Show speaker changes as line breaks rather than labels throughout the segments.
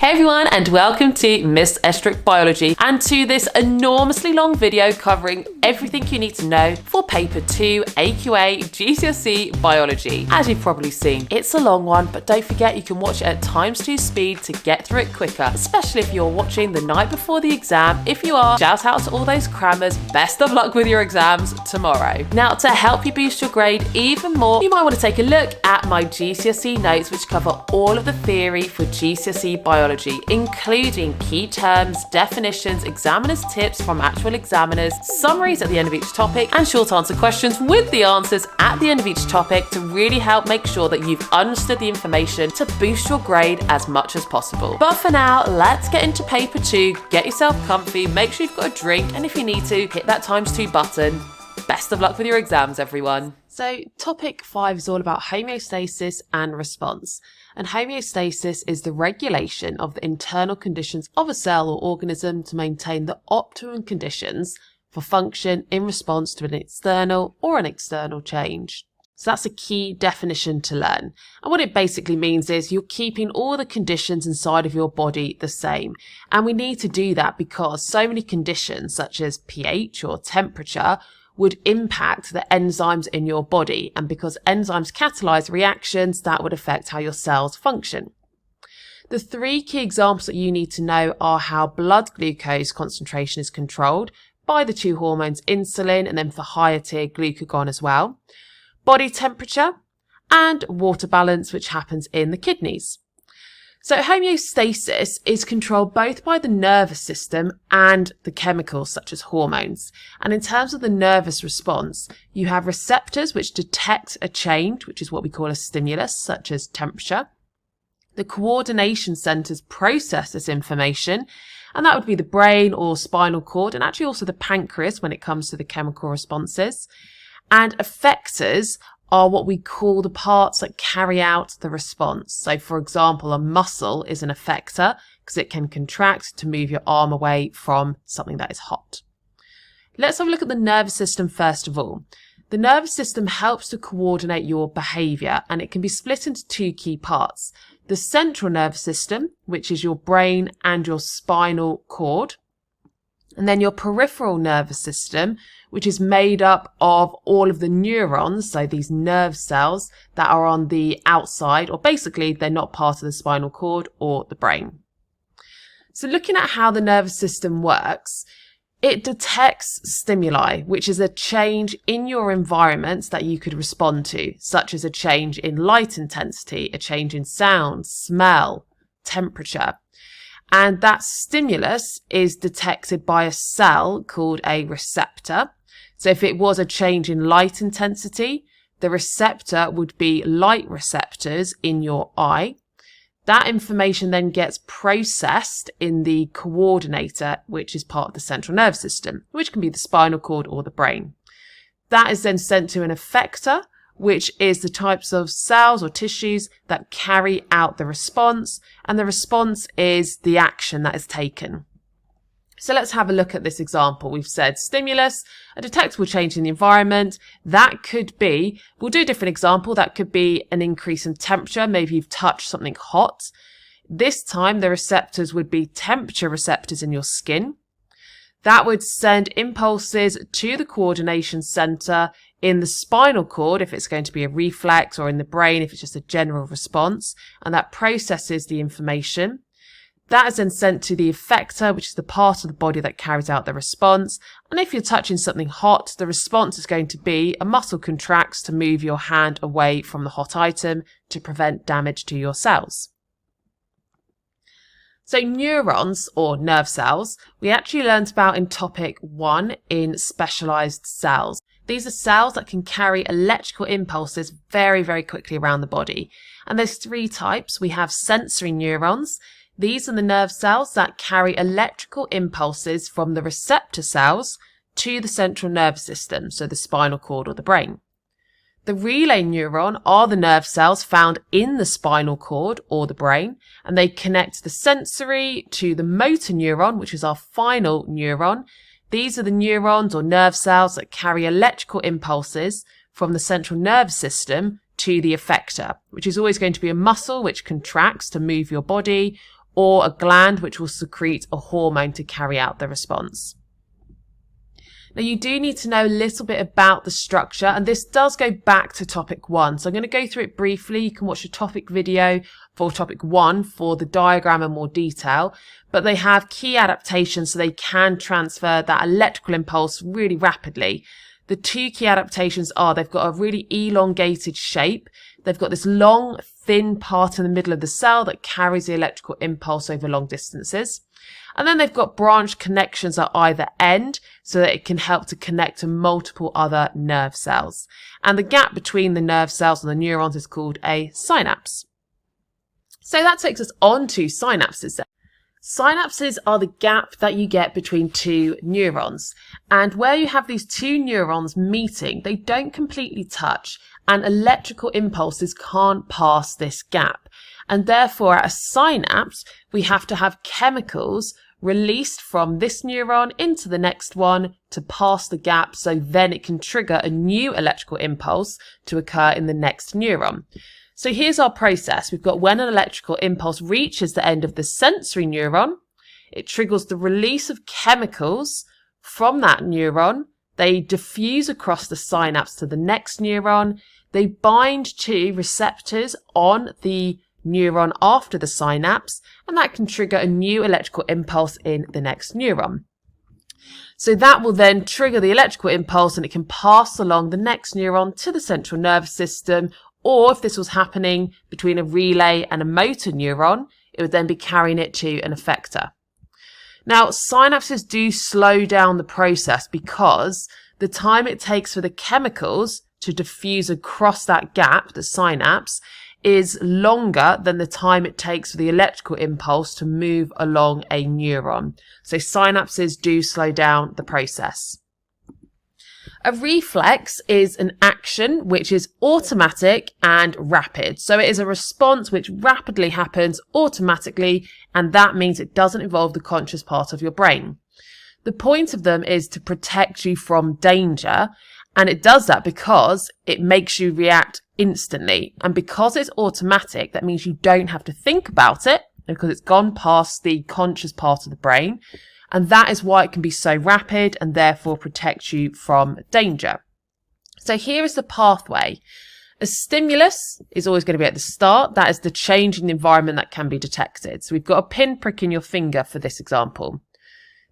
Hey everyone, and welcome to Miss Estruch Biology and to this enormously long video covering everything you need to know for paper 2 AQA GCSE Biology. As you've probably seen, it's a long one, but don't forget you can watch it at ×2 speed to get through it quicker, especially if you're watching the night before the exam. If you are, shout out to all those crammers, best of luck with your exams tomorrow. Now, to help you boost your grade even more, you might want to take a look at my GCSE notes, which cover all of the theory for GCSE Biology, including key terms, definitions, examiners' tips from actual examiners, summaries at the end of each topic, and short answer questions with the answers at the end of each topic to really help make sure that you've understood the information to boost your grade as much as possible. But for now, let's get into paper 2, get yourself comfy, make sure you've got a drink, and if you need to, hit that ×2 button. Best of luck with your exams, everyone. So topic 5 is all about homeostasis and response. And homeostasis is the regulation of the internal conditions of a cell or organism to maintain the optimum conditions for function in response to an internal or an external change. So that's a key definition to learn. And what it basically means is you're keeping all the conditions inside of your body the same. And we need to do that because so many conditions such as pH or temperature would impact the enzymes in your body, and because enzymes catalyze reactions, that would affect how your cells function. The 3 key examples that you need to know are how blood glucose concentration is controlled by the 2 hormones insulin, and then for higher tier glucagon as well, body temperature, and water balance, which happens in the kidneys. So homeostasis is controlled both by the nervous system and the chemicals such as hormones. And in terms of the nervous response, you have receptors which detect a change, which is what we call a stimulus, such as temperature. The coordination centers process this information, and that would be the brain or spinal cord, and actually also the pancreas when it comes to the chemical responses. And effectors are what we call the parts that carry out the response. So for example, a muscle is an effector because it can contract to move your arm away from something that is hot. Let's have a look at the nervous system first of all. The nervous system helps to coordinate your behavior, and it can be split into 2 key parts. The central nervous system, which is your brain and your spinal cord, and then your peripheral nervous system, which is made up of all of the neurons, so these nerve cells that are on the outside, or basically they're not part of the spinal cord or the brain. So looking at how the nervous system works, it detects stimuli, which is a change in your environment that you could respond to, such as a change in light intensity, a change in sound, smell, temperature. And that stimulus is detected by a cell called a receptor. So if it was a change in light intensity, the receptor would be light receptors in your eye. That information then gets processed in the coordinator, which is part of the central nervous system, which can be the spinal cord or the brain. That is then sent to an effector, which is the types of cells or tissues that carry out the response, and the response is the action that is taken. So let's have a look at this example. We've said stimulus, a detectable change in the environment. That could be, we'll do a different example, that could be an increase in temperature. Maybe you've touched something hot. This time the receptors would be temperature receptors in your skin. That would send impulses to the coordination center in the spinal cord if it's going to be a reflex, or in the brain if it's just a general response, and that processes the information. That is then sent to the effector, which is the part of the body that carries out the response. And if you're touching something hot, the response is going to be a muscle contracts to move your hand away from the hot item to prevent damage to your cells. So neurons, or nerve cells, we actually learned about in topic 1 in specialized cells. These are cells that can carry electrical impulses very, very quickly around the body. And there's 3 types. We have sensory neurons. These are the nerve cells that carry electrical impulses from the receptor cells to the central nervous system, so the spinal cord or the brain. The relay neuron are the nerve cells found in the spinal cord or the brain, and they connect the sensory to the motor neuron, which is our final neuron. These are the neurons or nerve cells that carry electrical impulses from the central nervous system to the effector, which is always going to be a muscle which contracts to move your body, or a gland which will secrete a hormone to carry out the response. Now you do need to know a little bit about the structure, and this does go back to topic 1. So I'm going to go through it briefly. You can watch the topic video for topic 1 for the diagram in more detail, but they have key adaptations so they can transfer that electrical impulse really rapidly. The 2 key adaptations are they've got a really elongated shape. They've got this long, thin part in the middle of the cell that carries the electrical impulse over long distances. And then they've got branch connections at either end so that it can help to connect to multiple other nerve cells. And the gap between the nerve cells and the neurons is called a synapse. So that takes us on to synapses then. Synapses are the gap that you get between 2 neurons. And where you have these 2 neurons meeting, they don't completely touch, and electrical impulses can't pass this gap. And therefore, at a synapse, we have to have chemicals released from this neuron into the next one to pass the gap, so then it can trigger a new electrical impulse to occur in the next neuron. So here's our process. We've got when an electrical impulse reaches the end of the sensory neuron, it triggers the release of chemicals from that neuron. They diffuse across the synapse to the next neuron. They bind to receptors on the neuron after the synapse, and that can trigger a new electrical impulse in the next neuron. So that will then trigger the electrical impulse, and it can pass along the next neuron to the central nervous system, or if this was happening between a relay and a motor neuron, it would then be carrying it to an effector. Now, synapses do slow down the process because the time it takes for the chemicals to diffuse across that gap, the synapse, is longer than the time it takes for the electrical impulse to move along a neuron. So synapses do slow down the process. A reflex is an action which is automatic and rapid. So it is a response which rapidly happens automatically, and that means it doesn't involve the conscious part of your brain. The point of them is to protect you from danger, and it does that because it makes you react instantly. And because it's automatic, that means you don't have to think about it because it's gone past the conscious part of the brain. And that is why it can be so rapid and therefore protect you from danger. So here is the pathway. A stimulus is always going to be at the start. That is the change in the environment that can be detected. So we've got a pinprick in your finger for this example.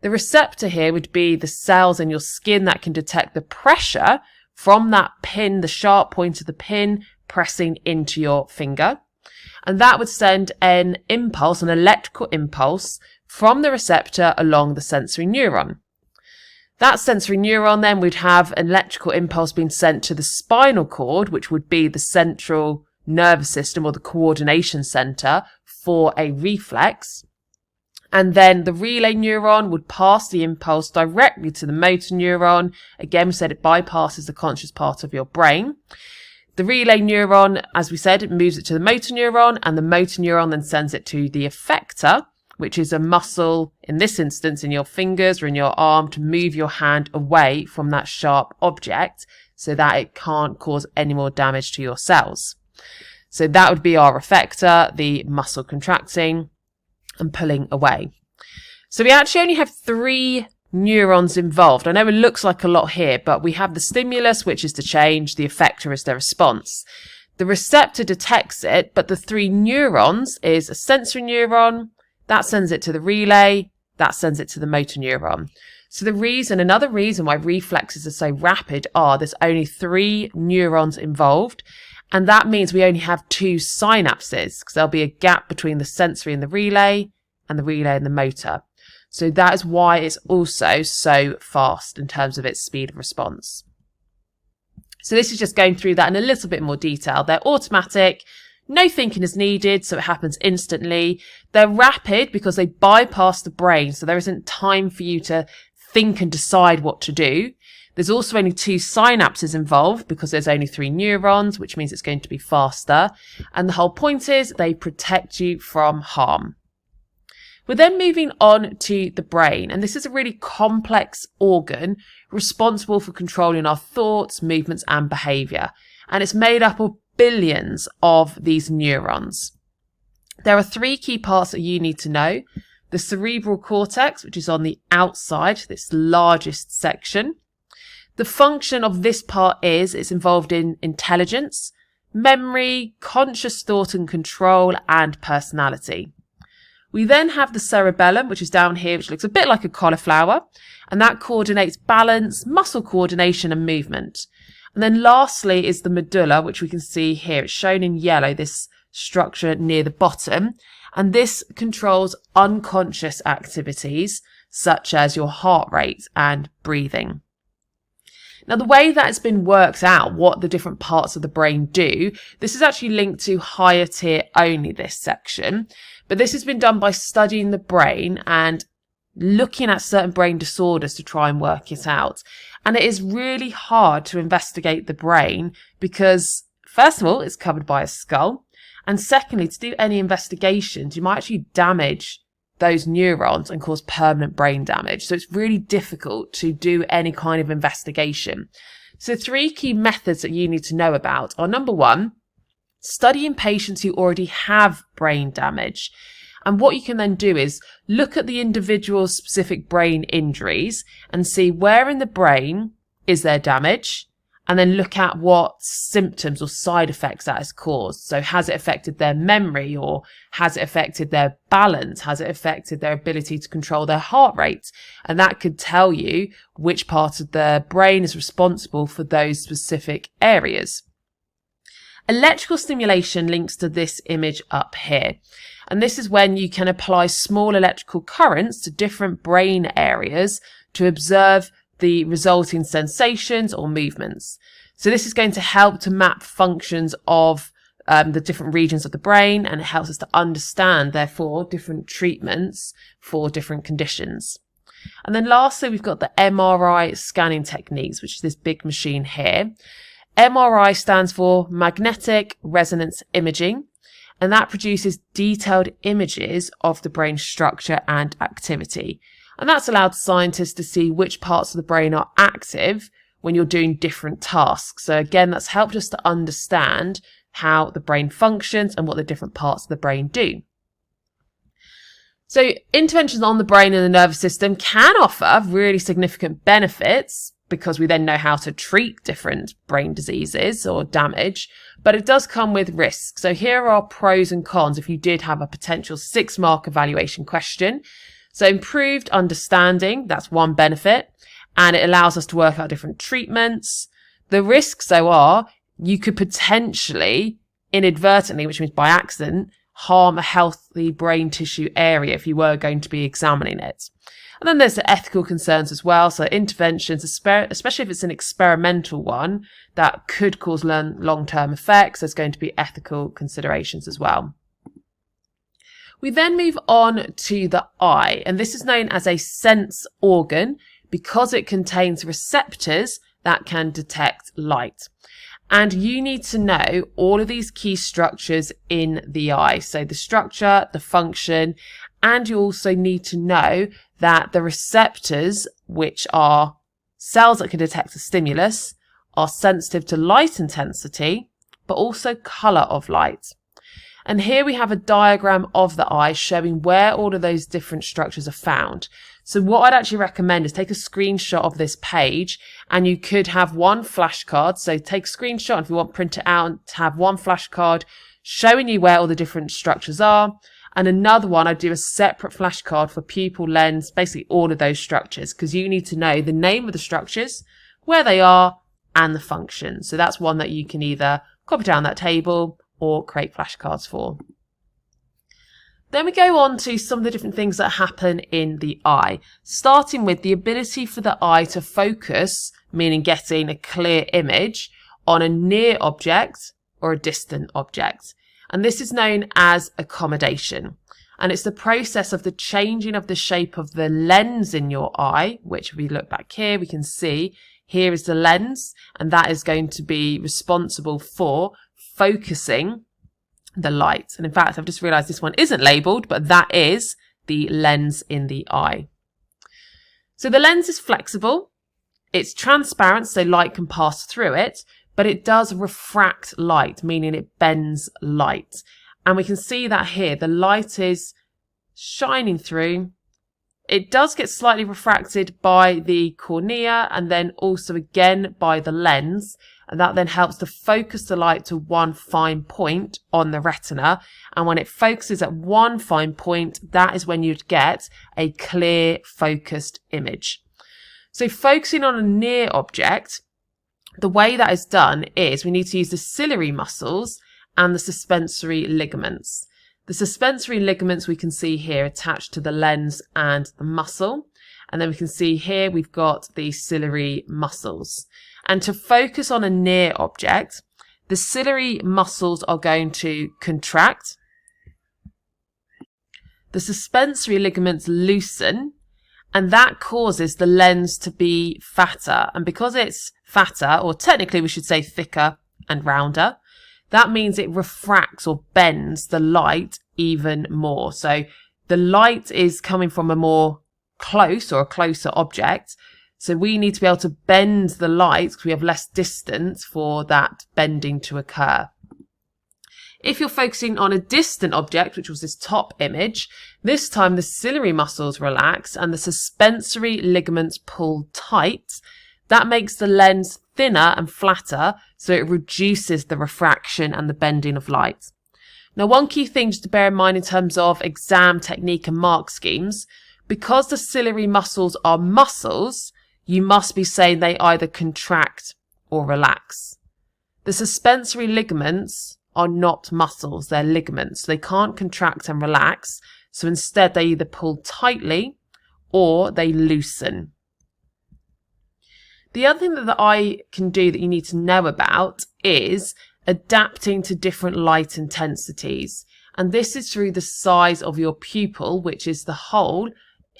The receptor here would be the cells in your skin that can detect the pressure from that pin, the sharp point of the pin pressing into your finger. And that would send an impulse, an electrical impulse, from the receptor along the sensory neuron. That sensory neuron then would have an electrical impulse being sent to the spinal cord, which would be the central nervous system or the coordination center for a reflex. And then the relay neuron would pass the impulse directly to the motor neuron. Again, we said it bypasses the conscious part of your brain. The relay neuron, as we said, it moves it to the motor neuron, and the motor neuron then sends it to the effector, which is a muscle, in this instance, in your fingers or in your arm to move your hand away from that sharp object so that it can't cause any more damage to your cells. So that would be our effector, the muscle contracting and pulling away. So we actually only have 3 neurons involved. I know it looks like a lot here, but we have the stimulus, which is the change, the effector is the response. The receptor detects it, but the 3 neurons is a sensory neuron, that sends it to the relay, that sends it to the motor neuron. So another reason why reflexes are so rapid are there's only 3 neurons involved, and that means we only have 2 synapses because there'll be a gap between the sensory and the relay and the motor. So that is why it's also so fast in terms of its speed of response. So this is just going through that in a little bit more detail. They're automatic. No thinking is needed, so it happens instantly. They're rapid because they bypass the brain, so there isn't time for you to think and decide what to do. There's also only 2 synapses involved because there's only 3 neurons, which means it's going to be faster. And the whole point is they protect you from harm. We're then moving on to the brain, and this is a really complex organ responsible for controlling our thoughts, movements, and behaviour. And it's made up of billions of these neurons. There are three key parts that you need to know. The cerebral cortex, which is on the outside, this largest section. The function of this part is it's involved in intelligence, memory, conscious thought and control, and personality. We then have the cerebellum, which is down here, which looks a bit like a cauliflower, and that coordinates balance, muscle coordination, and movement. And then lastly is the medulla, which we can see here. It's shown in yellow, this structure near the bottom, and this controls unconscious activities such as your heart rate and breathing. Now, the way that it's been worked out, what the different parts of the brain do, this is actually linked to higher tier only, this section. But this has been done by studying the brain and looking at certain brain disorders to try and work it out. And it is really hard to investigate the brain because, first of all, it's covered by a skull. And secondly, to do any investigations, you might actually damage those neurons and cause permanent brain damage. So it's really difficult to do any kind of investigation. So three key methods that you need to know about are, number one, studying patients who already have brain damage. And what you can then do is look at the individual specific brain injuries and see where in the brain is there damage, and then look at what symptoms or side effects that has caused. So has it affected their memory, or has it affected their balance? Has it affected their ability to control their heart rate? And that could tell you which part of the brain is responsible for those specific areas. Electrical stimulation links to this image up here. And this is when you can apply small electrical currents to different brain areas to observe the resulting sensations or movements. So this is going to help to map functions of the different regions of the brain, and it helps us to understand, therefore, different treatments for different conditions. And then lastly, we've got the MRI scanning techniques, which is this big machine here. MRI stands for magnetic resonance imaging, and that produces detailed images of the brain structure and activity. And that's allowed scientists to see which parts of the brain are active when you're doing different tasks. So again, that's helped us to understand how the brain functions and what the different parts of the brain do. So interventions on the brain and the nervous system can offer really significant benefits because we then know how to treat different brain diseases or damage, but it does come with risks. So here are pros and cons if you did have a potential 6-mark evaluation question. So improved understanding, that's one benefit, and it allows us to work out different treatments. The risks, though, are you could potentially inadvertently, which means by accident, harm a healthy brain tissue area if you were going to be examining it. And then there's the ethical concerns as well. So interventions, especially if it's an experimental one, that could cause long-term effects. There's going to be ethical considerations as well. We then move on to the eye, and this is known as a sense organ because it contains receptors that can detect light. And you need to know all of these key structures in the eye. So the structure, the function, and you also need to know that the receptors, which are cells that can detect a stimulus, are sensitive to light intensity, but also colour of light. And here we have a diagram of the eye showing where all of those different structures are found. So what I'd actually recommend is take a screenshot of this page, and you could have one flashcard. So take a screenshot, and if you want, print it out and have one flashcard showing you where all the different structures are. And another one, I'd do a separate flashcard for pupil, lens, basically all of those structures, because you need to know the name of the structures, where they are, and the function. So that's one that you can either copy down that table or create flashcards for. Then we go on to some of the different things that happen in the eye, starting with the ability for the eye to focus, meaning getting a clear image on a near object or a distant object. And this is known as accommodation. And it's the process of the changing of the shape of the lens in your eye, which if we look back here, we can see here is the lens, and that is going to be responsible for focusing the light. And in fact, I've just realized this one isn't labeled, but that is the lens in the eye. So the lens is flexible. It's transparent, so light can pass through it, but it does refract light, meaning it bends light. And we can see that here, the light is shining through. It does get slightly refracted by the cornea and then also again by the lens. And that then helps to focus the light to one fine point on the retina. And when it focuses at one fine point, that is when you'd get a clear focused image. So focusing on a near object, the way that is done is we need to use the ciliary muscles and the suspensory ligaments. The suspensory ligaments we can see here attached to the lens and the muscle. And then we can see here we've got the ciliary muscles. And to focus on a near object, the ciliary muscles are going to contract. The suspensory ligaments loosen, and that causes the lens to be fatter. And because it's fatter, or technically we should say thicker and rounder, that means it refracts or bends the light even more. So the light is coming from a more close or a closer object. So we need to be able to bend the light because we have less distance for that bending to occur. If you're focusing on a distant object, which was this top image, this time the ciliary muscles relax and the suspensory ligaments pull tight. That makes the lens thinner and flatter, so it reduces the refraction and the bending of light. Now, one key thing just to bear in mind in terms of exam technique and mark schemes, because the ciliary muscles are muscles, you must be saying they either contract or relax. The suspensory ligaments are not muscles, they're ligaments. They can't contract and relax, so instead they either pull tightly or they loosen. The other thing that the eye can do that you need to know about is adapting to different light intensities. And this is through the size of your pupil, which is the hole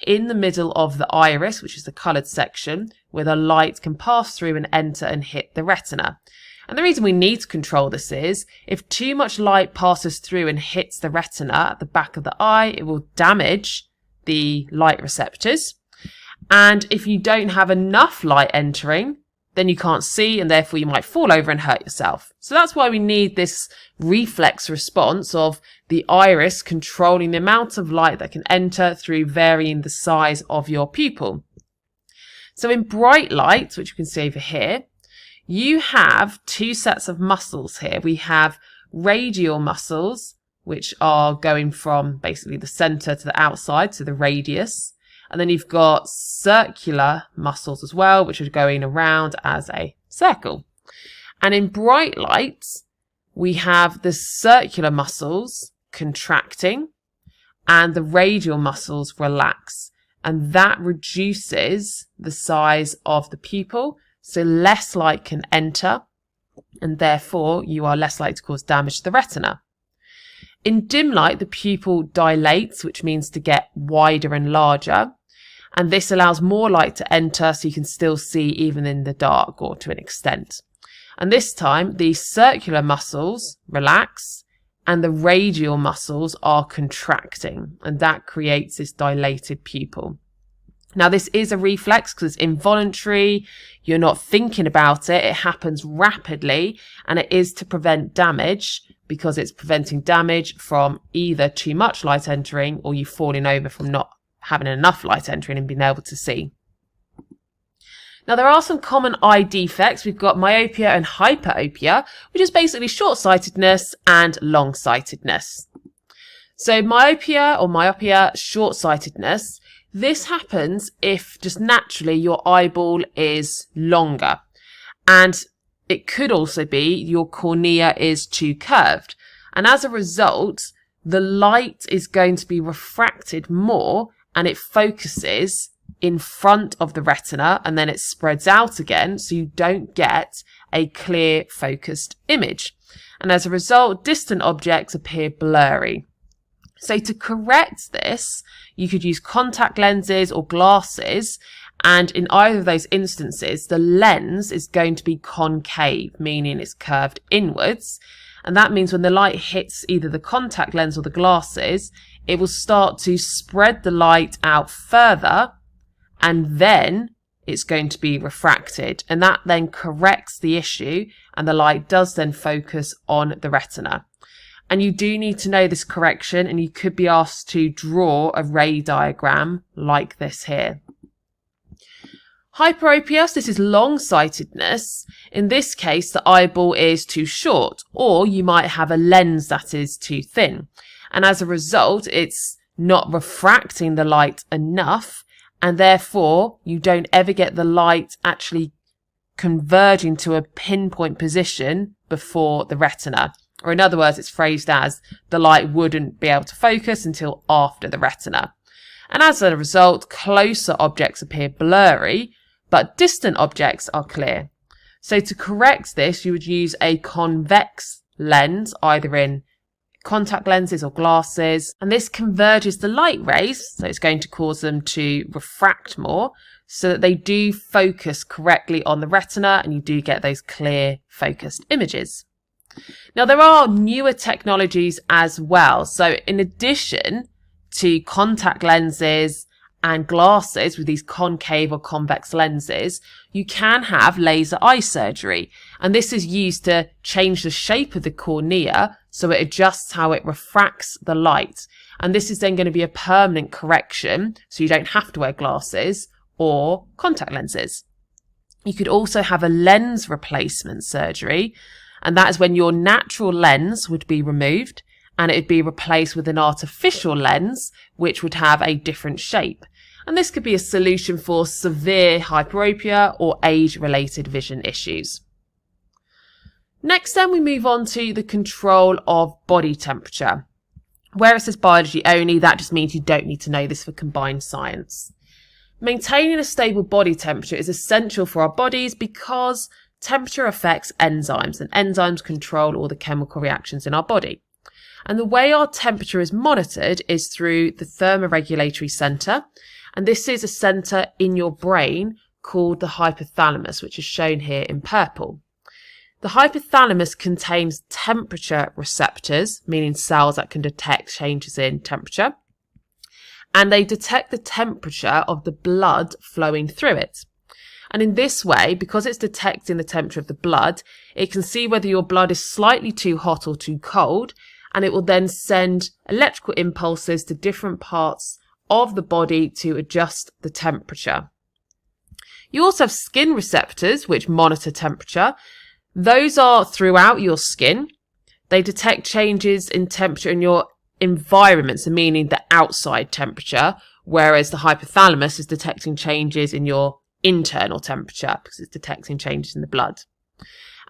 in the middle of the iris, which is the coloured section, where the light can pass through and enter and hit the retina. And the reason we need to control this is if too much light passes through and hits the retina at the back of the eye, it will damage the light receptors. And if you don't have enough light entering, then you can't see and therefore you might fall over and hurt yourself. So that's why we need this reflex response of the iris controlling the amount of light that can enter through varying the size of your pupil. So in bright light, which you can see over here, you have two sets of muscles here. We have radial muscles, which are going from basically the center to the outside, to the radius. And then you've got circular muscles as well, which are going around as a circle. And in bright light, we have the circular muscles contracting and the radial muscles relax. And that reduces the size of the pupil, so less light can enter, and therefore you are less likely to cause damage to the retina. In dim light, the pupil dilates, which means to get wider and larger. And this allows more light to enter so you can still see even in the dark, or to an extent. And this time the circular muscles relax and the radial muscles are contracting, and that creates this dilated pupil. Now this is a reflex because it's involuntary, you're not thinking about it, it happens rapidly, and it is to prevent damage because it's preventing damage from either too much light entering or you falling over from not having enough light entering and being able to see. Now there are some common eye defects. We've got myopia and hyperopia, which is basically short-sightedness and long-sightedness. So myopia, short-sightedness, this happens if just naturally your eyeball is longer. And it could also be your cornea is too curved. And as a result, the light is going to be refracted more and it focuses in front of the retina and then it spreads out again, so you don't get a clear focused image. And as a result, distant objects appear blurry. So to correct this, you could use contact lenses or glasses, and in either of those instances, the lens is going to be concave, meaning it's curved inwards. And that means when the light hits either the contact lens or the glasses, it will start to spread the light out further, and then it's going to be refracted. And that then corrects the issue, and the light does then focus on the retina. And you do need to know this correction, and you could be asked to draw a ray diagram like this here. Hyperopia, this is long-sightedness. In this case, the eyeball is too short, or you might have a lens that is too thin. And as a result, it's not refracting the light enough, and therefore you don't ever get the light actually converging to a pinpoint position before the retina. Or in other words, it's phrased as the light wouldn't be able to focus until after the retina. And as a result, closer objects appear blurry, but distant objects are clear. So to correct this, you would use a convex lens, either in contact lenses or glasses, and this converges the light rays, so it's going to cause them to refract more, so that they do focus correctly on the retina and you do get those clear focused images. Now, there are newer technologies as well. So in addition to contact lenses and glasses with these concave or convex lenses, you can have laser eye surgery. And this is used to change the shape of the cornea so it adjusts how it refracts the light. And this is then going to be a permanent correction, so you don't have to wear glasses or contact lenses. You could also have a lens replacement surgery, and that is when your natural lens would be removed and it would be replaced with an artificial lens which would have a different shape. And this could be a solution for severe hyperopia or age-related vision issues. Next then we move on to the control of body temperature. Where it says biology only, that just means you don't need to know this for combined science. Maintaining a stable body temperature is essential for our bodies because temperature affects enzymes, and enzymes control all the chemical reactions in our body. And the way our temperature is monitored is through the thermoregulatory centre, and this is a centre in your brain called the hypothalamus, which is shown here in purple. The hypothalamus contains temperature receptors, meaning cells that can detect changes in temperature, and they detect the temperature of the blood flowing through it. And in this way, because it's detecting the temperature of the blood, it can see whether your blood is slightly too hot or too cold, and it will then send electrical impulses to different parts of the body to adjust the temperature. You also have skin receptors which monitor temperature. Those are throughout your skin. They detect changes in temperature in your environment, so meaning the outside temperature, whereas the hypothalamus is detecting changes in your internal temperature because it's detecting changes in the blood.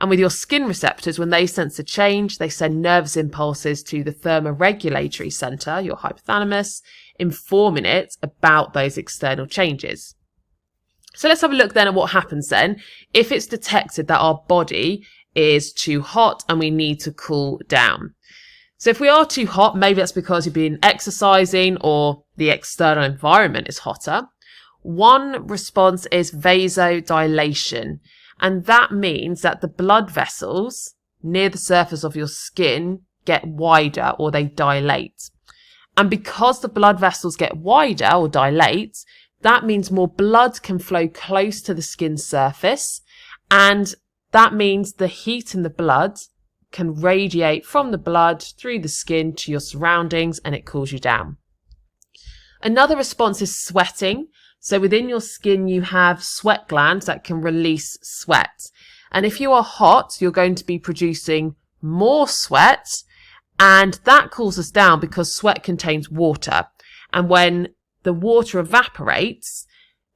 And with your skin receptors, when they sense a change, they send nervous impulses to the thermoregulatory centre, your hypothalamus, informing it about those external changes. So let's have a look then at what happens then if it's detected that our body is too hot and we need to cool down. So if we are too hot, maybe that's because you've been exercising or the external environment is hotter. One response is vasodilation, and that means that the blood vessels near the surface of your skin get wider or they dilate. And because the blood vessels get wider or dilate, that means more blood can flow close to the skin surface, and that means the heat in the blood can radiate from the blood through the skin to your surroundings and it cools you down. Another response is sweating. So within your skin, you have sweat glands that can release sweat. And if you are hot, you're going to be producing more sweat, and that cools us down because sweat contains water. And when the water evaporates,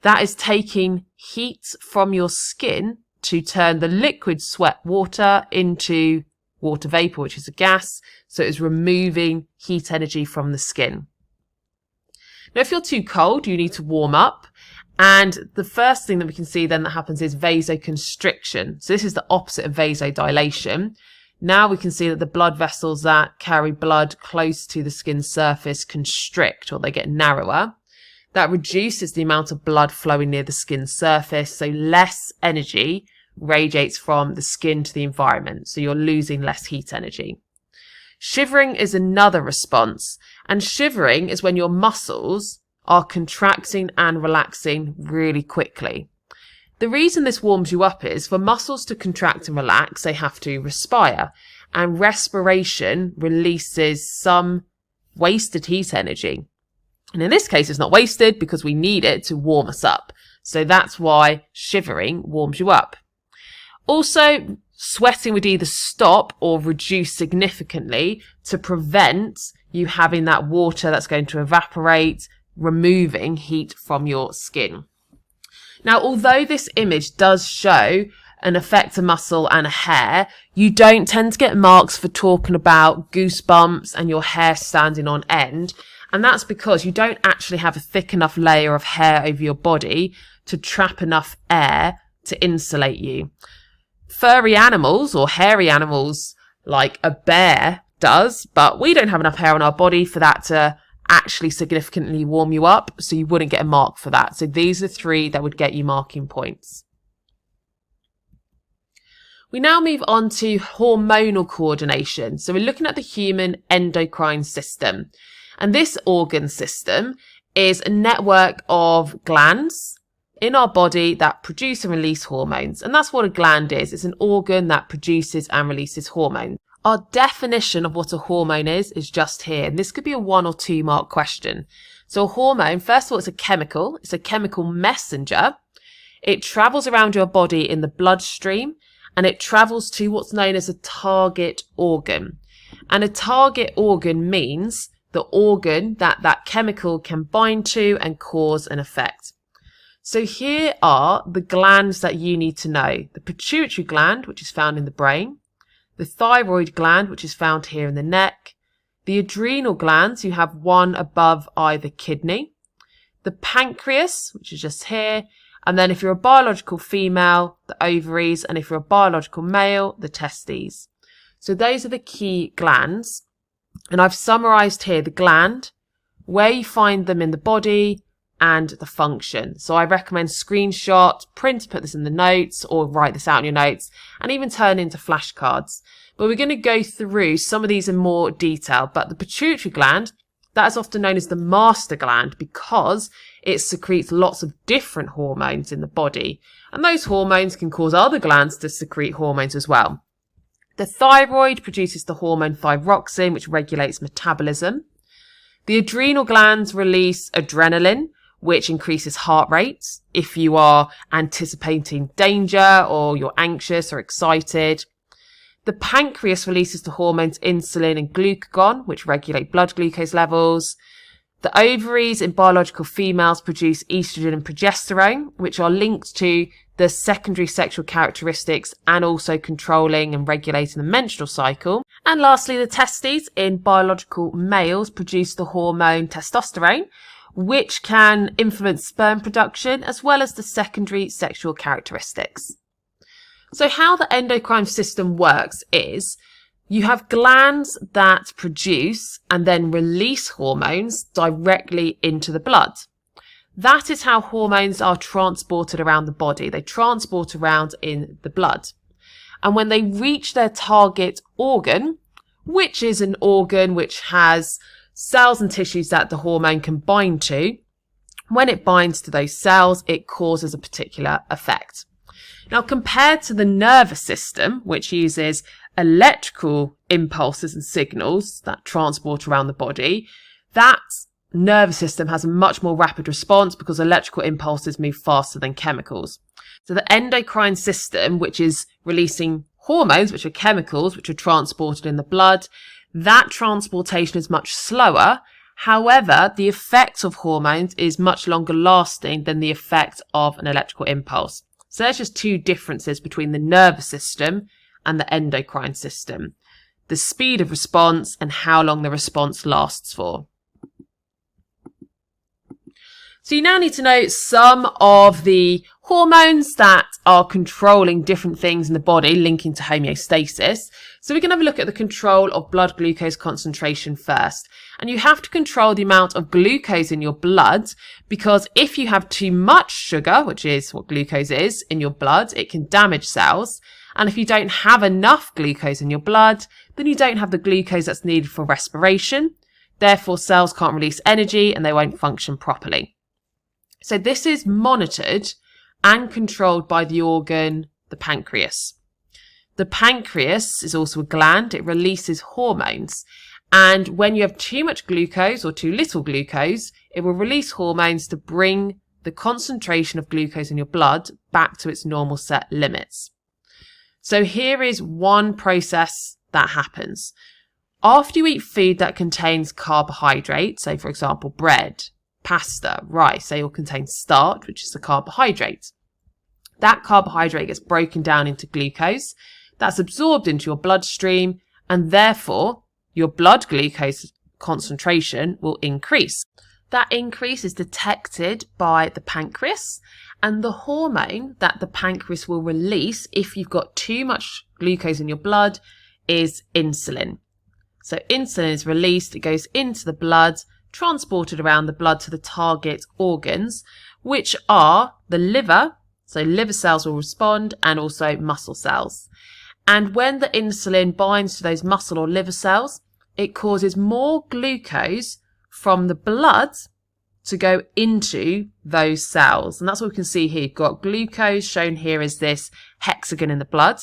that is taking heat from your skin to turn the liquid sweat water into water vapor, which is a gas. So it's removing heat energy from the skin. Now, if you're too cold, you need to warm up. And the first thing that we can see then that happens is vasoconstriction. So this is the opposite of vasodilation. Now we can see that the blood vessels that carry blood close to the skin surface constrict, or they get narrower. That reduces the amount of blood flowing near the skin surface, so less energy radiates from the skin to the environment. So you're losing less heat energy. Shivering is another response, and shivering is when your muscles are contracting and relaxing really quickly. The reason this warms you up is for muscles to contract and relax, they have to respire. and respiration releases some wasted heat energy. And in this case, it's not wasted because we need it to warm us up. So that's why shivering warms you up. Also, sweating would either stop or reduce significantly to prevent you having that water that's going to evaporate, removing heat from your skin. Now, although this image does show an effector muscle and a hair, you don't tend to get marks for talking about goosebumps and your hair standing on end. And that's because you don't actually have a thick enough layer of hair over your body to trap enough air to insulate you. Furry animals or hairy animals like a bear does, but we don't have enough hair on our body for that to actually significantly warm you up, so you wouldn't get a mark for that. So these are 3 that would get you marking points. We now move on to hormonal coordination. So we're looking at the human endocrine system. And this organ system is a network of glands in our body that produce and release hormones. And that's what a gland is. It's an organ that produces and releases hormones. Our definition of what a hormone is just here. And this could be a 1 or 2 mark question. So a hormone, first of all, it's a chemical. It's a chemical messenger. It travels around your body in the bloodstream and it travels to what's known as a target organ. And a target organ means the organ that that chemical can bind to and cause an effect. So here are the glands that you need to know. The pituitary gland, which is found in the brain. The thyroid gland, which is found here in the neck. The adrenal glands, you have one above either kidney. The pancreas, which is just here. And then if you're a biological female, the ovaries. And if you're a biological male, the testes. So those are the key glands. And I've summarized here the gland, where you find them in the body, and the function. So I recommend screenshot, print, put this in the notes, or write this out in your notes, and even turn into flashcards. But we're going to go through some of these in more detail. But the pituitary gland, that is often known as the master gland because it secretes lots of different hormones in the body. And those hormones can cause other glands to secrete hormones as well. The thyroid produces the hormone thyroxine, which regulates metabolism. The adrenal glands release adrenaline, which increases heart rate if you are anticipating danger or you're anxious or excited. The pancreas releases the hormones insulin and glucagon, which regulate blood glucose levels. The ovaries in biological females produce estrogen and progesterone, which are linked to the secondary sexual characteristics and also controlling and regulating the menstrual cycle. And lastly, the testes in biological males produce the hormone testosterone, which can influence sperm production as well as the secondary sexual characteristics. So how the endocrine system works is you have glands that produce and then release hormones directly into the blood. That is how hormones are transported around the body. They transport around in the blood. And when they reach their target organ, which is an organ which has cells and tissues that the hormone can bind to, when it binds to those cells, it causes a particular effect. Now, compared to the nervous system, which uses electrical impulses and signals that transport around the body, that nervous system has a much more rapid response because electrical impulses move faster than chemicals. So the endocrine system, which is releasing hormones, which are chemicals, which are transported in the blood, that transportation is much slower. However, the effect of hormones is much longer lasting than the effect of an electrical impulse. So there's just 2 differences between the nervous system and the endocrine system. The speed of response and how long the response lasts for. So you now need to know some of the hormones that are controlling different things in the body, linking to homeostasis. So we can have a look at the control of blood glucose concentration first. And you have to control the amount of glucose in your blood because if you have too much sugar, which is what glucose is, in your blood, it can damage cells. And if you don't have enough glucose in your blood, then you don't have the glucose that's needed for respiration. Therefore, cells can't release energy and they won't function properly. So this is monitored and controlled by the organ, the pancreas. The pancreas is also a gland. It releases hormones. And when you have too much glucose or too little glucose, it will release hormones to bring the concentration of glucose in your blood back to its normal set limits. So here is one process that happens. After you eat food that contains carbohydrate, so for example, bread, pasta, rice, they all contain starch, which is a carbohydrate. That carbohydrate gets broken down into glucose. That's absorbed into your bloodstream, and therefore your blood glucose concentration will increase. That increase is detected by the pancreas, and the hormone that the pancreas will release if you've got too much glucose in your blood is insulin. So insulin is released, it goes into the blood, transported around the blood to the target organs, which are the liver, so liver cells will respond, and also muscle cells. And when the insulin binds to those muscle or liver cells, it causes more glucose from the blood to go into those cells. And that's what we can see here. You've got glucose shown here as this hexagon in the blood.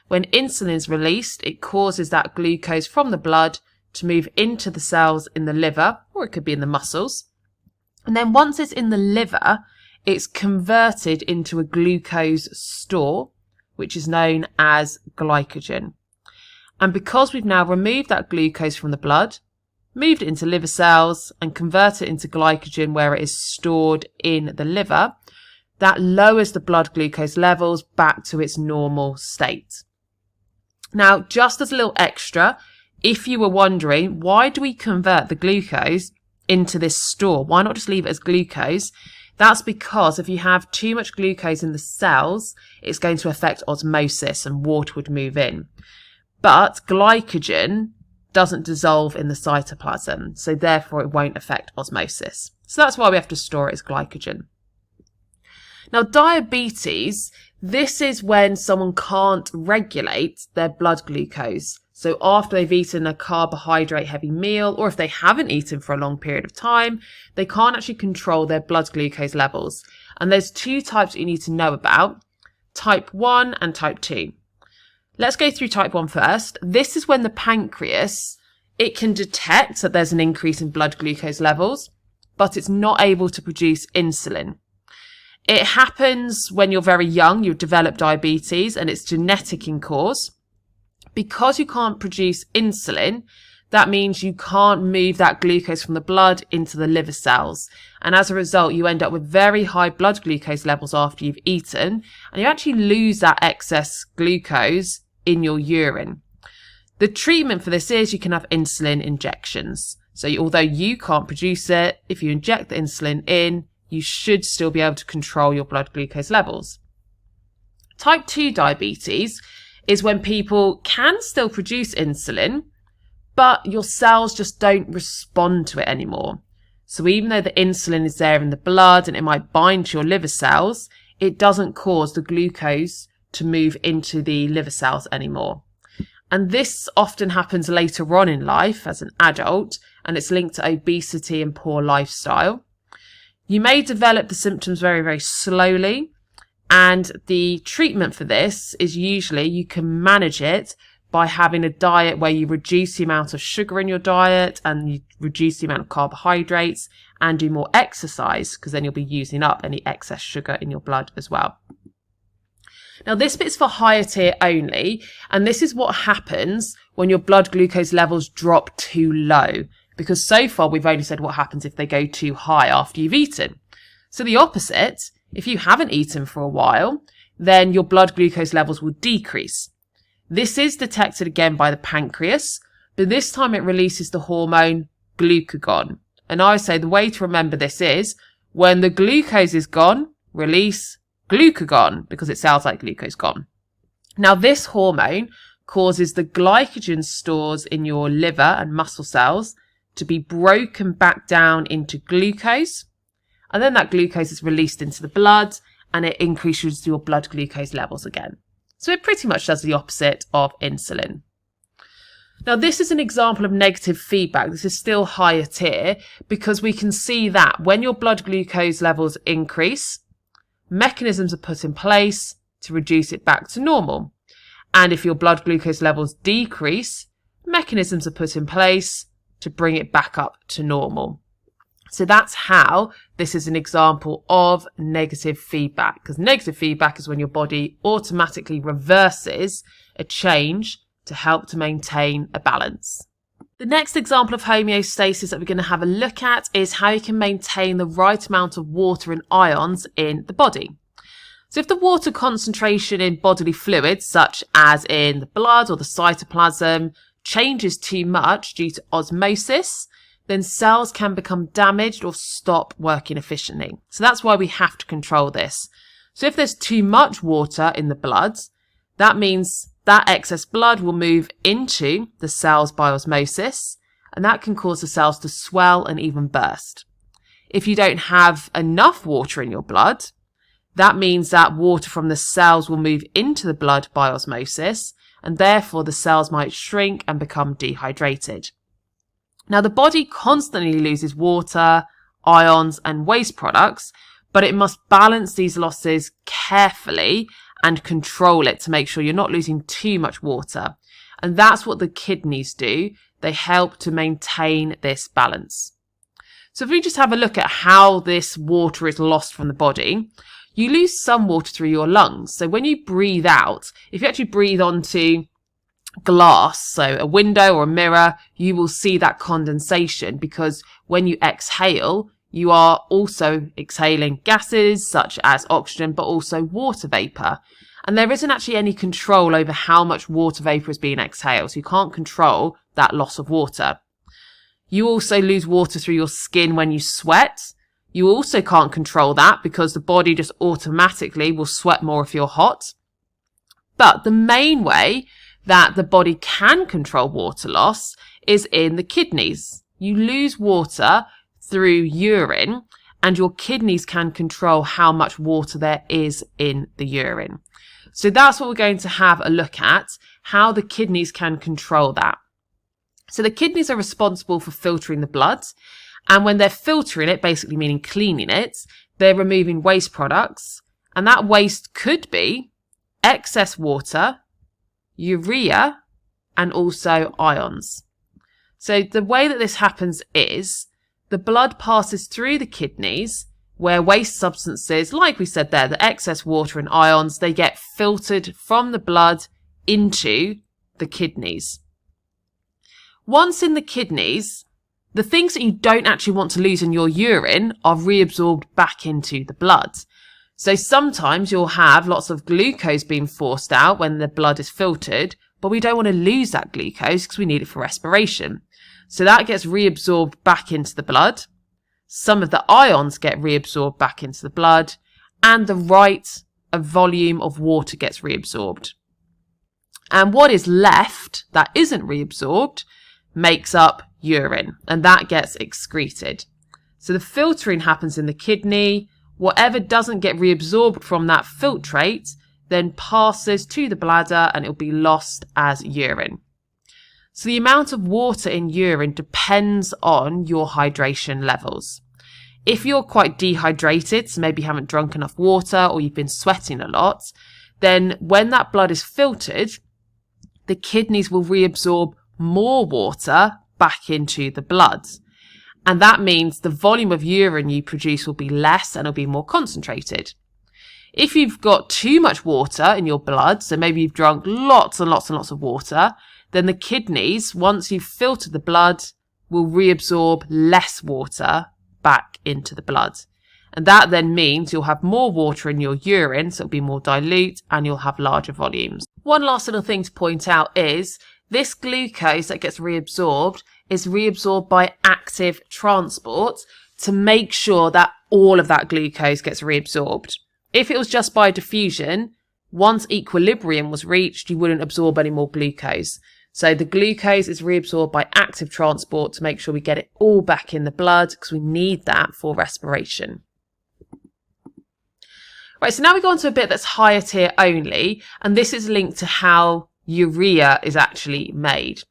When insulin is released, it causes that glucose from the blood to move into the cells in the liver, or it could be in the muscles. And then once it's in the liver, it's converted into a glucose store, which is known as glycogen. And because we've now removed that glucose from the blood, moved it into liver cells and converted it into glycogen where it is stored in the liver, that lowers the blood glucose levels back to its normal state. Now, just as a little extra, if you were wondering, why do we convert the glucose into this store? Why not just leave it as glucose? That's because if you have too much glucose in the cells, it's going to affect osmosis and water would move in. But glycogen doesn't dissolve in the cytoplasm, so therefore it won't affect osmosis. So that's why we have to store it as glycogen. Now, diabetes, this is when someone can't regulate their blood glucose. So after they've eaten a carbohydrate-heavy meal, or if they haven't eaten for a long period of time, they can't actually control their blood glucose levels. And there's two types that you need to know about, type 1 and type 2. Let's go through type 1 first. This is when the pancreas, it can detect that there's an increase in blood glucose levels, but it's not able to produce insulin. It happens when you're very young, you develop diabetes, and it's genetic in cause. Because you can't produce insulin, that means you can't move that glucose from the blood into the liver cells. And as a result, you end up with very high blood glucose levels after you've eaten, and you actually lose that excess glucose in your urine. The treatment for this is you can have insulin injections. So although you can't produce it, if you inject the insulin in, you should still be able to control your blood glucose levels. Type 2 diabetes is when people can still produce insulin, but your cells just don't respond to it anymore. So even though the insulin is there in the blood and it might bind to your liver cells, it doesn't cause the glucose to move into the liver cells anymore. And this often happens later on in life as an adult, and it's linked to obesity and poor lifestyle. You may develop the symptoms very, very slowly, and the treatment for this is usually you can manage it by having a diet where you reduce the amount of sugar in your diet and you reduce the amount of carbohydrates and do more exercise, because then you'll be using up any excess sugar in your blood as well. Now, this bit's for higher tier only, and this is what happens when your blood glucose levels drop too low, because so far we've only said what happens if they go too high after you've eaten. So the opposite, if you haven't eaten for a while, then your blood glucose levels will decrease. This is detected again by the pancreas, but this time it releases the hormone glucagon. And I would say the way to remember this is when the glucose is gone, release glucagon, because it sounds like glucose gone. Now, this hormone causes the glycogen stores in your liver and muscle cells to be broken back down into glucose. And then that glucose is released into the blood and it increases your blood glucose levels again. So it pretty much does the opposite of insulin. Now, this is an example of negative feedback. This is still higher tier because we can see that when your blood glucose levels increase, mechanisms are put in place to reduce it back to normal. And if your blood glucose levels decrease, mechanisms are put in place to bring it back up to normal. So that's how this is an example of negative feedback, because negative feedback is when your body automatically reverses a change to help to maintain a balance. The next example of homeostasis that we're going to have a look at is how you can maintain the right amount of water and ions in the body. So if the water concentration in bodily fluids, such as in the blood or the cytoplasm, changes too much due to osmosis, then cells can become damaged or stop working efficiently. So that's why we have to control this. So if there's too much water in the blood, that means that excess blood will move into the cells by osmosis, and that can cause the cells to swell and even burst. If you don't have enough water in your blood, that means that water from the cells will move into the blood by osmosis, and therefore the cells might shrink and become dehydrated. Now, the body constantly loses water, ions, and waste products, but it must balance these losses carefully and control it to make sure you're not losing too much water. And that's what the kidneys do. They help to maintain this balance. So if we just have a look at how this water is lost from the body, you lose some water through your lungs. So when you breathe out, if you actually breathe onto glass, so a window or a mirror, you will see that condensation, because when you exhale, you are also exhaling gases such as oxygen, but also water vapor. And there isn't actually any control over how much water vapor is being exhaled, so you can't control that loss of water. You also lose water through your skin when you sweat. You also can't control that because the body just automatically will sweat more if you're hot. But the main way that the body can control water loss is in the kidneys. You lose water through urine, and your kidneys can control how much water there is in the urine. So that's what we're going to have a look at, how the kidneys can control that. So the kidneys are responsible for filtering the blood, and when they're filtering it, basically meaning cleaning it, they're removing waste products, and that waste could be excess water, urea, and also ions. So the way that this happens is the blood passes through the kidneys, where waste substances, like we said there, the excess water and ions, they get filtered from the blood into the kidneys. Once in the kidneys, the things that you don't actually want to lose in your urine are reabsorbed back into the blood. So sometimes you'll have lots of glucose being forced out when the blood is filtered, but we don't want to lose that glucose because we need it for respiration. So that gets reabsorbed back into the blood. Some of the ions get reabsorbed back into the blood, and the right volume of water gets reabsorbed. And what is left that isn't reabsorbed makes up urine, and that gets excreted. So the filtering happens in the kidney. Whatever doesn't get reabsorbed from that filtrate then passes to the bladder, and it will be lost as urine. So the amount of water in urine depends on your hydration levels. If you're quite dehydrated, so maybe you haven't drunk enough water or you've been sweating a lot, then when that blood is filtered, the kidneys will reabsorb more water back into the blood. And that means the volume of urine you produce will be less and it'll be more concentrated. If you've got too much water in your blood, so maybe you've drunk lots and lots and lots of water, then the kidneys, once you've filtered the blood, will reabsorb less water back into the blood. And that then means you'll have more water in your urine, so it'll be more dilute, and you'll have larger volumes. One last little thing to point out is this glucose that gets reabsorbed is reabsorbed by active transport to make sure that all of that glucose gets reabsorbed. If it was just by diffusion, once equilibrium was reached, you wouldn't absorb any more glucose. So the glucose is reabsorbed by active transport to make sure we get it all back in the blood, because we need that for respiration. Right, so now we go on to a bit that's higher tier only, and this is linked to how urea is actually made.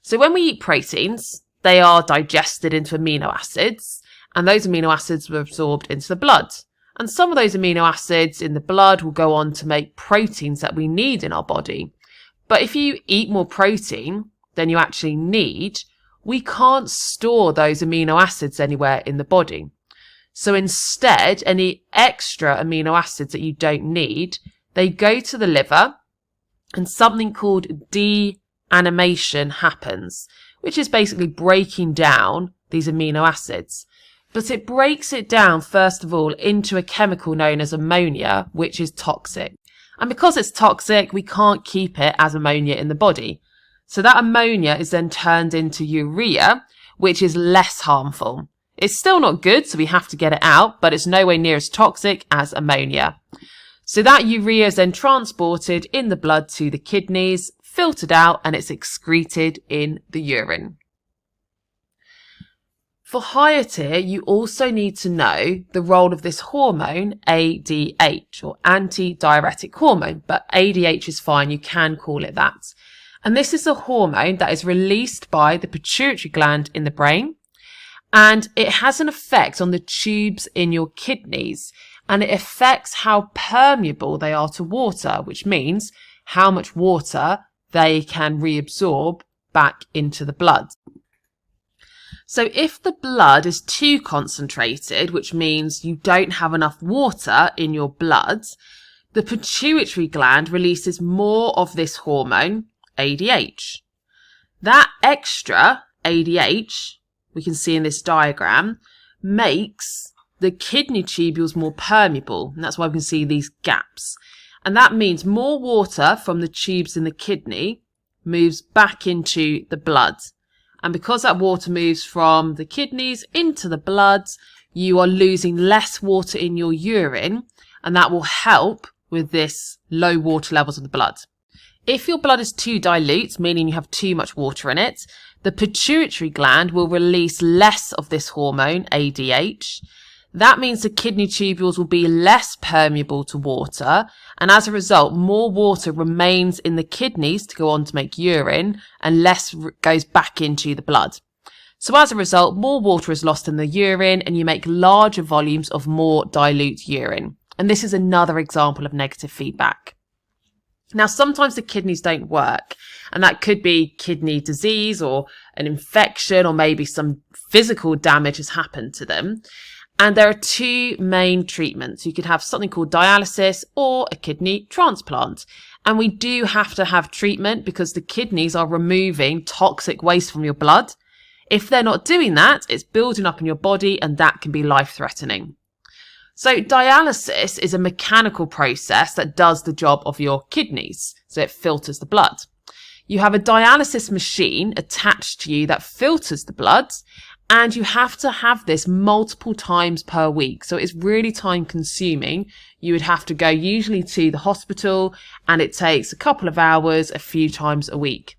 So when we eat proteins, they are digested into amino acids, and those amino acids were absorbed into the blood. And some of those amino acids in the blood will go on to make proteins that we need in our body. But if you eat more protein than you actually need, we can't store those amino acids anywhere in the body. So instead, any extra amino acids that you don't need, they go to the liver, and something called deamination happens, which is basically breaking down these amino acids. But it breaks it down, first of all, into a chemical known as ammonia, which is toxic. And because it's toxic, we can't keep it as ammonia in the body. So that ammonia is then turned into urea, which is less harmful. It's still not good, so we have to get it out, but it's nowhere near as toxic as ammonia. So that urea is then transported in the blood to the kidneys, filtered out, and it's excreted in the urine. For higher tier, you also need to know the role of this hormone, ADH, or antidiuretic hormone, but ADH is fine, you can call it that. And this is a hormone that is released by the pituitary gland in the brain, and it has an effect on the tubes in your kidneys, and it affects how permeable they are to water, which means how much water they can reabsorb back into the blood. So if the blood is too concentrated, which means you don't have enough water in your blood, the pituitary gland releases more of this hormone, ADH. That extra ADH, we can see in this diagram, makes the kidney tubules more permeable, and that's why we can see these gaps. And that means more water from the tubes in the kidney moves back into the blood. And because that water moves from the kidneys into the blood, you are losing less water in your urine, and that will help with this low water levels of the blood. If your blood is too dilute, meaning you have too much water in it, the pituitary gland will release less of this hormone, ADH. That means the kidney tubules will be less permeable to water, and as a result, more water remains in the kidneys to go on to make urine, and less goes back into the blood. So as a result, more water is lost in the urine, and you make larger volumes of more dilute urine. And this is another example of negative feedback. Now, sometimes the kidneys don't work, and that could be kidney disease or an infection, or maybe some physical damage has happened to them. And there are two main treatments. You could have something called dialysis or a kidney transplant. And we do have to have treatment because the kidneys are removing toxic waste from your blood. If they're not doing that, it's building up in your body, and that can be life-threatening. So dialysis is a mechanical process that does the job of your kidneys. So it filters the blood. You have a dialysis machine attached to you that filters the blood, and you have to have this multiple times per week. So it's really time consuming. You would have to go usually to the hospital, and it takes a couple of hours, a few times a week.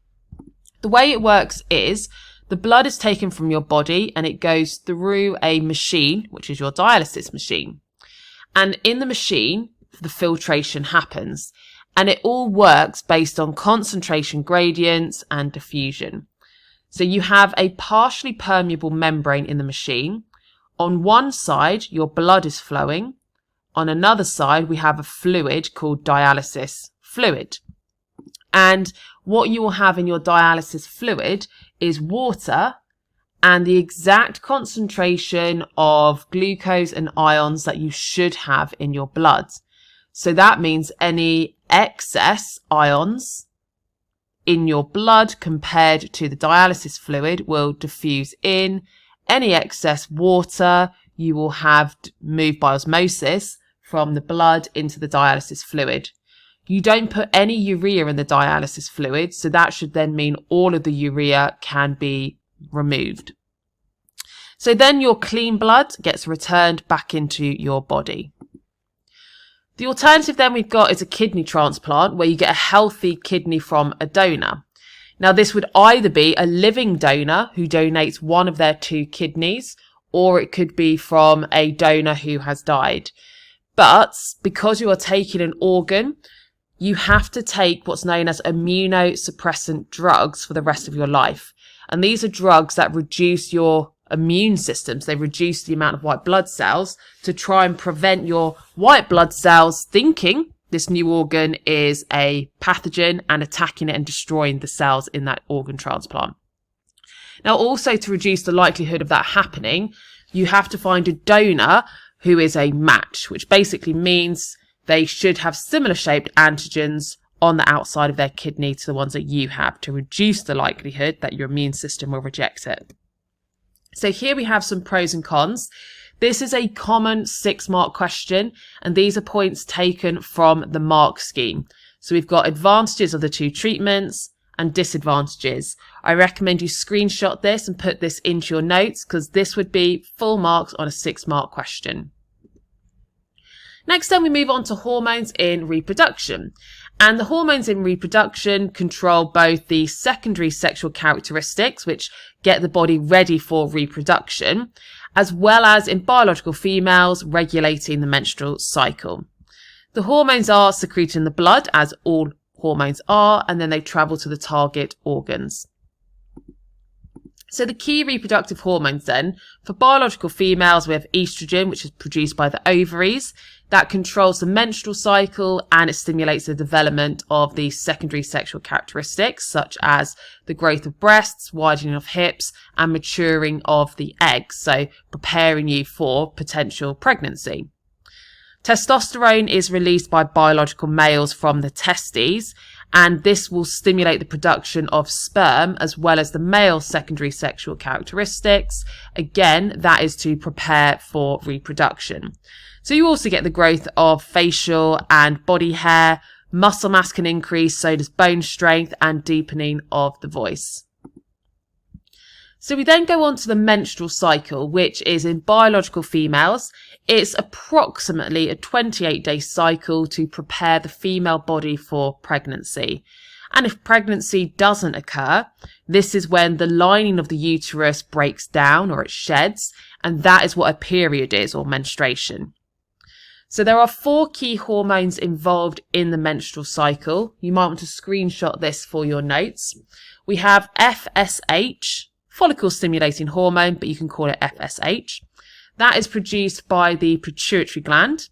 The way it works is the blood is taken from your body and it goes through a machine, which is your dialysis machine. And in the machine, the filtration happens, and it all works based on concentration gradients and diffusion. So you have a partially permeable membrane in the machine. On one side, your blood is flowing. On another side, we have a fluid called dialysis fluid. And what you will have in your dialysis fluid is water and the exact concentration of glucose and ions that you should have in your blood. So that means any excess ions in your blood compared to the dialysis fluid will diffuse in. Any excess water you will have moved by osmosis from the blood into the dialysis fluid. You don't put any urea in the dialysis fluid, so that should then mean all of the urea can be removed. So then your clean blood gets returned back into your body. The alternative then we've got is a kidney transplant, where you get a healthy kidney from a donor. Now this would either be a living donor who donates one of their two kidneys, or it could be from a donor who has died. But because you are taking an organ, you have to take what's known as immunosuppressant drugs for the rest of your life. And these are drugs that reduce your immune systems. They reduce the amount of white blood cells to try and prevent your white blood cells thinking this new organ is a pathogen and attacking it and destroying the cells in that organ transplant. Now, also to reduce the likelihood of that happening, you have to find a donor who is a match, which basically means they should have similar shaped antigens on the outside of their kidney to the ones that you have, to reduce the likelihood that your immune system will reject it. So here we have some pros and cons. This is a common 6-mark question, and these are points taken from the mark scheme. So we've got advantages of the 2 treatments and disadvantages. I recommend you screenshot this and put this into your notes, because this would be full marks on a 6-mark question. Next then we move on to hormones in reproduction. And the hormones in reproduction control both the secondary sexual characteristics, which get the body ready for reproduction, as well as in biological females, regulating the menstrual cycle. The hormones are secreted in the blood, as all hormones are, and then they travel to the target organs. So the key reproductive hormones then, for biological females, we have estrogen, which is produced by the ovaries. That controls the menstrual cycle and it stimulates the development of the secondary sexual characteristics, such as the growth of breasts, widening of hips, and maturing of the eggs, so preparing you for potential pregnancy. Testosterone is released by biological males from the testes, and this will stimulate the production of sperm as well as the male secondary sexual characteristics. Again, that is to prepare for reproduction. So you also get the growth of facial and body hair, muscle mass can increase, so does bone strength, and deepening of the voice. So we then go on to the menstrual cycle, which is in biological females. It's approximately a 28-day cycle to prepare the female body for pregnancy. And if pregnancy doesn't occur, this is when the lining of the uterus breaks down or it sheds, and that is what a period is, or menstruation. So there are 4 key hormones involved in the menstrual cycle. You might want to screenshot this for your notes. We have FSH, follicle stimulating hormone, but you can call it FSH. That is produced by the pituitary gland.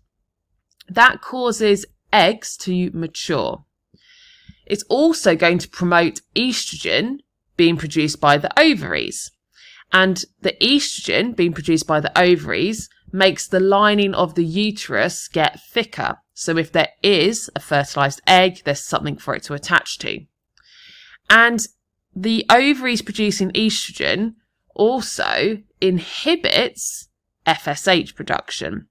That causes eggs to mature. It's also going to promote estrogen being produced by the ovaries. And the estrogen being produced by the ovaries makes the lining of the uterus get thicker. So if there is a fertilized egg, there's something for it to attach to. And the ovaries producing estrogen also inhibits FSH production.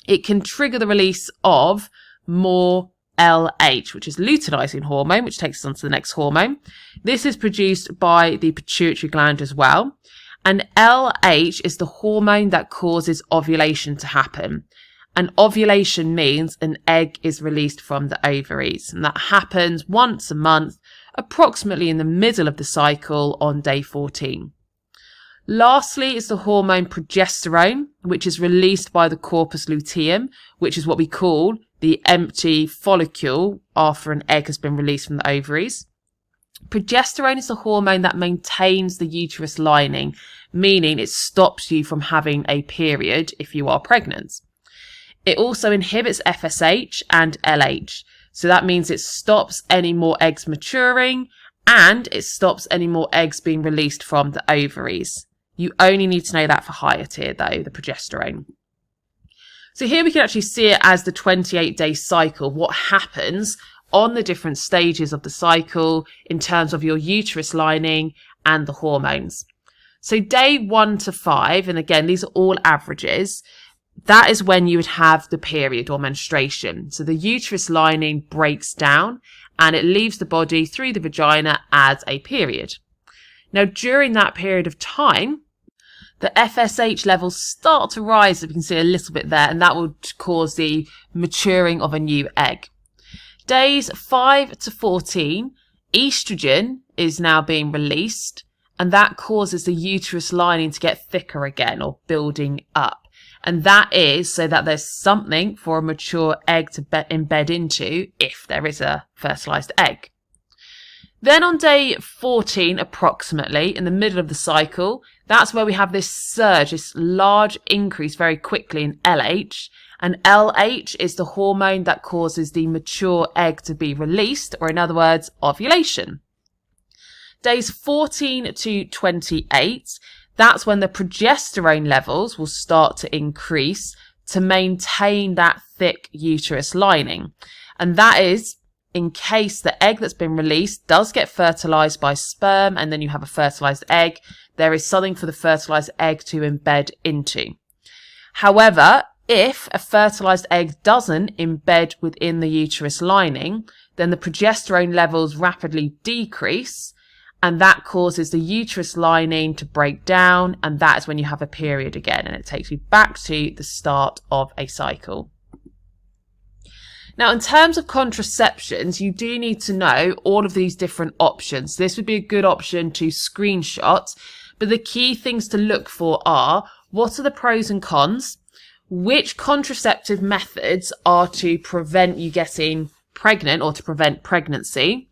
It can trigger the release of more LH, which is luteinizing hormone, which takes us on to the next hormone. This is produced by the pituitary gland as well. And LH is the hormone that causes ovulation to happen. And ovulation means an egg is released from the ovaries. And that happens once a month, approximately in the middle of the cycle on day 14. Lastly is the hormone progesterone, which is released by the corpus luteum, which is what we call the empty follicle after an egg has been released from the ovaries. Progesterone is the hormone that maintains the uterus lining, meaning it stops you from having a period if you are pregnant. It also inhibits FSH and LH. So that means it stops any more eggs maturing and it stops any more eggs being released from the ovaries. You only need to know that for higher tier though, the progesterone. So here we can actually see it as the 28-day cycle, what happens on the different stages of the cycle in terms of your uterus lining and the hormones. So day 1 to 5, and again, these are all averages, that is when you would have the period or menstruation. So the uterus lining breaks down and it leaves the body through the vagina as a period. Now, during that period of time, the FSH levels start to rise, as you can see a little bit there, and that will cause the maturing of a new egg. Days 5 to 14, estrogen is now being released, and that causes the uterus lining to get thicker again, or building up. And that is so that there's something for a mature egg to embed into if there is a fertilized egg. Then on day 14, approximately, in the middle of the cycle, That's where we have this surge, this large increase very quickly in LH. And LH is the hormone that causes the mature egg to be released, or in other words, ovulation. Days 14 to 28, that's when the progesterone levels will start to increase to maintain that thick uterus lining. And that is in case the egg that's been released does get fertilized by sperm and then you have a fertilized egg, there is something for the fertilized egg to embed into. However, if a fertilized egg doesn't embed within the uterus lining, then the progesterone levels rapidly decrease, and that causes the uterus lining to break down, and that is when you have a period again, and it takes you back to the start of a cycle. Now, in terms of contraceptions, you do need to know all of these different options. This would be a good option to screenshot, but the key things to look for are, what are the pros and cons? Which contraceptive methods are to prevent you getting pregnant or to prevent pregnancy?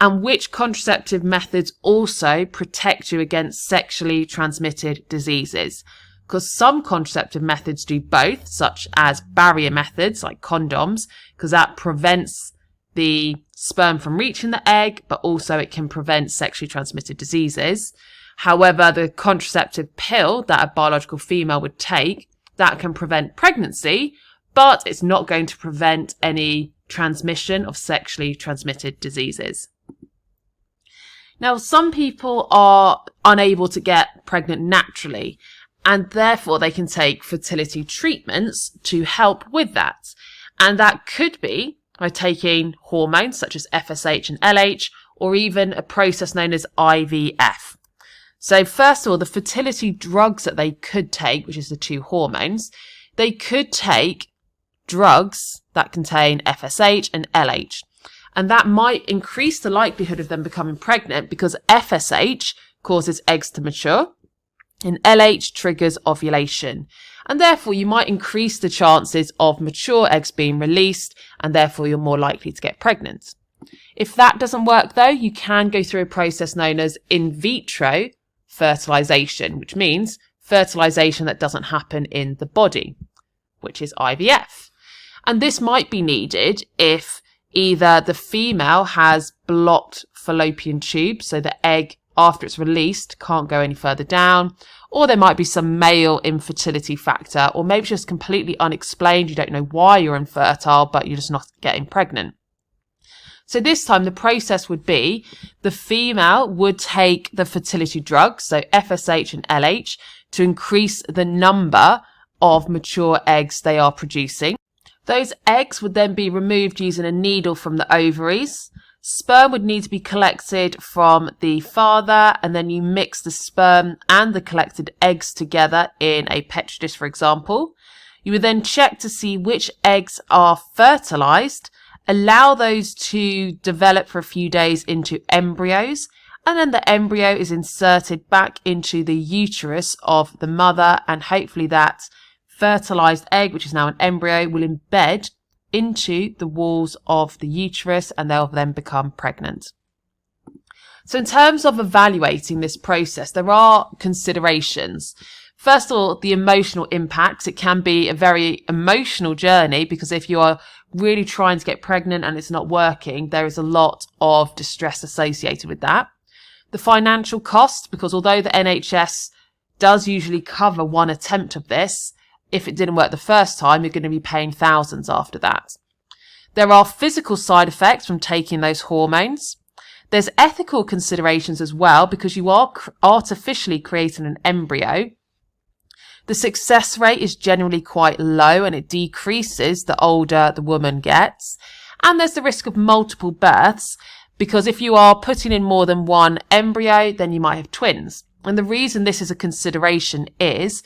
And which contraceptive methods also protect you against sexually transmitted diseases? Because some contraceptive methods do both, such as barrier methods like condoms, because that prevents the sperm from reaching the egg, but also it can prevent sexually transmitted diseases. However, the contraceptive pill that a biological female would take, that can prevent pregnancy, but it's not going to prevent any transmission of sexually transmitted diseases. Now, some people are unable to get pregnant naturally, and therefore they can take fertility treatments to help with that. And that could be by taking hormones such as FSH and LH, or even a process known as IVF. So first of all, the fertility drugs that they could take, which is the two hormones, they could take drugs that contain FSH and LH. And that might increase the likelihood of them becoming pregnant because FSH causes eggs to mature and LH triggers ovulation. And therefore you might increase the chances of mature eggs being released, and therefore you're more likely to get pregnant. If that doesn't work though, you can go through a process known as in vitro fertilization, which means fertilization that doesn't happen in the body, which is IVF. And this might be needed if either the female has blocked fallopian tubes, so the egg, after it's released, can't go any further down, or there might be some male infertility factor, or maybe just completely unexplained. You don't know why you're infertile, but you're just not getting pregnant. So this time the process would be the female would take the fertility drugs, so FSH and LH, to increase the number of mature eggs they are producing. Those eggs would then be removed using a needle from the ovaries. Sperm would need to be collected from the father, and then you mix the sperm and the collected eggs together in a petri dish, for example. You would then check to see which eggs are fertilized, allow those to develop for a few days into embryos, and then the embryo is inserted back into the uterus of the mother, and hopefully that fertilized egg, which is now an embryo, will embed into the walls of the uterus, and they'll then become pregnant. So in terms of evaluating this process, there are considerations. First of all, the emotional impacts. It can be a very emotional journey because if you are really trying to get pregnant and it's not working, there is a lot of distress associated with that. The financial cost, because although the NHS does usually cover one attempt of this, if it didn't work the first time, you're going to be paying thousands after that. There are physical side effects from taking those hormones. There's ethical considerations as well, because you are artificially creating an embryo. The success rate is generally quite low, and it decreases the older the woman gets. And there's the risk of multiple births, because if you are putting in more than one embryo, then you might have twins. And the reason this is a consideration is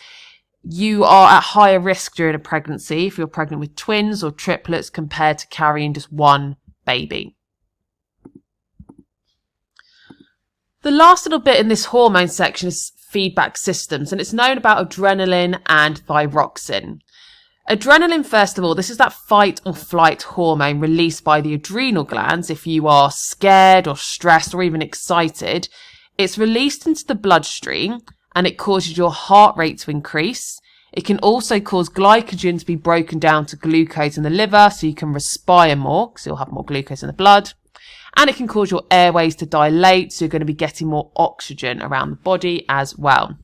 you are at higher risk during a pregnancy if you're pregnant with twins or triplets compared to carrying just one baby. The last little bit in this hormone section is feedback systems, and it's known about adrenaline and thyroxine. Adrenaline, first of all, this is that fight or flight hormone released by the adrenal glands if you are scared or stressed or even excited. It's released into the bloodstream, and it causes your heart rate to increase. It can also cause glycogen to be broken down to glucose in the liver, so you can respire more because you'll have more glucose in the blood. And it can cause your airways to dilate, so you're going to be getting more oxygen around the body as well.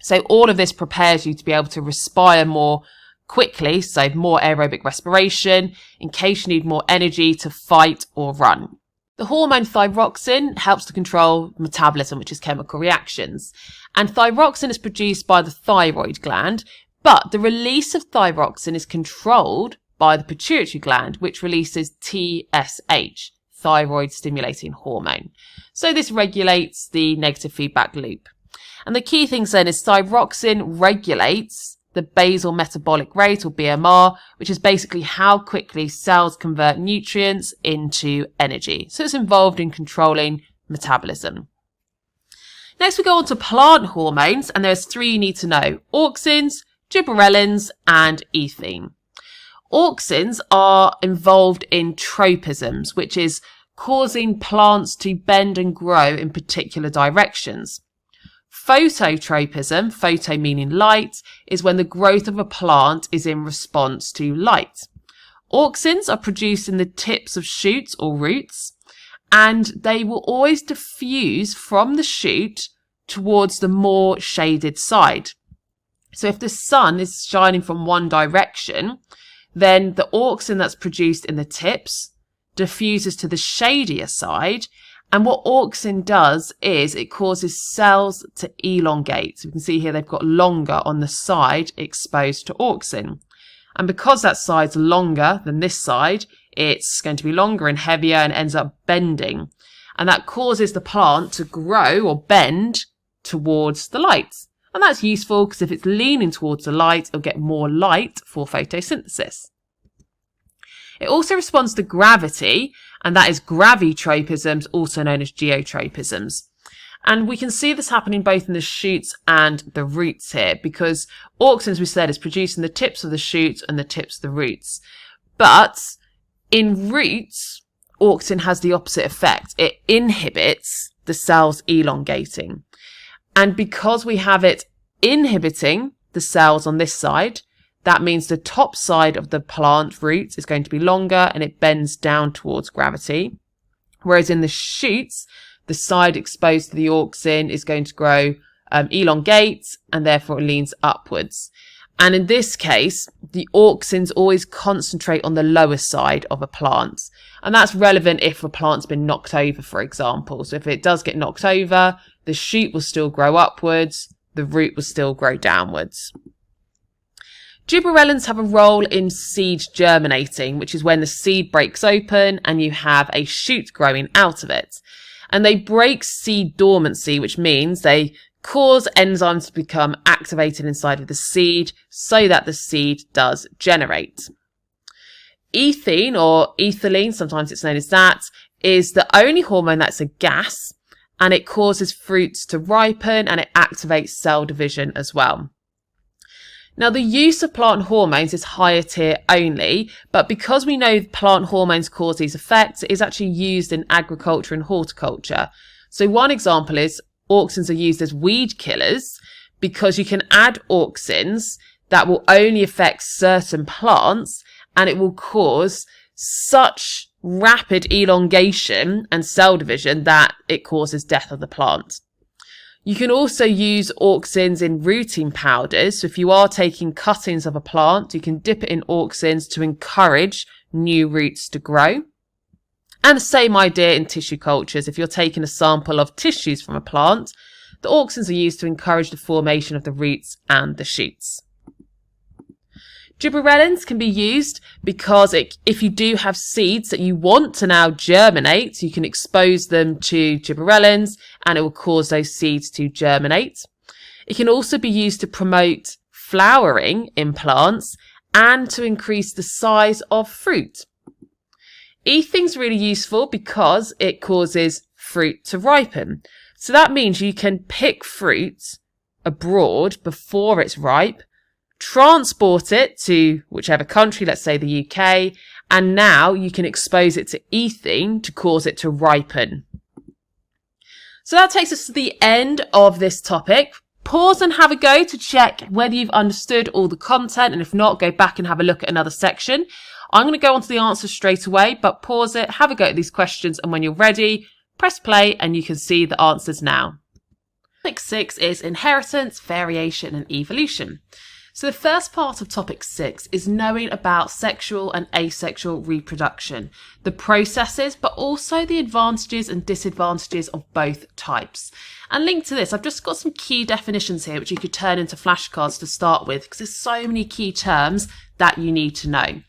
So all of this prepares you to be able to respire more quickly, so more aerobic respiration, in case you need more energy to fight or run. The hormone thyroxine helps to control metabolism, which is chemical reactions. And thyroxine is produced by the thyroid gland, but the release of thyroxine is controlled by the pituitary gland, which releases TSH, thyroid stimulating hormone. So this regulates the negative feedback loop. And the key things then is thyroxine regulates the basal metabolic rate, or BMR, which is basically how quickly cells convert nutrients into energy. So it's involved in controlling metabolism. Next we go on to plant hormones, and there's 3 you need to know: auxins, gibberellins and ethine. Auxins are involved in tropisms, which is causing plants to bend and grow in particular directions. Phototropism, photo meaning light, is when the growth of a plant is in response to light. Auxins are produced in the tips of shoots or roots, and they will always diffuse from the shoot towards the more shaded side. So if the sun is shining from one direction, then the auxin that's produced in the tips diffuses to the shadier side. And what auxin does is it causes cells to elongate. So you can see here they've got longer on the side exposed to auxin. And because that side's longer than this side, it's going to be longer and heavier and ends up bending. And that causes the plant to grow or bend towards the light. And that's useful because if it's leaning towards the light, it'll get more light for photosynthesis. It also responds to gravity, and that is gravitropisms, also known as geotropisms. And we can see this happening both in the shoots and the roots here, because auxin, as we said, is produced in the tips of the shoots and the tips of the roots. But in roots, auxin has the opposite effect. It inhibits the cells elongating. And because we have it inhibiting the cells on this side, that means the top side of the plant root is going to be longer and it bends down towards gravity. Whereas in the shoots, the side exposed to the auxin is going to grow, elongate, and therefore it leans upwards. And in this case, the auxins always concentrate on the lower side of a plant. And that's relevant if a plant's been knocked over, for example. So if it does get knocked over, the shoot will still grow upwards, the root will still grow downwards. Gibberellins have a role in seed germinating, which is when the seed breaks open and you have a shoot growing out of it. And they break seed dormancy, which means they cause enzymes to become activated inside of the seed so that the seed does generate. Ethine, or ethylene, sometimes it's known as that, is the only hormone that's a gas, and it causes fruits to ripen and it activates cell division as well. Now, the use of plant hormones is higher tier only, but because we know plant hormones cause these effects, it is actually used in agriculture and horticulture. So one example is auxins are used as weed killers because you can add auxins that will only affect certain plants, and it will cause such rapid elongation and cell division that it causes death of the plant. You can also use auxins in rooting powders. So if you are taking cuttings of a plant, you can dip it in auxins to encourage new roots to grow. And the same idea in tissue cultures. If you're taking a sample of tissues from a plant, the auxins are used to encourage the formation of the roots and the shoots. Gibberellins can be used because if you do have seeds that you want to now germinate, you can expose them to gibberellins and it will cause those seeds to germinate. It can also be used to promote flowering in plants and to increase the size of fruit. Ethine's really useful because it causes fruit to ripen. So that means you can pick fruit abroad before it's ripe, transport it to whichever country, let's say the UK, and now you can expose it to ethine to cause it to ripen. So that takes us to the end of this topic. Pause and have a go to check whether you've understood all the content, and if not, go back and have a look at another section. I'm going to go on to the answers straight away, but pause it, have a go at these questions, and when you're ready, press play and you can see the answers now. Topic 6 is inheritance, variation and evolution. So the first part of topic 6 is knowing about sexual and asexual reproduction, the processes, but also the advantages and disadvantages of both types. And linked to this, I've just got some key definitions here which you could turn into flashcards to start with, because there's so many key terms that you need to know.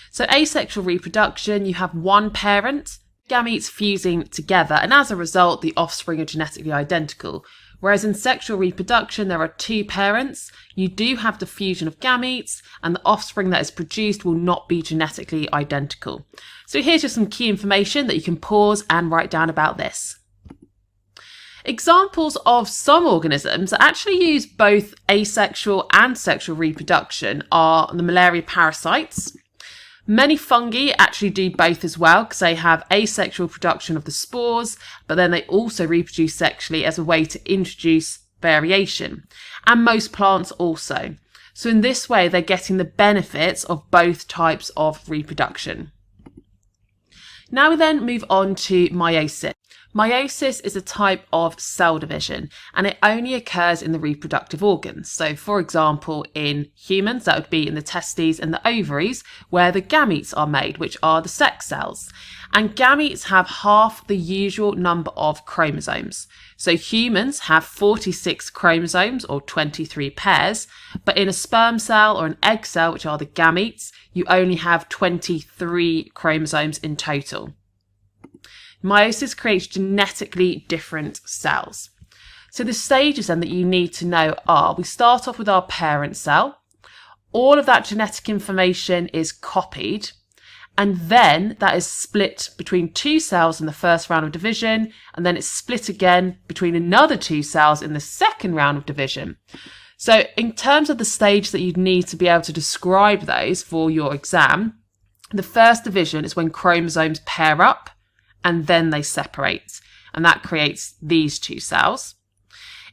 So asexual reproduction, you have one parent, gametes fusing together, and as a result, the offspring are genetically identical. Whereas in sexual reproduction, there are two parents. You do have the fusion of gametes, and the offspring that is produced will not be genetically identical. So here's just some key information that you can pause and write down about this. Examples of some organisms that actually use both asexual and sexual reproduction are the malaria parasites. Many fungi actually do both as well, because they have asexual production of the spores, but then they also reproduce sexually as a way to introduce variation. And most plants also. So in this way, they're getting the benefits of both types of reproduction. Now we then move on to meiosis. Meiosis is a type of cell division, and it only occurs in the reproductive organs. So for example, in humans, that would be in the testes and the ovaries, where the gametes are made, which are the sex cells. And gametes have half the usual number of chromosomes. So humans have 46 chromosomes, or 23 pairs, but in a sperm cell or an egg cell, which are the gametes, you only have 23 chromosomes in total. Meiosis creates genetically different cells. So the stages then that you need to know are, we start off with our parent cell. All of that genetic information is copied, and then that is split between two cells in the first round of division, and then it's split again between another two cells in the second round of division. So in terms of the stage that you'd need to be able to describe those for your exam, the first division is when chromosomes pair up, and then they separate, and that creates these two cells.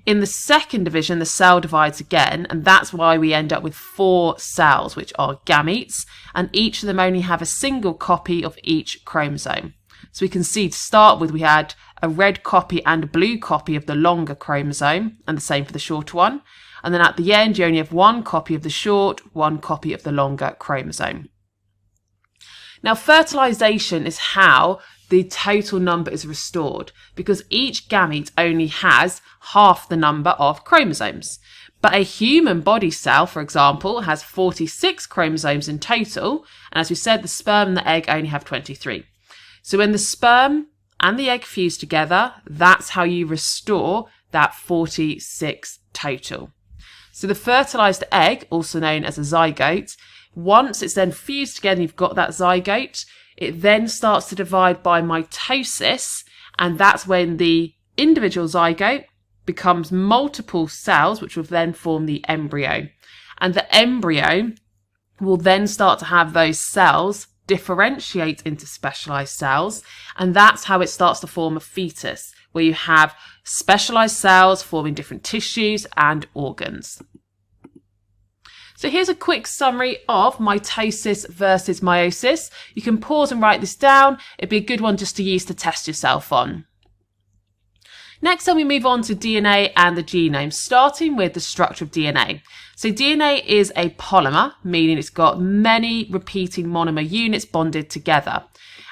In the second division, the cell divides again, and that's why we end up with 4 cells, which are gametes, and each of them only have a single copy of each chromosome. So we can see to start with, we had a red copy and a blue copy of the longer chromosome, and the same for the shorter one. And then at the end, you only have 1 copy of the short, 1 copy of the longer chromosome. Now, fertilization is how the total number is restored, because each gamete only has half the number of chromosomes. But a human body cell, for example, has 46 chromosomes in total, and as we said, the sperm and the egg only have 23. So when the sperm and the egg fuse together, that's how you restore that 46 total. So the fertilized egg, also known as a zygote, once it's then fused together, you've got that zygote, it then starts to divide by mitosis, and that's when the individual zygote becomes multiple cells, which will then form the embryo. And the embryo will then start to have those cells differentiate into specialized cells, and that's how it starts to form a fetus, where you have specialized cells forming different tissues and organs. So here's a quick summary of mitosis versus meiosis. You can pause and write this down. It'd be a good one just to use to test yourself on. Next, then we move on to DNA and the genome, starting with the structure of DNA. So DNA is a polymer, meaning it's got many repeating monomer units bonded together.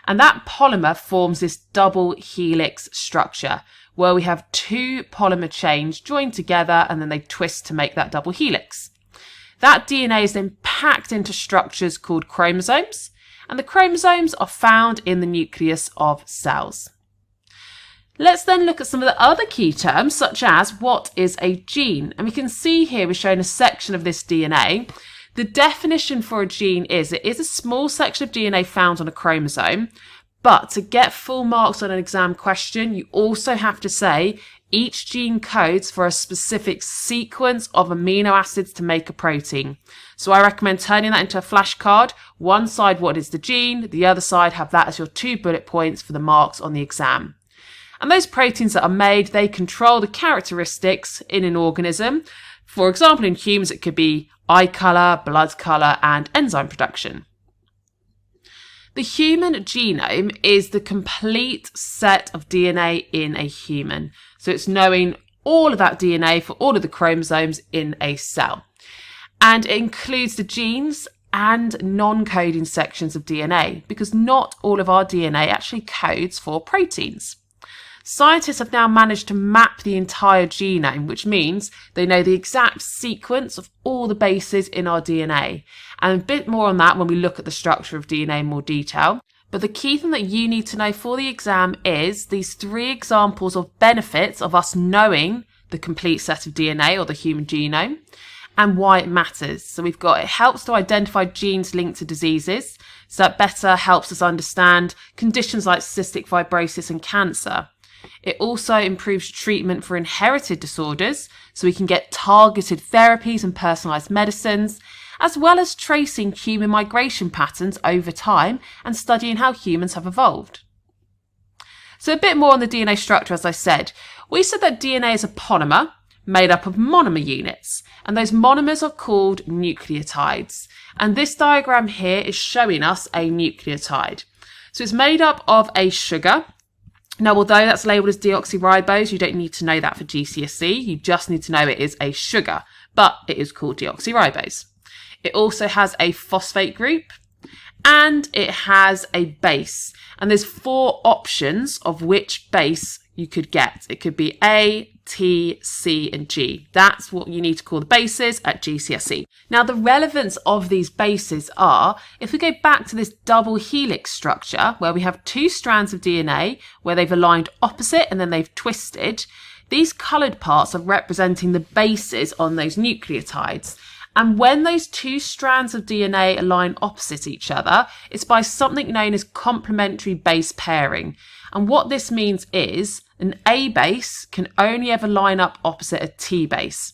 And that polymer forms this double helix structure, where we have 2 polymer chains joined together and then they twist to make that double helix. That DNA is then packed into structures called chromosomes, and the chromosomes are found in the nucleus of cells. Let's then look at some of the other key terms, such as what is a gene? And we can see here we're showing a section of this DNA. The definition for a gene is it is a small section of DNA found on a chromosome, but to get full marks on an exam question, you also have to say each gene codes for a specific sequence of amino acids to make a protein. So I recommend turning that into a flashcard. One side, what is the gene? The other side, have that as your 2 bullet points for the marks on the exam. And those proteins that are made, they control the characteristics in an organism. For example, in humans, it could be eye colour, blood colour, and enzyme production. The human genome is the complete set of DNA in a human. So it's knowing all of that DNA for all of the chromosomes in a cell. And it includes the genes and non-coding sections of DNA, because not all of our DNA actually codes for proteins. Scientists have now managed to map the entire genome, which means they know the exact sequence of all the bases in our DNA. And a bit more on that when we look at the structure of DNA in more detail. But the key thing that you need to know for the exam is these 3 examples of benefits of us knowing the complete set of DNA, or the human genome, and why it matters. So we've got, it helps to identify genes linked to diseases. So that better helps us understand conditions like cystic fibrosis and cancer. It also improves treatment for inherited disorders, so we can get targeted therapies and personalised medicines, as well as tracing human migration patterns over time and studying how humans have evolved. So a bit more on the DNA structure, as I said. We said that DNA is a polymer made up of monomer units, and those monomers are called nucleotides. And this diagram here is showing us a nucleotide. So it's made up of a sugar. Now, although that's labelled as deoxyribose, you don't need to know that for GCSE. You just need to know it is a sugar, but it is called deoxyribose. It also has a phosphate group and it has a base. And there's 4 options of which base you could get. It could be A, T, C, and G. That's what you need to call the bases at GCSE. Now, the relevance of these bases are, if we go back to this double helix structure, where we have 2 strands of DNA, where they've aligned opposite and then they've twisted, these coloured parts are representing the bases on those nucleotides. And when those 2 strands of DNA align opposite each other, it's by something known as complementary base pairing. And what this means is an A base can only ever line up opposite a T base,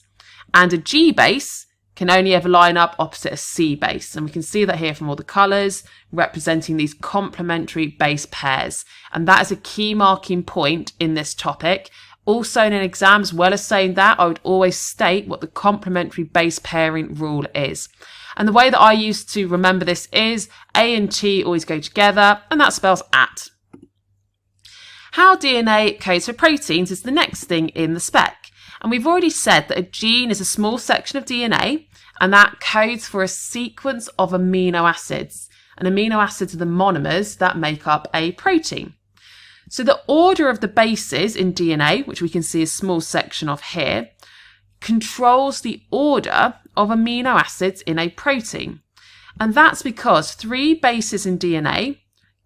and a G base can only ever line up opposite a C base. And we can see that here from all the colours representing these complementary base pairs. And that is a key marking point in this topic. Also in an exam, as well as saying that, I would always state what the complementary base pairing rule is. And the way that I used to remember this is A and T always go together, and that spells at. How DNA codes for proteins is the next thing in the spec. And we've already said that a gene is a small section of DNA, and that codes for a sequence of amino acids. And amino acids are the monomers that make up a protein. So the order of the bases in DNA, which we can see a small section of here, controls the order of amino acids in a protein. And that's because 3 bases in DNA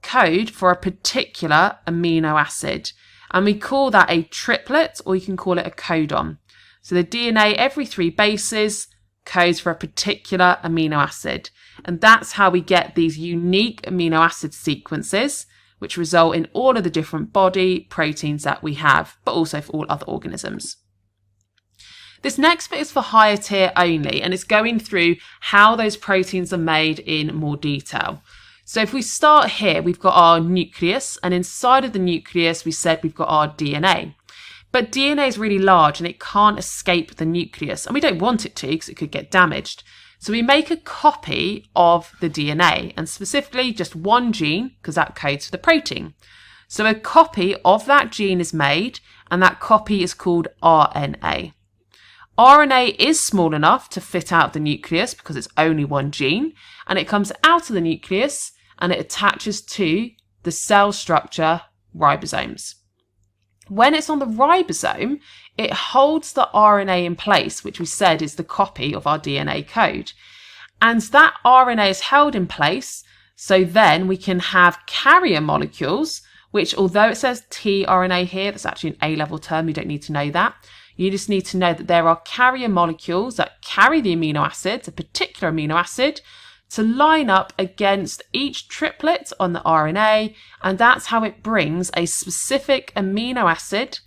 code for a particular amino acid. And we call that a triplet, or you can call it a codon. So the DNA, every 3 bases, codes for a particular amino acid. And that's how we get these unique amino acid sequences, which result in all of the different body proteins that we have, but also for all other organisms. This next bit is for higher tier only, and it's going through how those proteins are made in more detail. So if we start here, we've got our nucleus, and inside of the nucleus, we said we've got our DNA. But DNA is really large and it can't escape the nucleus, and we don't want it to because it could get damaged. So we make a copy of the DNA, and specifically just one gene, because that codes for the protein. So a copy of that gene is made, and that copy is called RNA. RNA is small enough to fit out the nucleus because it's only one gene, and it comes out of the nucleus and it attaches to the cell structure ribosomes. When it's on the ribosome, it holds the RNA in place, which we said is the copy of our DNA code. And that RNA is held in place, so then we can have carrier molecules, which although it says tRNA here, that's actually an A-level term, you don't need to know that. You just need to know that there are carrier molecules that carry the amino acids, a particular amino acid, to line up against each triplet on the RNA, and that's how it brings a specific amino acid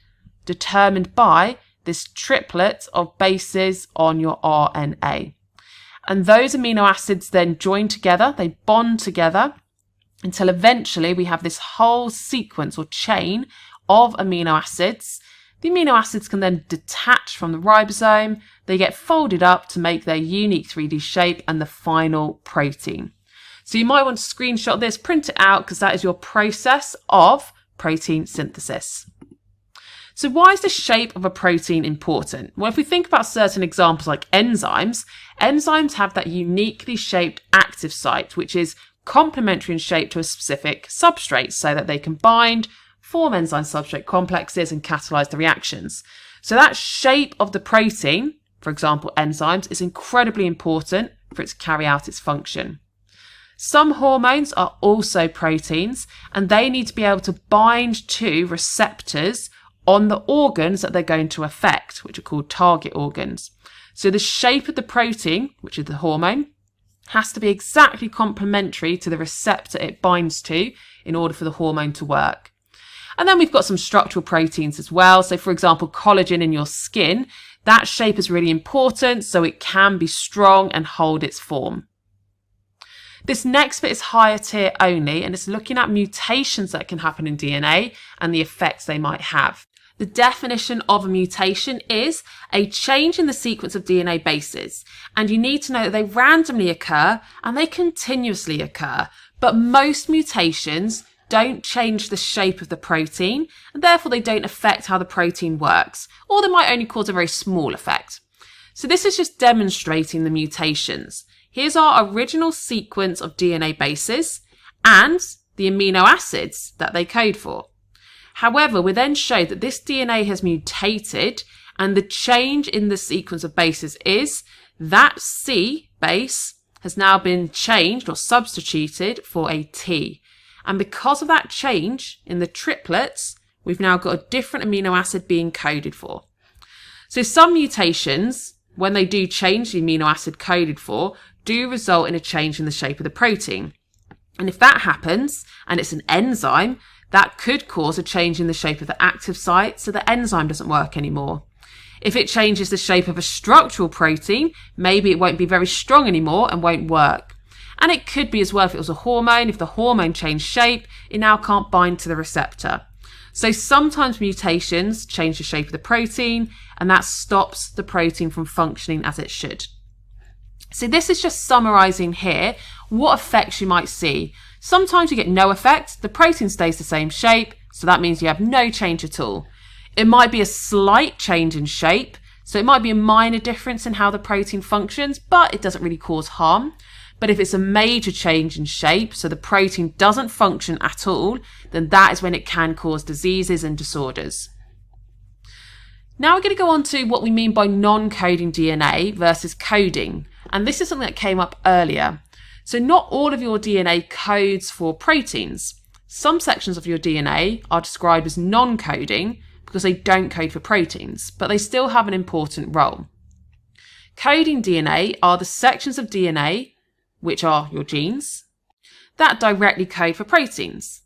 determined by this triplet of bases on your RNA. And those amino acids then join together, they bond together, until eventually we have this whole sequence or chain of amino acids. The amino acids can then detach from the ribosome. They get folded up to make their unique 3D shape and the final protein. So you might want to screenshot this, print it out, because that is your process of protein synthesis. So why is the shape of a protein important? Well, if we think about certain examples like enzymes, enzymes have that uniquely shaped active site, which is complementary in shape to a specific substrate so that they can bind, form enzyme substrate complexes and catalyze the reactions. So that shape of the protein, for example, enzymes, is incredibly important for it to carry out its function. Some hormones are also proteins, and they need to be able to bind to receptors on the organs that they're going to affect, which are called target organs. So the shape of the protein, which is the hormone, has to be exactly complementary to the receptor it binds to in order for the hormone to work. And then we've got some structural proteins as well. So for example, collagen in your skin, that shape is really important so it can be strong and hold its form. This next bit is higher tier only, and it's looking at mutations that can happen in DNA and the effects they might have. The definition of a mutation is a change in the sequence of DNA bases, and you need to know that they randomly occur and they continuously occur, but most mutations don't change the shape of the protein, and therefore they don't affect how the protein works, or they might only cause a very small effect. So this is just demonstrating the mutations. Here's our original sequence of DNA bases and the amino acids that they code for. However, we then show that this DNA has mutated, and the change in the sequence of bases is that C base has now been changed or substituted for a T. And because of that change in the triplets, we've now got a different amino acid being coded for. So some mutations, when they do change the amino acid coded for, do result in a change in the shape of the protein. And if that happens, and it's an enzyme, that could cause a change in the shape of the active site, so the enzyme doesn't work anymore. If it changes the shape of a structural protein, maybe it won't be very strong anymore and won't work. And it could be as well if it was a hormone. If the hormone changed shape, it now can't bind to the receptor. So sometimes mutations change the shape of the protein, and that stops the protein from functioning as it should. So this is just summarising here what effects you might see. Sometimes you get no effect, the protein stays the same shape, so that means you have no change at all. It might be a slight change in shape, so it might be a minor difference in how the protein functions, but it doesn't really cause harm. But if it's a major change in shape, so the protein doesn't function at all, then that is when it can cause diseases and disorders. Now we're going to go on to what we mean by non-coding DNA versus coding. And this is something that came up earlier. So not all of your DNA codes for proteins. Some sections of your DNA are described as non-coding because they don't code for proteins, but they still have an important role. Coding DNA are the sections of DNA, which are your genes, that directly code for proteins.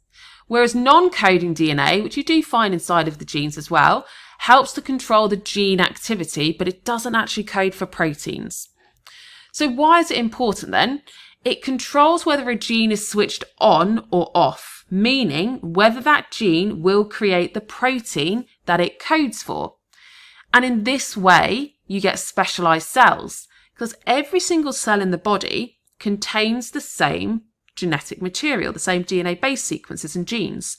Whereas non-coding DNA, which you do find inside of the genes as well, helps to control the gene activity, but it doesn't actually code for proteins. So why is it important then? It controls whether a gene is switched on or off, meaning whether that gene will create the protein that it codes for. And in this way, you get specialized cells, because every single cell in the body contains the same genetic material, the same DNA base sequences and genes,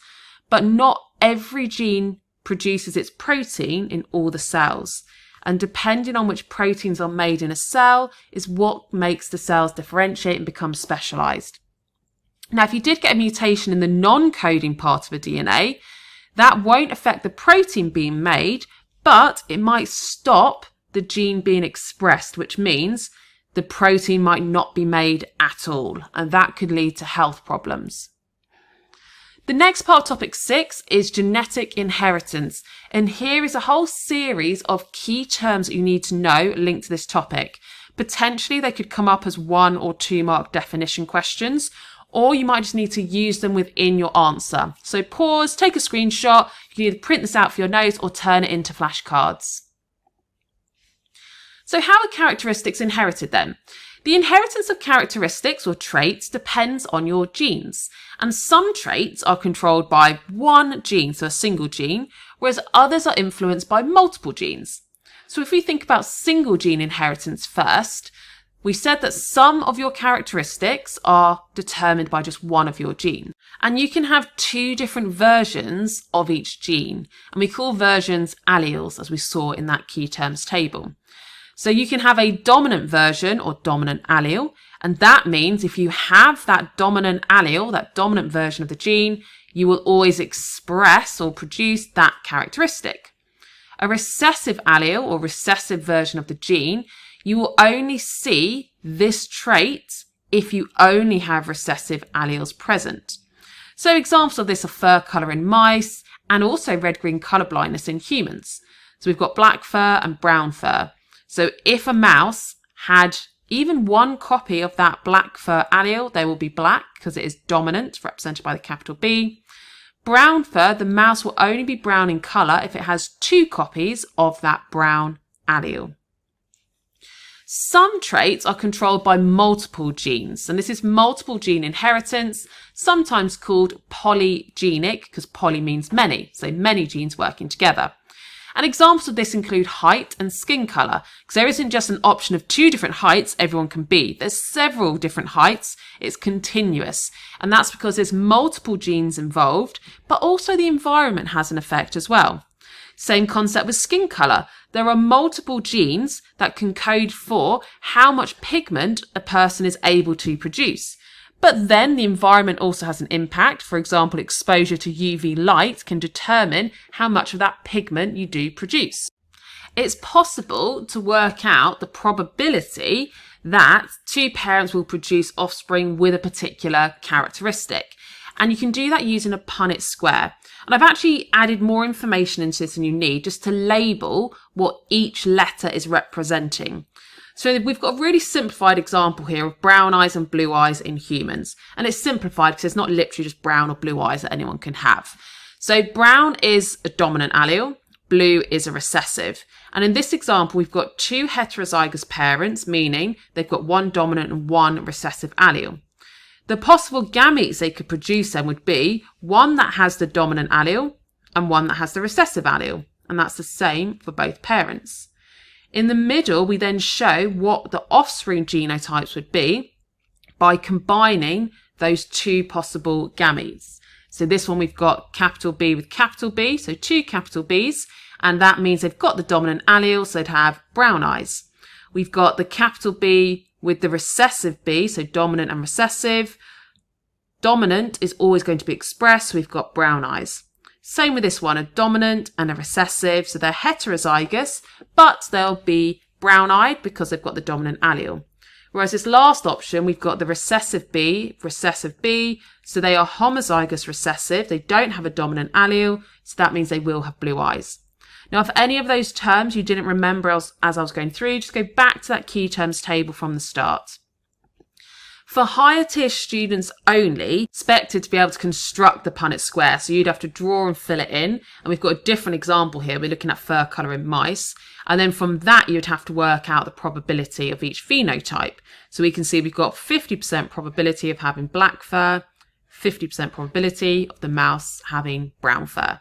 but not every gene produces its protein in all the cells. And depending on which proteins are made in a cell is what makes the cells differentiate and become specialized. Now, if you did get a mutation in the non-coding part of a DNA, that won't affect the protein being made, but it might stop the gene being expressed, which means the protein might not be made at all, and that could lead to health problems. The next part of topic 6 is genetic inheritance, and here is a whole series of key terms that you need to know linked to this topic. Potentially they could come up as 1 or 2 mark definition questions, or you might just need to use them within your answer. So pause, take a screenshot, you can either print this out for your notes or turn it into flashcards. So how are characteristics inherited then? The inheritance of characteristics or traits depends on your genes, and some traits are controlled by one gene, so a single gene, whereas others are influenced by multiple genes. So if we think about single gene inheritance first, we said that some of your characteristics are determined by just one of your genes. And you can have two different versions of each gene, and we call versions alleles, as we saw in that key terms table. So you can have a dominant version or dominant allele, and that means if you have that dominant allele, that dominant version of the gene, you will always express or produce that characteristic. A recessive allele or recessive version of the gene, you will only see this trait if you only have recessive alleles present. So examples of this are fur colour in mice and also red-green colour blindness in humans. So we've got black fur and brown fur. So if a mouse had even one copy of that black fur allele, they will be black because it is dominant, represented by the capital B. Brown fur, the mouse will only be brown in colour if it has two copies of that brown allele. Some traits are controlled by multiple genes, and this is multiple gene inheritance, sometimes called polygenic, because poly means many, so many genes working together. And examples of this include height and skin colour, because there isn't just an option of two different heights everyone can be. There's several different heights. It's continuous. And that's because there's multiple genes involved, but also the environment has an effect as well. Same concept with skin colour. There are multiple genes that can code for how much pigment a person is able to produce. But then the environment also has an impact. For example, exposure to UV light can determine how much of that pigment you do produce. It's possible to work out the probability that two parents will produce offspring with a particular characteristic. And you can do that using a Punnett square. And I've actually added more information into this than you need just to label what each letter is representing. So we've got a really simplified example here of brown eyes and blue eyes in humans. And it's simplified because it's not literally just brown or blue eyes that anyone can have. So brown is a dominant allele, blue is a recessive. And in this example, we've got two heterozygous parents, meaning they've got one dominant and one recessive allele. The possible gametes they could produce then would be one that has the dominant allele and one that has the recessive allele. And that's the same for both parents. In the middle, we then show what the offspring genotypes would be by combining those two possible gametes. So this one, we've got capital B with capital B, so two capital Bs, and that means they've got the dominant allele, so they'd have brown eyes. We've got the capital B with the recessive B, so dominant and recessive. Dominant is always going to be expressed, so we've got brown eyes. Same with this one, a dominant and a recessive, so they're heterozygous, but they'll be brown-eyed because they've got the dominant allele. Whereas this last option, we've got the recessive B, so they are homozygous recessive, they don't have a dominant allele, so that means they will have blue eyes. Now, if any of those terms you didn't remember as I was going through, just go back to that key terms table from the start. For higher tier students only, expected to be able to construct the Punnett square, so you'd have to draw and fill it in. And we've got a different example here. We're looking at fur colour in mice. And then from that, you'd have to work out the probability of each phenotype. So we can see we've got 50% probability of having black fur, 50% probability of the mouse having brown fur.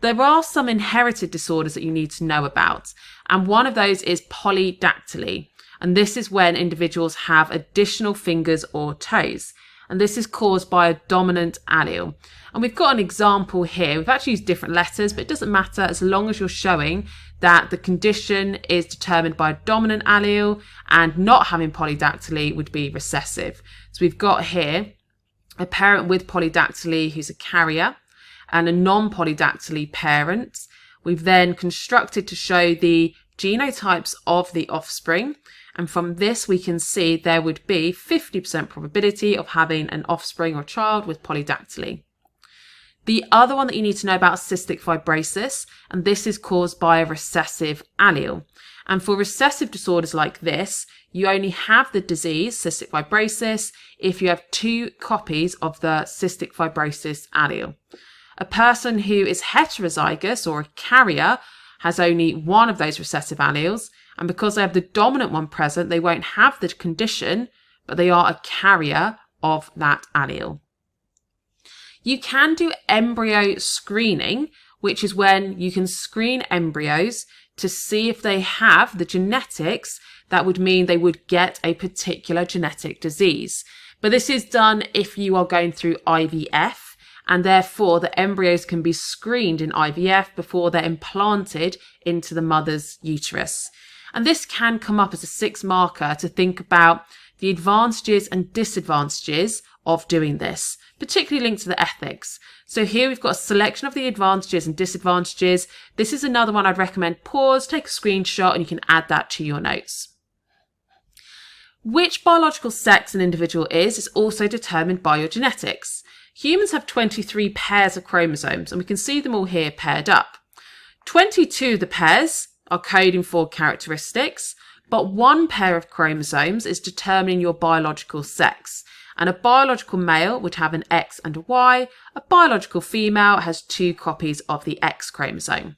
There are some inherited disorders that you need to know about. And one of those is polydactyly. And this is when individuals have additional fingers or toes. And this is caused by a dominant allele. And we've got an example here. We've actually used different letters, but it doesn't matter as long as you're showing that the condition is determined by a dominant allele, and not having polydactyly would be recessive. So we've got here a parent with polydactyly who's a carrier and a non-polydactyly parent. We've then constructed to show the genotypes of the offspring. And from this, we can see there would be 50% probability of having an offspring or child with polydactyly. The other one that you need to know about is cystic fibrosis, and this is caused by a recessive allele. And for recessive disorders like this, you only have the disease, cystic fibrosis, if you have two copies of the cystic fibrosis allele. A person who is heterozygous or a carrier has only one of those recessive alleles. And because they have the dominant one present, they won't have the condition, but they are a carrier of that allele. You can do embryo screening, which is when you can screen embryos to see if they have the genetics that would mean they would get a particular genetic disease. But this is done if you are going through IVF, and therefore the embryos can be screened in IVF before they're implanted into the mother's uterus. And this can come up as a 6 marker to think about the advantages and disadvantages of doing this, particularly linked to the ethics. So here we've got a selection of the advantages and disadvantages. This is another one I'd recommend pause, take a screenshot, and you can add that to your notes. Which biological sex an individual is also determined by your genetics. Humans have 23 pairs of chromosomes, and we can see them all here paired up. 22 of the pairs are coding for characteristics, but 1 pair of chromosomes is determining your biological sex. And a biological male would have an X and a Y. A biological female has 2 copies of the X chromosome.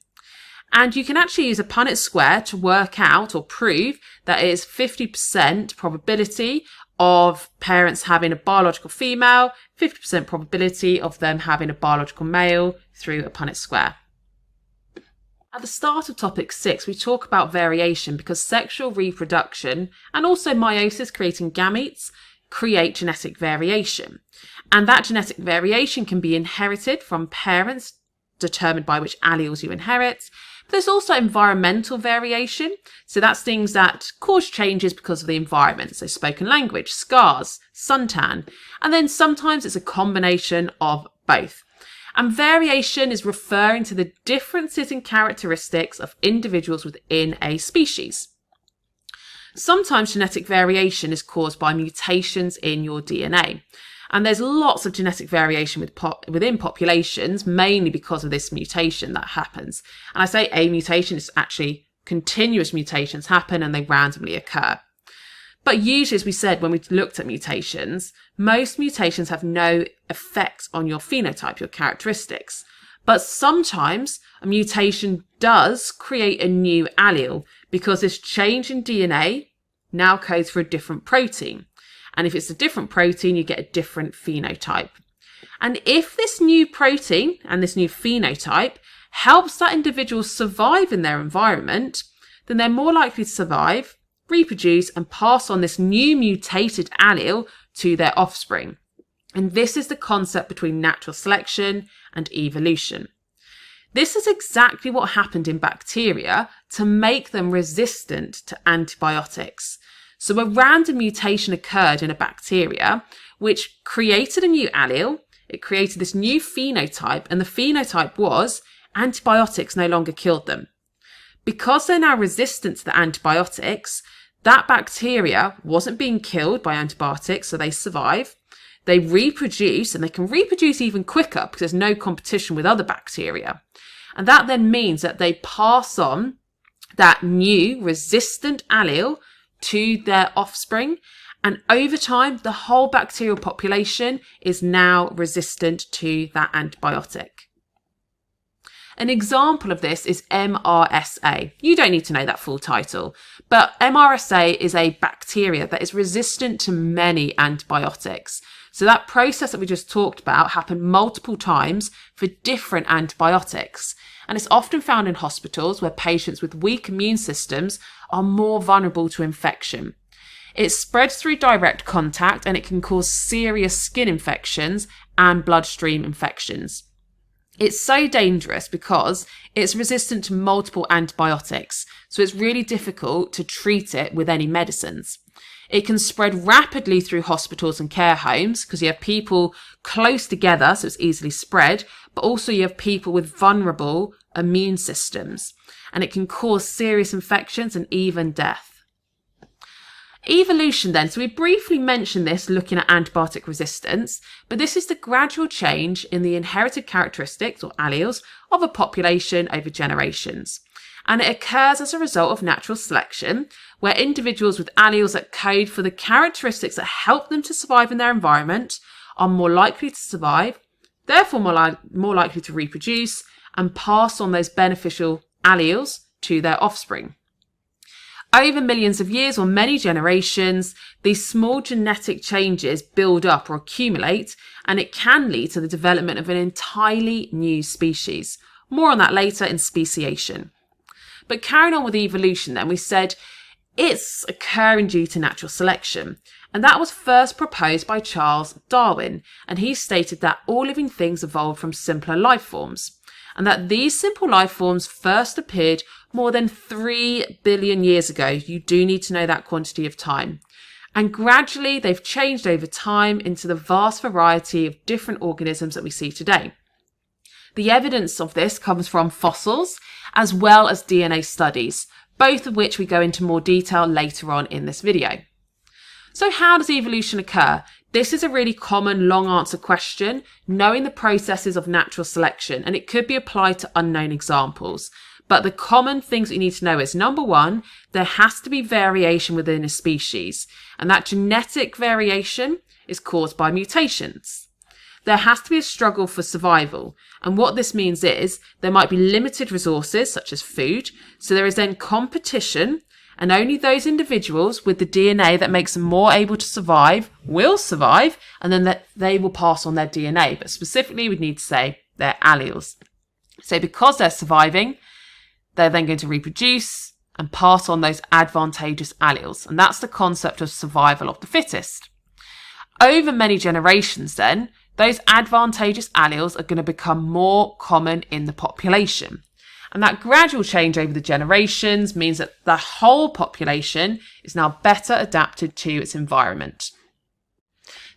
And you can actually use a Punnett square to work out or prove that it is 50% probability of parents having a biological female, 50% probability of them having a biological male through a Punnett square. At the start of topic 6, we talk about variation because sexual reproduction and also meiosis, creating gametes, create genetic variation. And that genetic variation can be inherited from parents, determined by which alleles you inherit. But there's also environmental variation. So that's things that cause changes because of the environment. So spoken language, scars, suntan. And then sometimes it's a combination of both. And variation is referring to the differences in characteristics of individuals within a species. Sometimes genetic variation is caused by mutations in your DNA. And there's lots of genetic variation within populations, mainly because of this mutation that happens. And I say a mutation, it's actually continuous mutations happen and they randomly occur. But usually, as we said, when we looked at mutations, most mutations have no effect on your phenotype, your characteristics. But sometimes a mutation does create a new allele because this change in DNA now codes for a different protein. And if it's a different protein, you get a different phenotype. And if this new protein and this new phenotype helps that individual survive in their environment, then they're more likely to survive, reproduce, and pass on this new mutated allele to their offspring. And this is the concept between natural selection and evolution. This is exactly what happened in bacteria to make them resistant to antibiotics. So a random mutation occurred in a bacteria, which created a new allele. It created this new phenotype, and the phenotype was antibiotics no longer killed them. Because they're now resistant to the antibiotics, that bacteria wasn't being killed by antibiotics, so they survive. They reproduce, and they can reproduce even quicker because there's no competition with other bacteria. And that then means that they pass on that new resistant allele to their offspring. And over time, the whole bacterial population is now resistant to that antibiotic. An example of this is MRSA. You don't need to know that full title, but MRSA is a bacteria that is resistant to many antibiotics. So that process that we just talked about happened multiple times for different antibiotics. And it's often found in hospitals where patients with weak immune systems are more vulnerable to infection. It spreads through direct contact and it can cause serious skin infections and bloodstream infections. It's so dangerous because it's resistant to multiple antibiotics, so it's really difficult to treat it with any medicines. It can spread rapidly through hospitals and care homes because you have people close together, so it's easily spread, but also you have people with vulnerable immune systems, and it can cause serious infections and even death. Evolution then, so we briefly mentioned this looking at antibiotic resistance, but this is the gradual change in the inherited characteristics or alleles of a population over generations. And it occurs as a result of natural selection, where individuals with alleles that code for the characteristics that help them to survive in their environment are more likely to survive, therefore more likely to reproduce and pass on those beneficial alleles to their offspring. Over millions of years or many generations, these small genetic changes build up or accumulate, and it can lead to the development of an entirely new species. More on that later in speciation. But carrying on with evolution then, we said it's occurring due to natural selection. And that was first proposed by Charles Darwin. And he stated that all living things evolved from simpler life forms. And that these simple life forms first appeared more than 3 billion years ago. You do need to know that quantity of time. And gradually they've changed over time into the vast variety of different organisms that we see today. The evidence of this comes from fossils as well as DNA studies, both of which we go into more detail later on in this video. So how does evolution occur? This is a really common long answer question, knowing the processes of natural selection, and it could be applied to unknown examples. But the common things that you need to know is, number one, there has to be variation within a species, and that genetic variation is caused by mutations. There has to be a struggle for survival, and what this means is there might be limited resources such as food, so there is then competition, and only those individuals with the DNA that makes them more able to survive will survive, and then that they will pass on their DNA, but specifically we need to say their alleles. So because they're surviving, they're then going to reproduce and pass on those advantageous alleles. And that's the concept of survival of the fittest. Over many generations then, those advantageous alleles are going to become more common in the population. And that gradual change over the generations means that the whole population is now better adapted to its environment.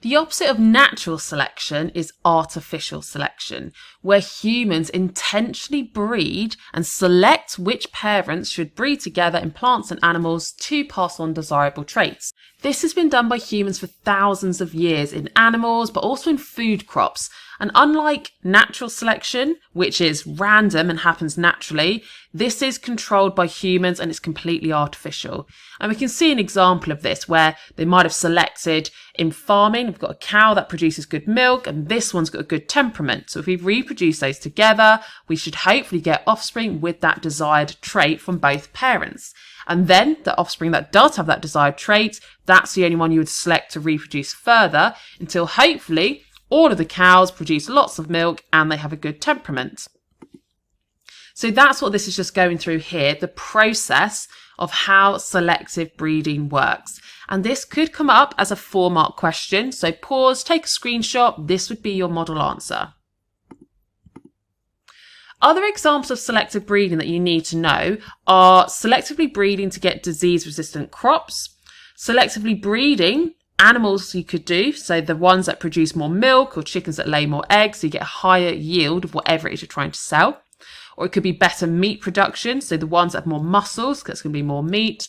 The opposite of natural selection is artificial selection, where humans intentionally breed and select which parents should breed together in plants and animals to pass on desirable traits. This has been done by humans for thousands of years in animals, but also in food crops. And unlike natural selection, which is random and happens naturally, this is controlled by humans and it's completely artificial. And we can see an example of this where they might have selected in farming. We've got a cow that produces good milk and this one's got a good temperament. So if we reproduce those together, we should hopefully get offspring with that desired trait from both parents. And then the offspring that does have that desired trait, that's the only one you would select to reproduce further until hopefully all of the cows produce lots of milk and they have a good temperament. So that's what this is just going through here, the process of how selective breeding works. And this could come up as a 4-mark question. So pause, take a screenshot. This would be your model answer. Other examples of selective breeding that you need to know are selectively breeding to get disease-resistant crops, selectively breeding animals you could do, so the ones that produce more milk or chickens that lay more eggs, so you get a higher yield of whatever it is you're trying to sell. Or it could be better meat production, so the ones that have more muscles, because it's going to be more meat.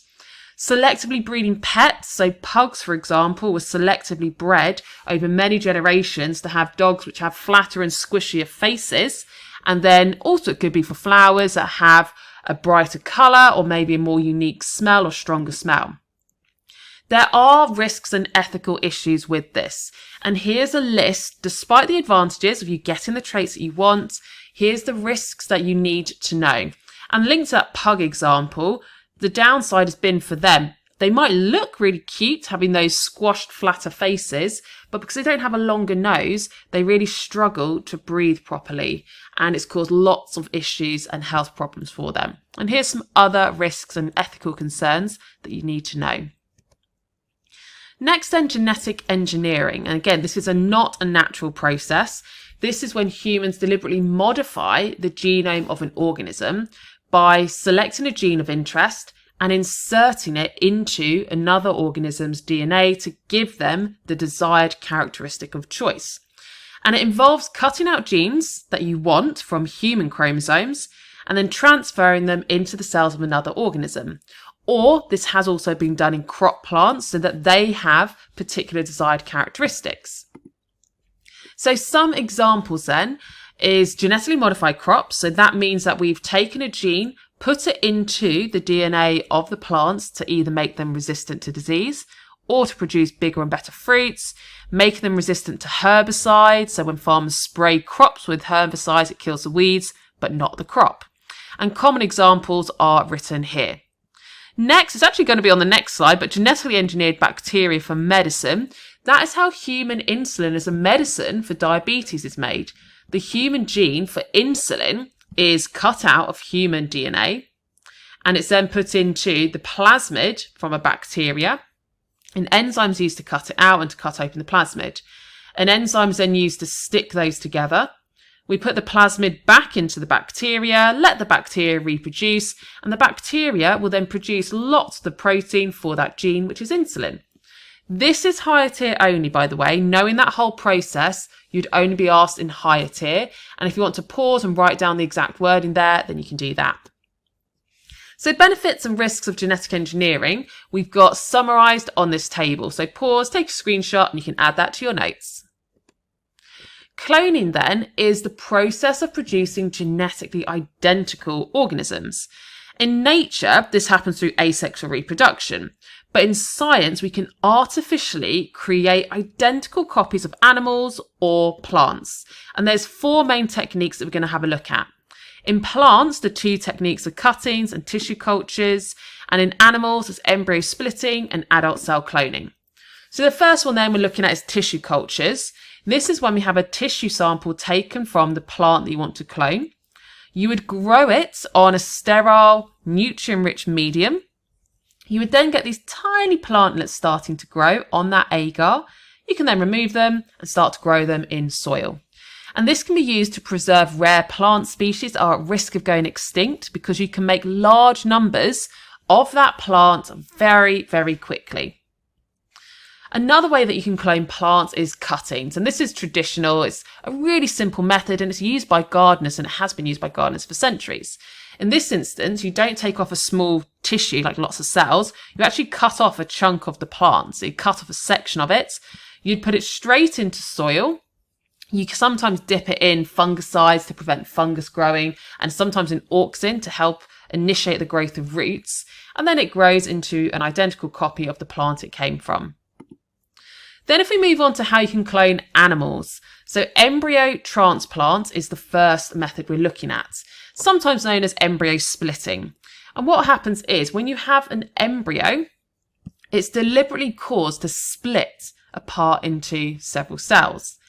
Selectively breeding pets, so pugs, for example, were selectively bred over many generations to have dogs which have flatter and squishier faces. And then also it could be for flowers that have a brighter colour or maybe a more unique smell or stronger smell. There are risks and ethical issues with this. And here's a list, despite the advantages of you getting the traits that you want, here's the risks that you need to know. And linked to that pug example, the downside has been for them. They might look really cute having those squashed flatter faces, but because they don't have a longer nose, they really struggle to breathe properly. And it's caused lots of issues and health problems for them. And here's some other risks and ethical concerns that you need to know. Next then, genetic engineering. And again, this is not a natural process. This is when humans deliberately modify the genome of an organism by selecting a gene of interest and inserting it into another organism's DNA to give them the desired characteristic of choice. And it involves cutting out genes that you want from human chromosomes and then transferring them into the cells of another organism. Or this has also been done in crop plants so that they have particular desired characteristics. So some examples then is genetically modified crops. So that means that we've taken a gene, put it into the DNA of the plants to either make them resistant to disease or to produce bigger and better fruits, making them resistant to herbicides. So when farmers spray crops with herbicides, it kills the weeds, but not the crop. And common examples are written here. Next, it's actually going to be on the next slide, but genetically engineered bacteria for medicine. That is how human insulin as a medicine for diabetes is made. The human gene for insulin is cut out of human DNA, and it's then put into the plasmid from a bacteria. An enzyme is used to cut it out and to cut open the plasmid. An enzyme is then used to stick those together. We put the plasmid back into the bacteria, let the bacteria reproduce, and the bacteria will then produce lots of the protein for that gene, which is insulin. This is higher tier only, by the way. Knowing that whole process, you'd only be asked in higher tier. And if you want to pause and write down the exact wording there, then you can do that. So benefits and risks of genetic engineering, we've got summarised on this table. So pause, take a screenshot, and you can add that to your notes. Cloning then is the process of producing genetically identical organisms. In nature, this happens through asexual reproduction. But in science, we can artificially create identical copies of animals or plants. And there's 4 main techniques that we're going to have a look at. In plants, the 2 techniques are cuttings and tissue cultures. And in animals, it's embryo splitting and adult cell cloning. So the first one then we're looking at is tissue cultures. This is when we have a tissue sample taken from the plant that you want to clone. You would grow it on a sterile, nutrient-rich medium. You would then get these tiny plantlets starting to grow on that agar. You can then remove them and start to grow them in soil. And this can be used to preserve rare plant species that are at risk of going extinct, because you can make large numbers of that plant very, very quickly. Another way that you can clone plants is cuttings, and this is traditional. It's a really simple method, and it's used by gardeners, and it has been used by gardeners for centuries. In this instance, you don't take off a small tissue, like lots of cells. You actually cut off a chunk of the plant. So you cut off a section of it. You'd put it straight into soil. You can sometimes dip it in fungicides to prevent fungus growing, and sometimes in auxin to help initiate the growth of roots. And then it grows into an identical copy of the plant it came from. Then if we move on to how you can clone animals. So embryo transplant is the first method we're looking at, sometimes known as embryo splitting. And what happens is when you have an embryo, it's deliberately caused to split apart into several cells.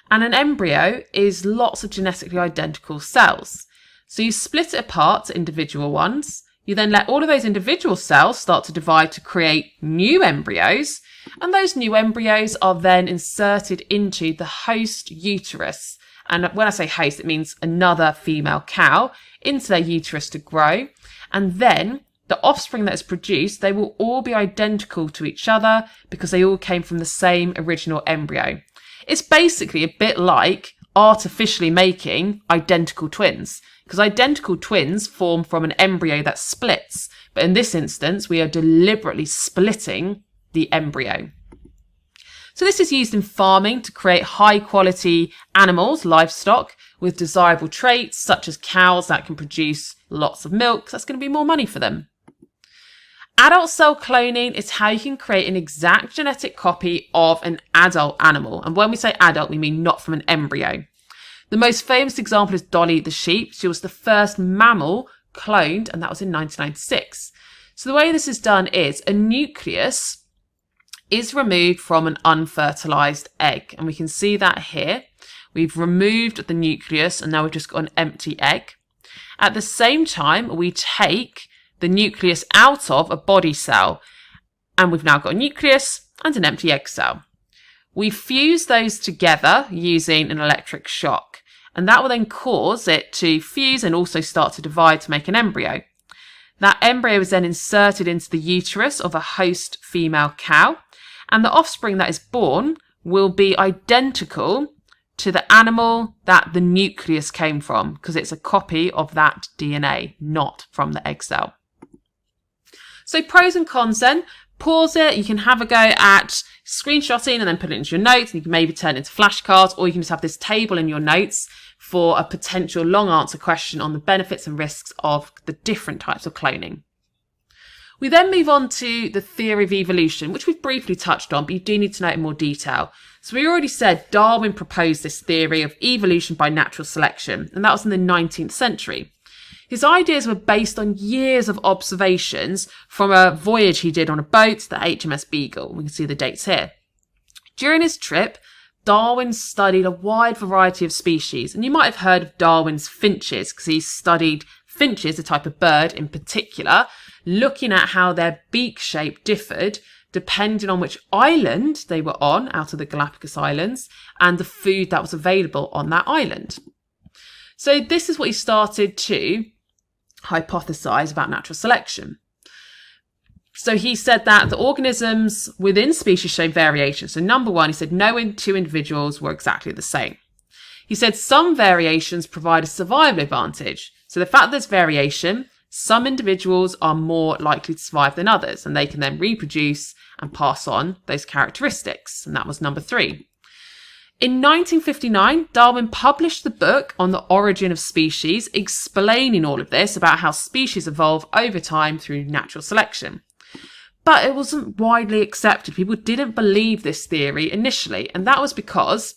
And an embryo is lots of genetically identical cells. So you split it apart to individual ones. You then let all of those individual cells start to divide to create new embryos. And those new embryos are then inserted into the host uterus. And when I say host, it means another female cow into their uterus to grow. And then the offspring that is produced, they will all be identical to each other because they all came from the same original embryo. It's basically a bit like artificially making identical twins, because identical twins form from an embryo that splits. But in this instance, we are deliberately splitting the embryo. So this is used in farming to create high quality animals, livestock, with desirable traits such as cows that can produce lots of milk. That's going to be more money for them. Adult cell cloning is how you can create an exact genetic copy of an adult animal. And when we say adult, we mean not from an embryo. The most famous example is Dolly the sheep. She was the first mammal cloned, and that was in 1996. So the way this is done is a nucleus is removed from an unfertilized egg. And we can see that here. We've removed the nucleus and now we've just got an empty egg. At the same time, we take the nucleus out of a body cell, and we've now got a nucleus and an empty egg cell. We fuse those together using an electric shock, and that will then cause it to fuse and also start to divide to make an embryo. That embryo is then inserted into the uterus of a host female cow, and the offspring that is born will be identical to the animal that the nucleus came from, because it's a copy of that DNA, not from the egg cell. So pros and cons then. Pause it. You can have a go at screenshotting and then put it into your notes. And you can maybe turn it into flashcards, or you can just have this table in your notes for a potential long answer question on the benefits and risks of the different types of cloning. We then move on to the theory of evolution, which we've briefly touched on, but you do need to know it in more detail. So we already said Darwin proposed this theory of evolution by natural selection, and that was in the 19th century. His ideas were based on years of observations from a voyage he did on a boat, the HMS Beagle. We can see the dates here. During his trip, Darwin studied a wide variety of species, and you might have heard of Darwin's finches because he studied finches, a type of bird in particular, looking at how their beak shape differed depending on which island they were on out of the Galapagos Islands and the food that was available on that island. So this is what he started to hypothesize about natural selection. So he said that the organisms within species show variation. So number one, he said no two individuals were exactly the same. He said some variations provide a survival advantage. So the fact that there's variation, some individuals are more likely to survive than others, and they can then reproduce and pass on those characteristics. And that was number three. In 1959, Darwin published the book on the origin of species, explaining all of this about how species evolve over time through natural selection. But it wasn't widely accepted. People didn't believe this theory initially, and that was because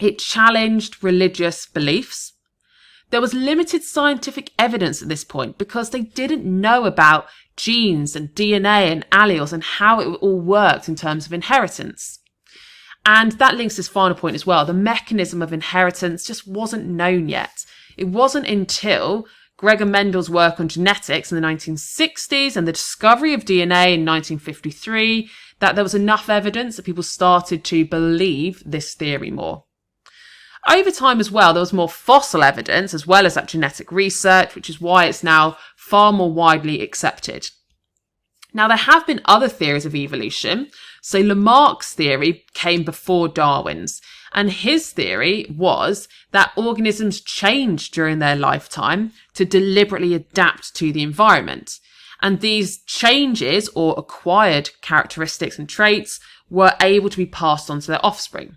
it challenged religious beliefs. There was limited scientific evidence at this point because they didn't know about genes and DNA and alleles and how it all worked in terms of inheritance. And that links to this final point as well. The mechanism of inheritance just wasn't known yet. It wasn't until Gregor Mendel's work on genetics in the 1960s and the discovery of DNA in 1953 that there was enough evidence that people started to believe this theory more. Over time as well, there was more fossil evidence as well as that genetic research, which is why it's now far more widely accepted. Now, there have been other theories of evolution. So Lamarck's theory came before Darwin's, and his theory was that organisms change during their lifetime to deliberately adapt to the environment. And these changes or acquired characteristics and traits were able to be passed on to their offspring.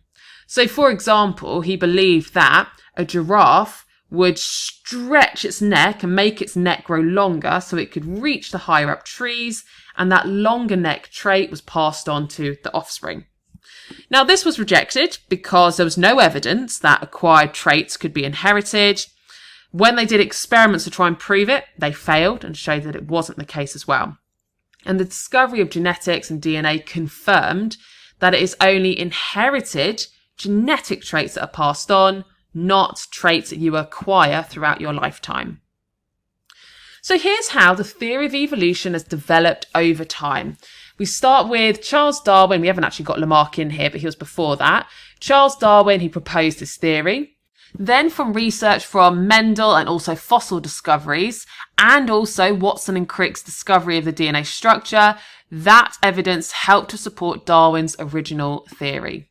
So, for example, he believed that a giraffe would stretch its neck and make its neck grow longer so it could reach the higher up trees, and that longer neck trait was passed on to the offspring. Now, this was rejected because there was no evidence that acquired traits could be inherited. When they did experiments to try and prove it, they failed and showed that it wasn't the case as well. And the discovery of genetics and DNA confirmed that it is only inherited genetic traits that are passed on, not traits that you acquire throughout your lifetime. So here's how the theory of evolution has developed over time. We start with Charles Darwin. We haven't actually got Lamarck in here, but he was before that. Charles Darwin, he proposed this theory. Then from research from Mendel and also fossil discoveries, and also Watson and Crick's discovery of the DNA structure, that evidence helped to support Darwin's original theory.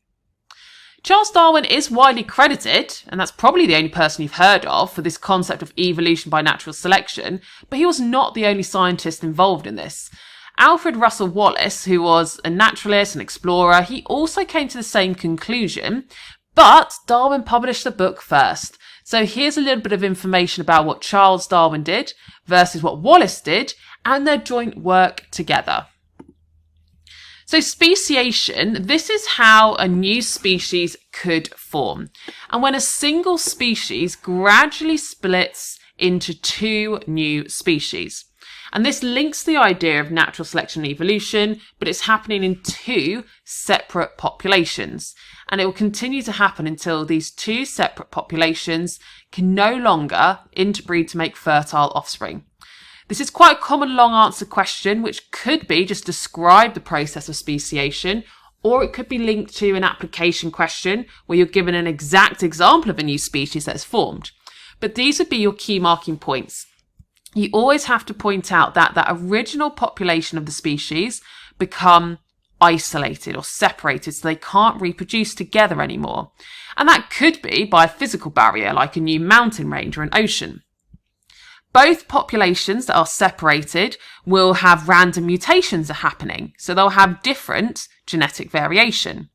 Charles Darwin is widely credited, and that's probably the only person you've heard of, for this concept of evolution by natural selection, but he was not the only scientist involved in this. Alfred Russel Wallace, who was a naturalist and explorer, he also came to the same conclusion, but Darwin published the book first. So here's a little bit of information about what Charles Darwin did versus what Wallace did and their joint work together. So speciation, this is how a new species could form. And when a single species gradually splits into two new species. And this links the idea of natural selection and evolution, but it's happening in two separate populations. And it will continue to happen until these two separate populations can no longer interbreed to make fertile offspring. This is quite a common long answer question, which could be just describe the process of speciation, or it could be linked to an application question where you're given an exact example of a new species that is formed. But these would be your key marking points. You always have to point out that that original population of the species become isolated or separated so they can't reproduce together anymore. And that could be by a physical barrier like a new mountain range or an ocean. Both populations that are separated will have random mutations happening, so they'll have different genetic variation.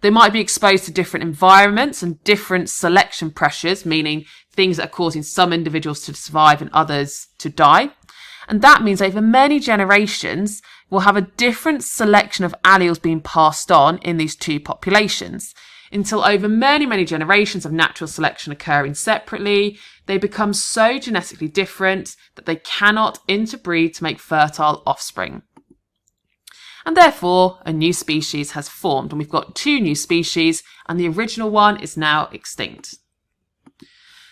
They might be exposed to different environments and different selection pressures, meaning things that are causing some individuals to survive and others to die. And that means over many generations, we'll have a different selection of alleles being passed on in these two populations. until over many, many generations of natural selection occurring separately, they become so genetically different that they cannot interbreed to make fertile offspring. And therefore, a new species has formed, and we've got 2 new species, and the original one is now extinct.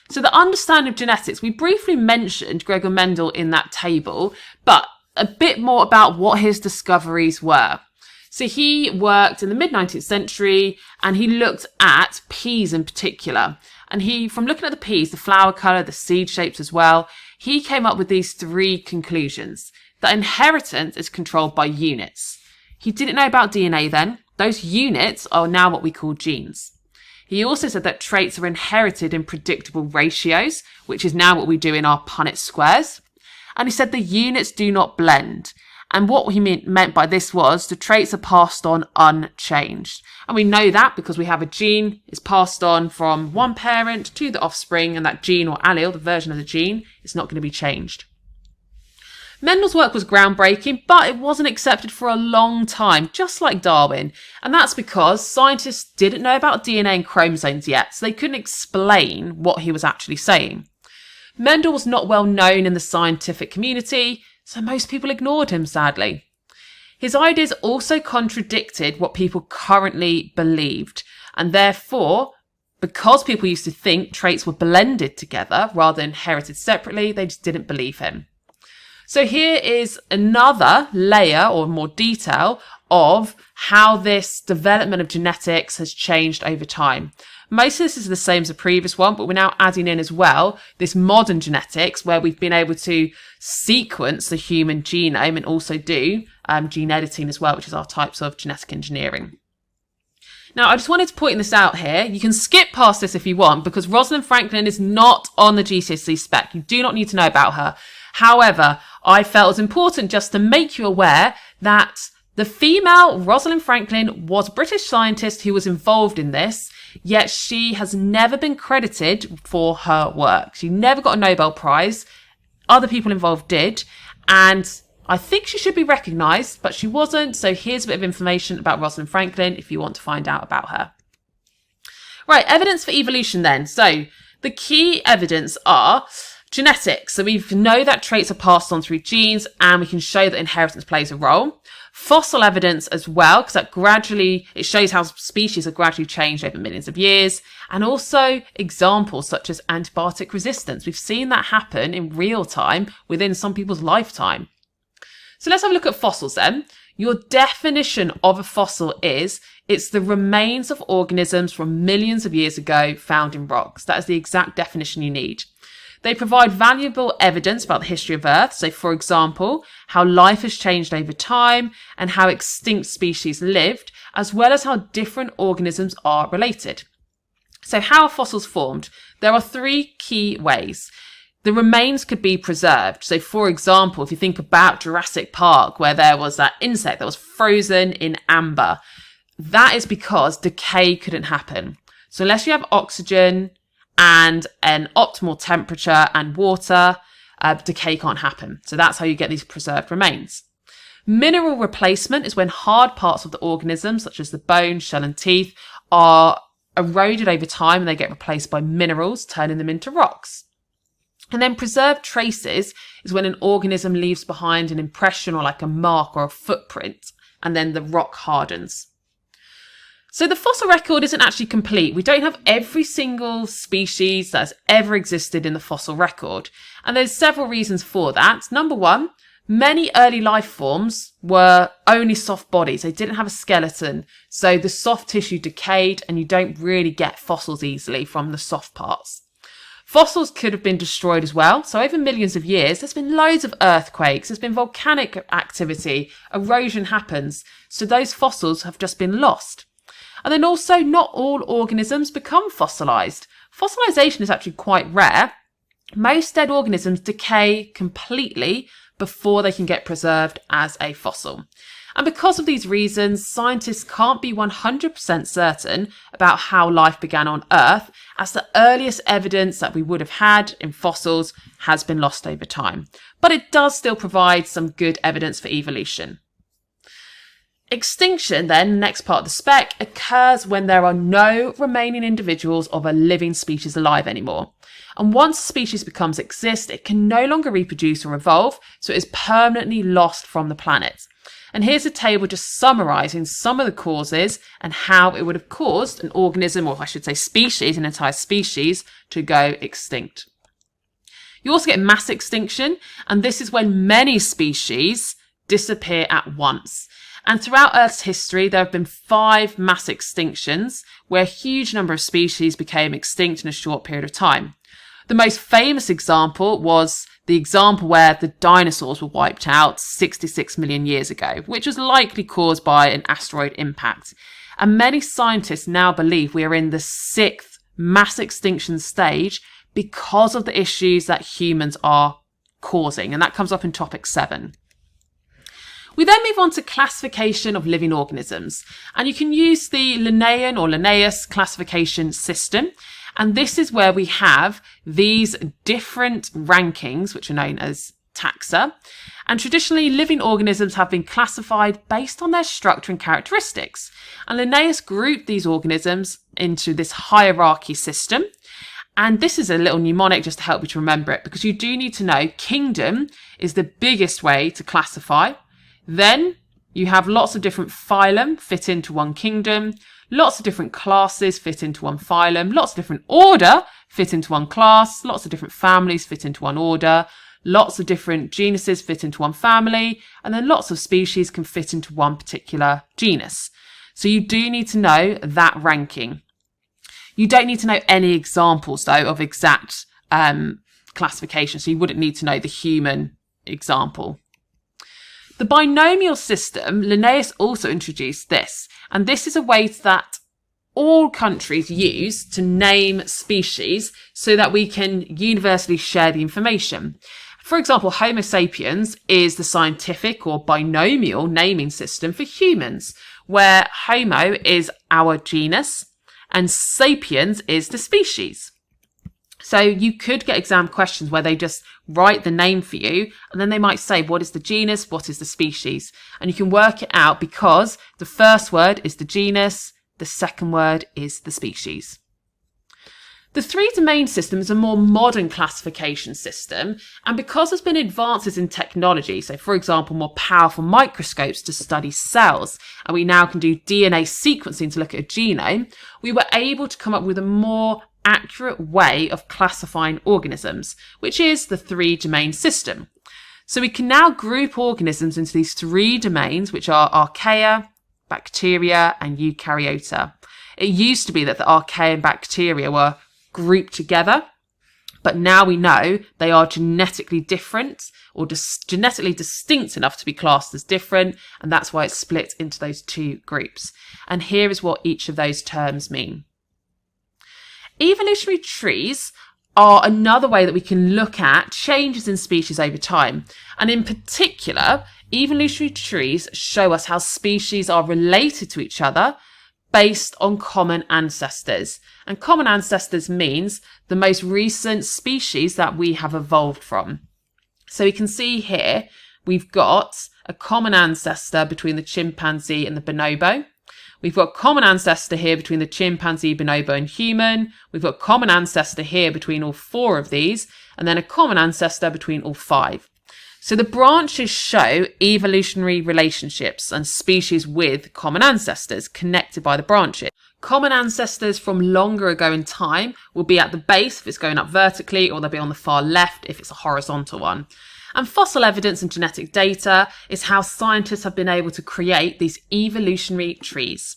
So the understanding of genetics, we briefly mentioned Gregor Mendel in that table, but a bit more about what his discoveries were. So he worked in the mid-19th century and he looked at peas in particular. And from looking at the peas, the flower colour, the seed shapes as well, he came up with these 3 conclusions. That inheritance is controlled by units. He didn't know about DNA then. Those units are now what we call genes. He also said that traits are inherited in predictable ratios, which is now what we do in our Punnett squares. And he said the units do not blend. And what he meant by this was the traits are passed on unchanged. And we know that because we have a gene is passed on from one parent to the offspring, and that gene or allele, the version of the gene, is not going to be changed. Mendel's work was groundbreaking, but it wasn't accepted for a long time, just like Darwin. And that's because scientists didn't know about DNA and chromosomes yet, so they couldn't explain what he was actually saying. Mendel was not well known in the scientific community, so most people ignored him, sadly. His ideas also contradicted what people currently believed, and therefore, because people used to think traits were blended together rather than inherited separately, they just didn't believe him. So here is another layer or more detail of how this development of genetics has changed over time. Most of this is the same as the previous one, but we're now adding in as well this modern genetics where we've been able to sequence the human genome and also do gene editing as well, which is our types of genetic engineering. Now, I just wanted to point this out here. You can skip past this if you want because Rosalind Franklin is not on the GCSE spec. You do not need to know about her. However, I felt it was important just to make you aware that the female Rosalind Franklin was a British scientist who was involved in this, yet she has never been credited for her work. She never got a Nobel Prize. Other people involved did, and I think she should be recognised, but she wasn't. So here's a bit of information about Rosalind Franklin if you want to find out about her. Right, evidence for evolution then. So the key evidence are genetics. So we know that traits are passed on through genes, and we can show that inheritance plays a role. Fossil evidence as well, because it shows how species have gradually changed over millions of years. And also examples such as antibiotic resistance. We've seen that happen in real time within some people's lifetime. So let's have a look at fossils then. Your definition of a fossil is it's the remains of organisms from millions of years ago found in rocks. That is the exact definition you need. They provide valuable evidence about the history of Earth. So, for example, how life has changed over time and how extinct species lived, as well as how different organisms are related. So how are fossils formed? There are 3 key ways. The remains could be preserved. So, for example, if you think about Jurassic Park, where there was that insect that was frozen in amber, that is because decay couldn't happen. So unless you have oxygen and an optimal temperature and water, decay can't happen. So that's how you get these preserved remains. Mineral replacement is when hard parts of the organism, such as the bone, shell and teeth, are eroded over time and they get replaced by minerals, turning them into rocks. And then preserved traces is when an organism leaves behind an impression or like a mark or a footprint, and then the rock hardens. So the fossil record isn't actually complete. We don't have every single species that has ever existed in the fossil record. And there's several reasons for that. Number 1, many early life forms were only soft bodies. They didn't have a skeleton. So the soft tissue decayed and you don't really get fossils easily from the soft parts. Fossils could have been destroyed as well. So over millions of years, there's been loads of earthquakes. There's been volcanic activity. Erosion happens. So those fossils have just been lost. And then also, not all organisms become fossilised. Fossilisation is actually quite rare. Most dead organisms decay completely before they can get preserved as a fossil. And because of these reasons, scientists can't be 100% certain about how life began on Earth, as the earliest evidence that we would have had in fossils has been lost over time. But it does still provide some good evidence for evolution. Extinction then, next part of the spec, occurs when there are no remaining individuals of a living species alive anymore. And once a species becomes extinct, it can no longer reproduce or evolve, so it is permanently lost from the planet. And here's a table just summarising some of the causes and how it would have caused an organism, or I should say species, an entire species, to go extinct. You also get mass extinction, and this is when many species disappear at once. And throughout Earth's history, there have been 5 mass extinctions where a huge number of species became extinct in a short period of time. The most famous example was the example where the dinosaurs were wiped out 66 million years ago, which was likely caused by an asteroid impact. And many scientists now believe we are in the 6th mass extinction stage because of the issues that humans are causing. And that comes up in topic 7. We then move on to classification of living organisms, and you can use the Linnaean or Linnaeus classification system. And this is where we have these different rankings, which are known as taxa. And traditionally, living organisms have been classified based on their structure and characteristics. And Linnaeus grouped these organisms into this hierarchy system. And this is a little mnemonic just to help you to remember it, because you do need to know kingdom is the biggest way to classify. Then you have lots of different phylum fit into one kingdom, lots of different classes fit into one phylum, lots of different order fit into one class, lots of different families fit into one order, lots of different genuses fit into one family, and then lots of species can fit into one particular genus. So you do need to know that ranking. You don't need to know any examples though of exact classification, so you wouldn't need to know the human example. The binomial system, Linnaeus also introduced this, and this is a way that all countries use to name species so that we can universally share the information. For example, Homo sapiens is the scientific or binomial naming system for humans, where Homo is our genus and sapiens is the species. So you could get exam questions where they just write the name for you, and then they might say, what is the genus? What is the species? And you can work it out because the first word is the genus, the second word is the species. The 3-domain system is a more modern classification system, and because there's been advances in technology, so for example, more powerful microscopes to study cells, and we now can do DNA sequencing to look at a genome, we were able to come up with a more accurate way of classifying organisms, which is the 3-domain system. So we can now group organisms into these 3 domains, which are archaea, bacteria, and eukaryota. It used to be that the archaea and bacteria were grouped together, but now we know they are genetically different or genetically distinct enough to be classed as different, and that's why it's split into those 2 groups. And here is what each of those terms mean. Evolutionary trees are another way that we can look at changes in species over time. And in particular, evolutionary trees show us how species are related to each other based on common ancestors. And common ancestors means the most recent species that we have evolved from. So we can see here, we've got a common ancestor between the chimpanzee and the bonobo. We've got common ancestor here between the chimpanzee, bonobo and human. We've got common ancestor here between all 4 of these, and then a common ancestor between all 5. So the branches show evolutionary relationships and species with common ancestors connected by the branches. Common ancestors from longer ago in time will be at the base if it's going up vertically, or they'll be on the far left if it's a horizontal one. And fossil evidence and genetic data is how scientists have been able to create these evolutionary trees.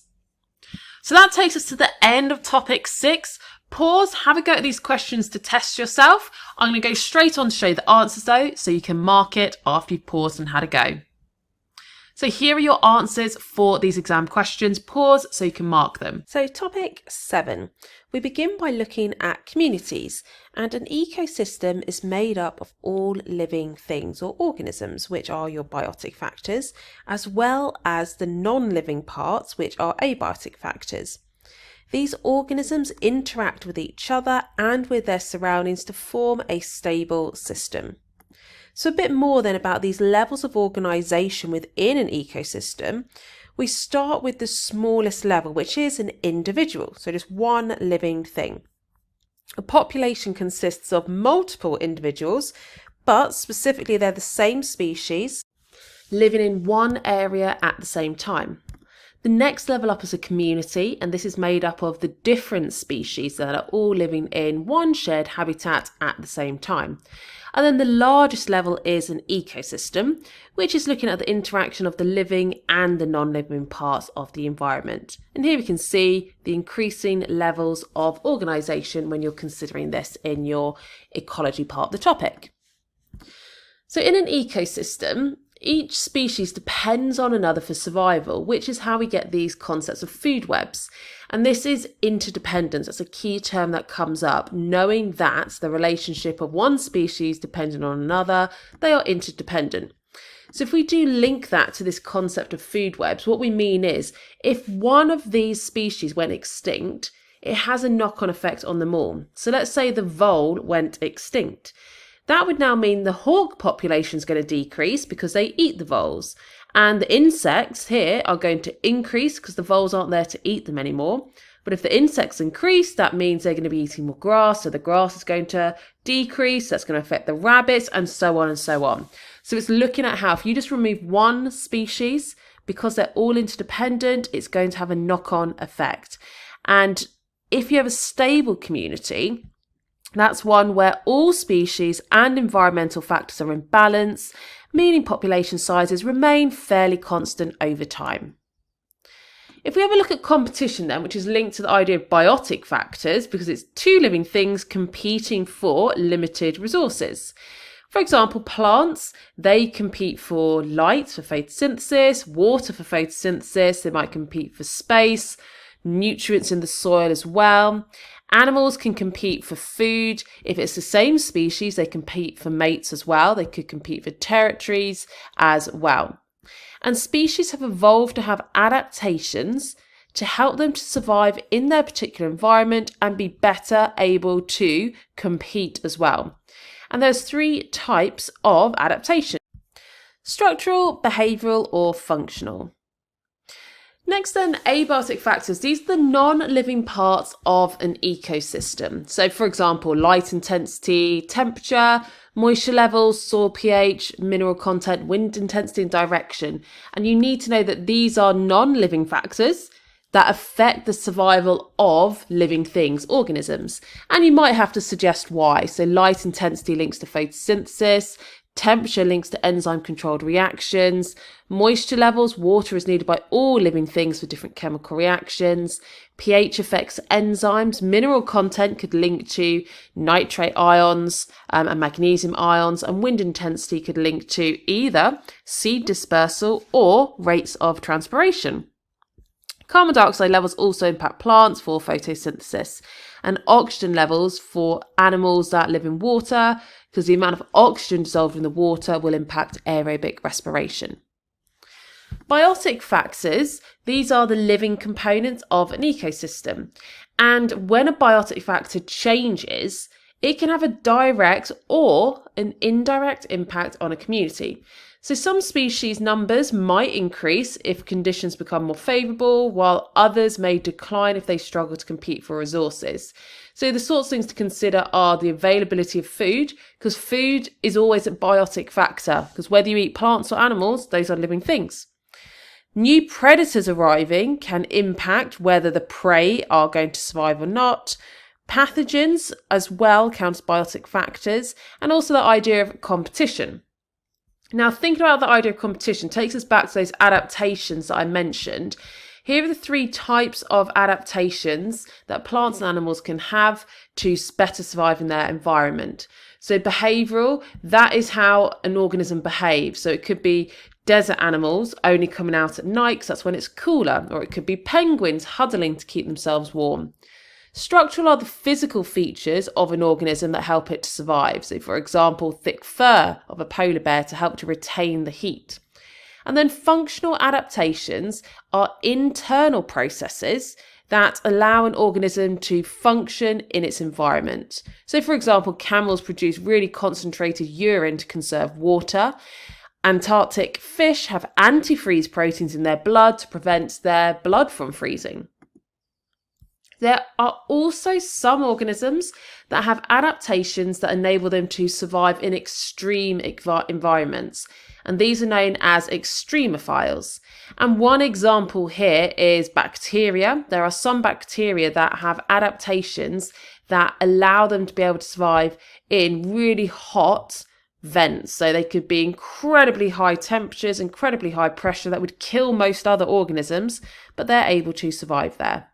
So that takes us to the end of topic 6. Pause, have a go at these questions to test yourself. I'm going to go straight on to show you the answers though, so you can mark it after you've paused and had a go. So here are your answers for these exam questions. Pause so you can mark them.
So topic 7, we begin by looking at communities, and an ecosystem is made up of all living things or organisms, which are your biotic factors, as well as the non-living parts, which are abiotic factors. These organisms interact with each other and with their surroundings to form a stable system. So a bit more then about these levels of organisation within an ecosystem. We start with the smallest level, which is an individual, so just one living thing. A population consists of multiple individuals, but specifically they're the same species living in one area at the same time. The next level up is a community, and this is made up of the different species that are all living in one shared habitat at the same time. And then the largest level is an ecosystem, which is looking at the interaction of the living and the non-living parts of the environment. And here we can see the increasing levels of organisation when you're considering this in your ecology part of the topic. So in an ecosystem, each species depends on another for survival, which is how we get these concepts of food webs. And this is interdependence. That's a key term that comes up, knowing that the relationship of one species depending on another, they are interdependent. So if we do link that to this concept of food webs, what we mean is if one of these species went extinct, it has a knock-on effect on them all. So let's say the vole went extinct. That would now mean the hawk population is going to decrease because they eat the voles. And the insects here are going to increase because the voles aren't there to eat them anymore. But if the insects increase, that means they're going to be eating more grass. So the grass is going to decrease. That's going to affect the rabbits and so on and so on. So it's looking at how if you just remove one species, because they're all interdependent, it's going to have a knock-on effect. And if you have a stable community, that's one where all species and environmental factors are in balance, meaning population sizes remain fairly constant over time. If we have a look at competition then, which is linked to the idea of biotic factors, because it's two living things competing for limited resources. For example, plants, they compete for light for photosynthesis, water for photosynthesis, they might compete for space, nutrients in the soil as well. Animals can compete for food. If it's the same species, they compete for mates as well. They could compete for territories as well. And species have evolved to have adaptations to help them to survive in their particular environment and be better able to compete as well. And there's three types of adaptation: structural, behavioural, or functional. Next then, abiotic factors. These are the non-living parts of an ecosystem. So for example, light intensity, temperature, moisture levels, soil pH, mineral content, wind intensity and direction. And you need to know that these are non-living factors that affect the survival of living things, organisms. And you might have to suggest why. So light intensity links to photosynthesis, temperature links to enzyme-controlled reactions, moisture levels, water is needed by all living things for different chemical reactions, pH affects enzymes, mineral content could link to nitrate ions and magnesium ions, and wind intensity could link to either seed dispersal or rates of transpiration. Carbon dioxide levels also impact plants for photosynthesis, and oxygen levels for animals that live in water, because the amount of oxygen dissolved in the water will impact aerobic respiration. Biotic factors, these are the living components of an ecosystem. And when a biotic factor changes, it can have a direct or an indirect impact on a community. So some species numbers might increase if conditions become more favourable, while others may decline if they struggle to compete for resources. So the sorts of things to consider are the availability of food, because food is always a biotic factor, because whether you eat plants or animals, those are living things. New predators arriving can impact whether the prey are going to survive or not. Pathogens as well count as biotic factors, and also the idea of competition. Now, thinking about the idea of competition takes us back to those adaptations that I mentioned. Here are the three types of adaptations that plants and animals can have to better survive in their environment. So behavioural, that is how an organism behaves. So it could be desert animals only coming out at night because that's when it's cooler, or it could be penguins huddling to keep themselves warm. Structural are the physical features of an organism that help it to survive. So for example, thick fur of a polar bear to help to retain the heat. And then functional adaptations are internal processes that allow an organism to function in its environment. So for example, camels produce really concentrated urine to conserve water. Antarctic fish have antifreeze proteins in their blood to prevent their blood from freezing. There are also some organisms that have adaptations that enable them to survive in extreme environments, and these are known as extremophiles. And one example here is bacteria. There are some bacteria that have adaptations that allow them to be able to survive in really hot vents. So they could be incredibly high temperatures, incredibly high pressure that would kill most other organisms, but they're able to survive there.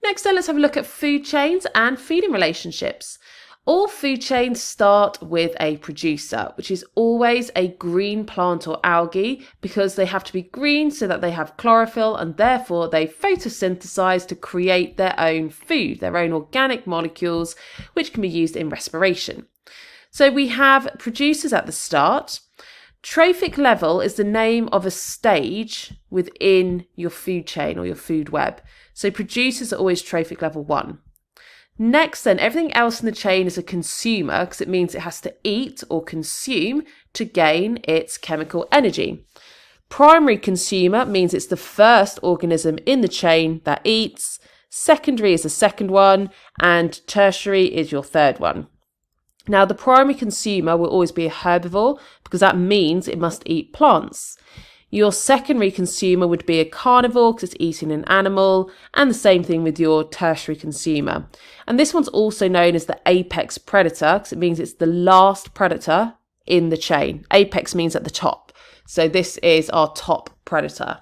Next then, let's have a look at food chains and feeding relationships. All food chains start with a producer, which is always a green plant or algae, because they have to be green so that they have chlorophyll and therefore they photosynthesize to create their own food, their own organic molecules, which can be used in respiration. So we have producers at the start. Trophic level is the name of a stage within your food chain or your food web. So producers are always trophic level 1. Next then, everything else in the chain is a consumer, because it means it has to eat or consume to gain its chemical energy. Primary consumer means it's the first organism in the chain that eats. Secondary is the second one, and tertiary is your third one. Now, the primary consumer will always be a herbivore, because that means it must eat plants. Your secondary consumer would be a carnivore because it's eating an animal, and the same thing with your tertiary consumer. And this one's also known as the apex predator because it means it's the last predator in the chain. Apex means at the top. So this is our top predator.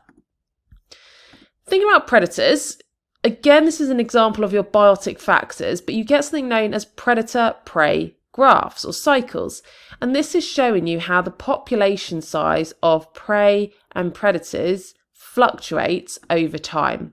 Thinking about predators, again, this is an example of your biotic factors, but you get something known as predator-prey graphs or cycles, and this is showing you how the population size of prey and predators fluctuates over time.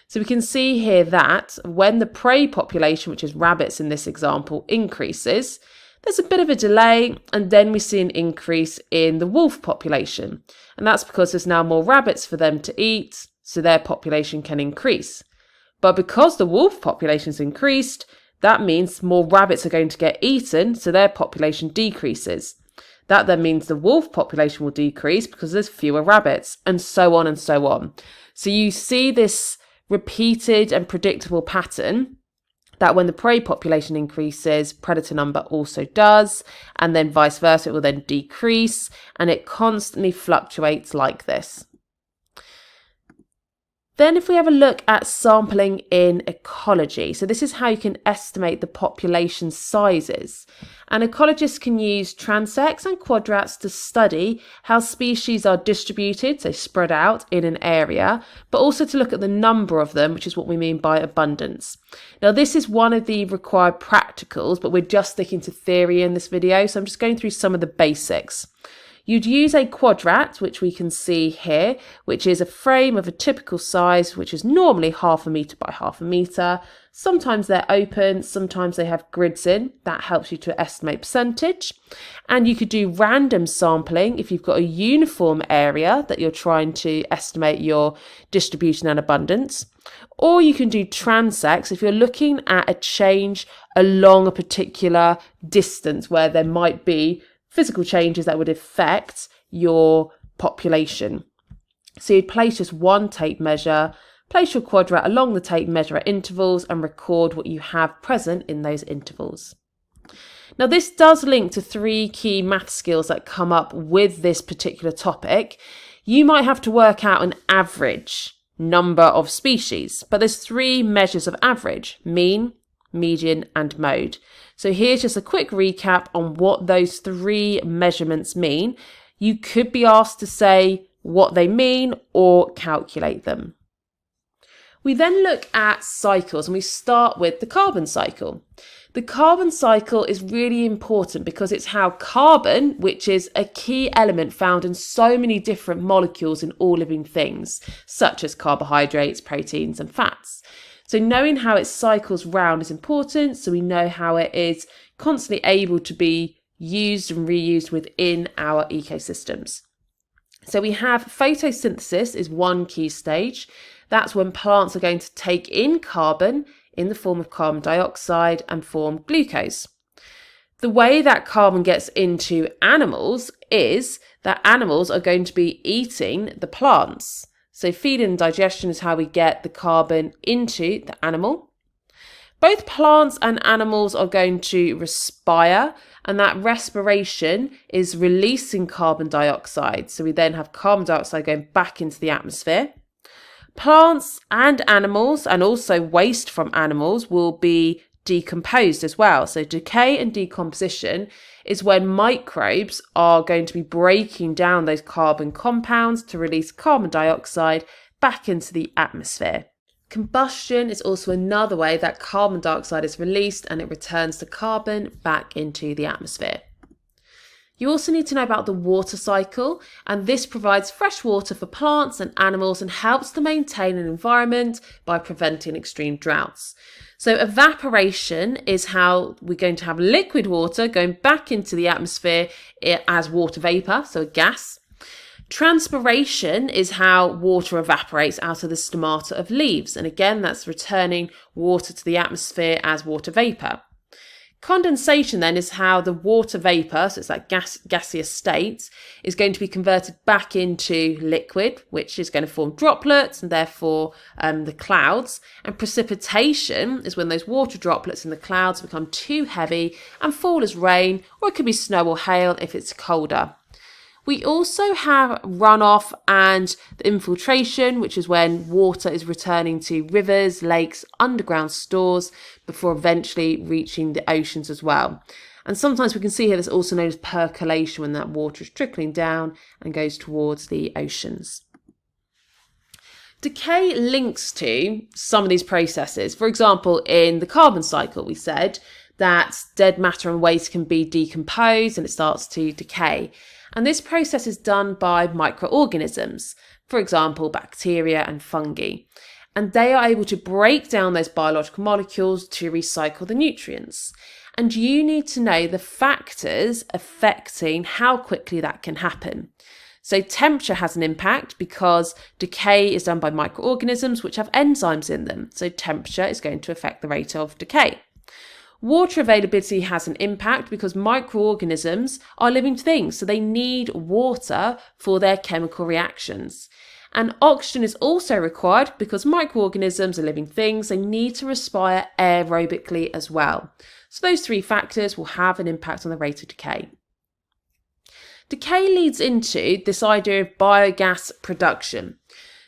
So we can see here that when the prey population, which is rabbits in this example, increases, there's a bit of a delay, and then we see an increase in the wolf population, and that's because there's now more rabbits for them to eat, so their population can increase. But because the wolf population's increased, that means more rabbits are going to get eaten, so their population decreases. That then means the wolf population will decrease because there's fewer rabbits, and so on and so on. So you see this repeated and predictable pattern that when the prey population increases, predator number also does, and then vice versa, it will then decrease, and it constantly fluctuates like this. Then if we have a look at sampling in ecology, so this is how you can estimate the population sizes. And ecologists can use transects and quadrats to study how species are distributed, so spread out in an area, but also to look at the number of them, which is what we mean by abundance. Now this is one of the required practicals, but we're just sticking to theory in this video, so I'm just going through some of the basics. You'd use a quadrat, which we can see here, which is a frame of a typical size, which is normally 1/2 metre by 1/2 metre. Sometimes they're open, sometimes they have grids in. That helps you to estimate percentage. And you could do random sampling if you've got a uniform area that you're trying to estimate your distribution and abundance. Or you can do transects if you're looking at a change along a particular distance where there might be physical changes that would affect your population. So you'd place just one tape measure, place your quadrat along the tape measure at intervals, and record what you have present in those intervals. Now this does link to 3 key math skills that come up with this particular topic. You might have to work out an average number of species, but there's 3 measures of average: mean, median, and mode. So here's just a quick recap on what those 3 measurements mean. You could be asked to say what they mean or calculate them. We then look at cycles, and we start with the carbon cycle. The carbon cycle is really important because it's how carbon, which is a key element found in so many different molecules in all living things, such as carbohydrates, proteins, and fats. So knowing how it cycles round is important, so we know how it is constantly able to be used and reused within our ecosystems. So we have photosynthesis is one key stage. That's when plants are going to take in carbon in the form of carbon dioxide and form glucose. The way that carbon gets into animals is that animals are going to be eating the plants. So feeding and digestion is how we get the carbon into the animal. Both plants and animals are going to respire, and that respiration is releasing carbon dioxide. So we then have carbon dioxide going back into the atmosphere. Plants and animals, and also waste from animals, will be decomposed as well. So decay and decomposition is when microbes are going to be breaking down those carbon compounds to release carbon dioxide back into the atmosphere. Combustion is also another way that carbon dioxide is released and it returns the carbon back into the atmosphere. You also need to know about the water cycle, and this provides fresh water for plants and animals and helps to maintain an environment by preventing extreme droughts. So evaporation is how we're going to have liquid water going back into the atmosphere as water vapour, so a gas. Transpiration is how water evaporates out of the stomata of leaves, and again that's returning water to the atmosphere as water vapour. Condensation then is how the water vapour, so it's that gaseous state, is going to be converted back into liquid, which is going to form droplets and therefore the clouds. And precipitation is when those water droplets in the clouds become too heavy and fall as rain, or it could be snow or hail if it's colder. We also have runoff and the infiltration, which is when water is returning to rivers, lakes, underground stores before eventually reaching the oceans as well. And sometimes we can see here that's also known as percolation, when that water is trickling down and goes towards the oceans. Decay links to some of these processes. For example, in the carbon cycle, we said that dead matter and waste can be decomposed and it starts to decay. And this process is done by microorganisms, for example, bacteria and fungi. And they are able to break down those biological molecules to recycle the nutrients. And you need to know the factors affecting how quickly that can happen. So temperature has an impact because decay is done by microorganisms which have enzymes in them. So temperature is going to affect the rate of decay. Water availability has an impact because microorganisms are living things, so they need water for their chemical reactions. And oxygen is also required because microorganisms are living things, they need to respire aerobically as well. So those three factors will have an impact on the rate of decay. Decay leads into this idea of biogas production.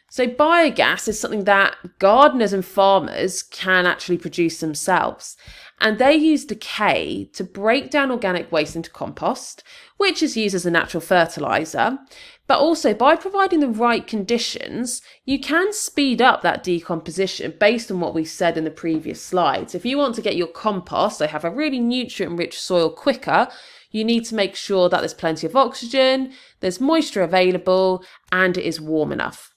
So biogas is something that gardeners and farmers can actually produce themselves. And they use decay to break down organic waste into compost, which is used as a natural fertiliser. But also by providing the right conditions, you can speed up that decomposition based on what we said in the previous slides. If you want to get your compost, so have a really nutrient-rich soil quicker, you need to make sure that there's plenty of oxygen, there's moisture available, and it is warm enough.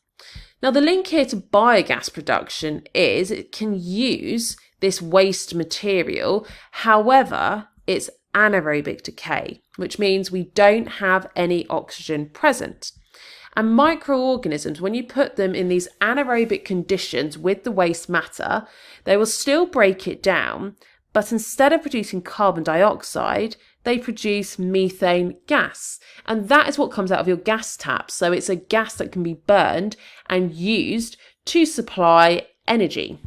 Now the link here to biogas production is it can use this waste material, however, it's anaerobic decay, which means we don't have any oxygen present. And microorganisms, when you put them in these anaerobic conditions with the waste matter, they will still break it down, but instead of producing carbon dioxide, they produce methane gas. And that is what comes out of your gas tap. So it's a gas that can be burned and used to supply energy.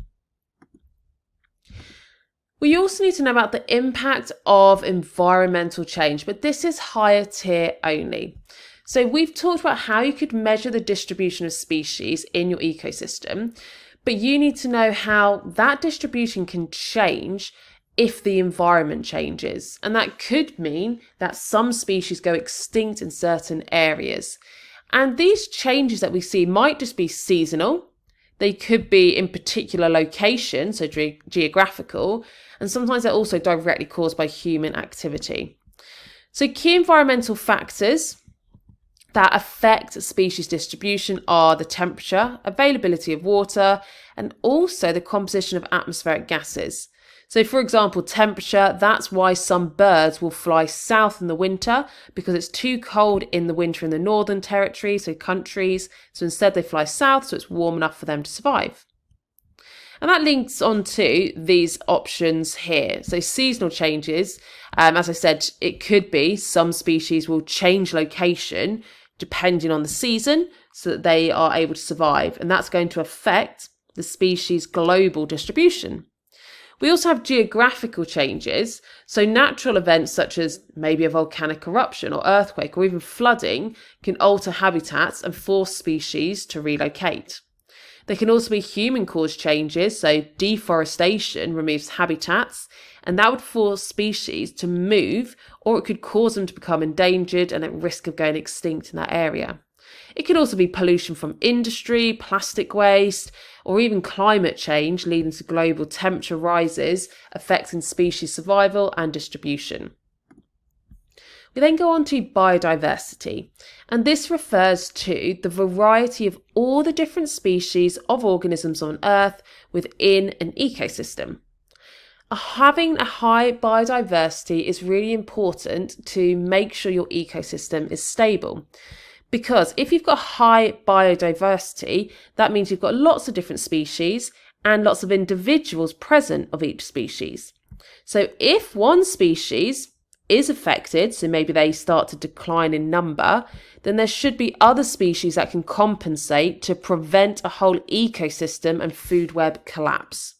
We also need to know about the impact of environmental change, but this is higher tier only. So we've talked about how you could measure the distribution of species in your ecosystem, but you need to know how that distribution can change if the environment changes. And that could mean that some species go extinct in certain areas. And these changes that we see might just be seasonal. They could be in particular locations, so geographical, and sometimes they're also directly caused by human activity. So key environmental factors that affect species distribution are the temperature, availability of water, and also the composition of atmospheric gases. So for example, temperature, that's why some birds will fly south in the winter because it's too cold in the winter in the northern territory, so countries. So instead they fly south so it's warm enough for them to survive. And that links on to these options here. So seasonal changes, as I said, it could be some species will change location depending on the season so that they are able to survive. And that's going to affect the species' global distribution. We also have geographical changes. So natural events such as maybe a volcanic eruption or earthquake or even flooding can alter habitats and force species to relocate. There can also be human-caused changes, so deforestation removes habitats, and that would force species to move, or it could cause them to become endangered and at risk of going extinct in that area. It could also be pollution from industry, plastic waste, or even climate change leading to global temperature rises, affecting species survival and distribution. We then go on to biodiversity, and this refers to the variety of all the different species of organisms on Earth within an ecosystem. Having a high biodiversity is really important to make sure your ecosystem is stable. Because if you've got high biodiversity, that means you've got lots of different species and lots of individuals present of each species. So if one species is affected, so maybe they start to decline in number, then there should be other species that can compensate to prevent a whole ecosystem and food web collapse.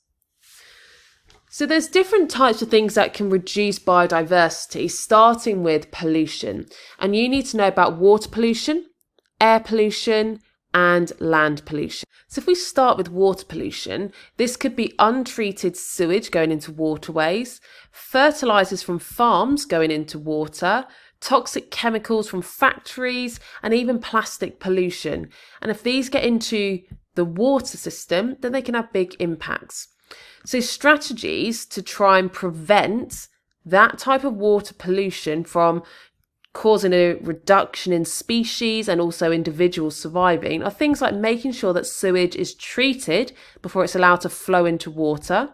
So there's different types of things that can reduce biodiversity, starting with pollution. And you need to know about water pollution, air pollution, and land pollution. So if we start with water pollution, this could be untreated sewage going into waterways, fertilizers from farms going into water, toxic chemicals from factories, and even plastic pollution. And if these get into the water system, then they can have big impacts. So strategies to try and prevent that type of water pollution from causing a reduction in species and also individuals surviving are things like making sure that sewage is treated before it's allowed to flow into water,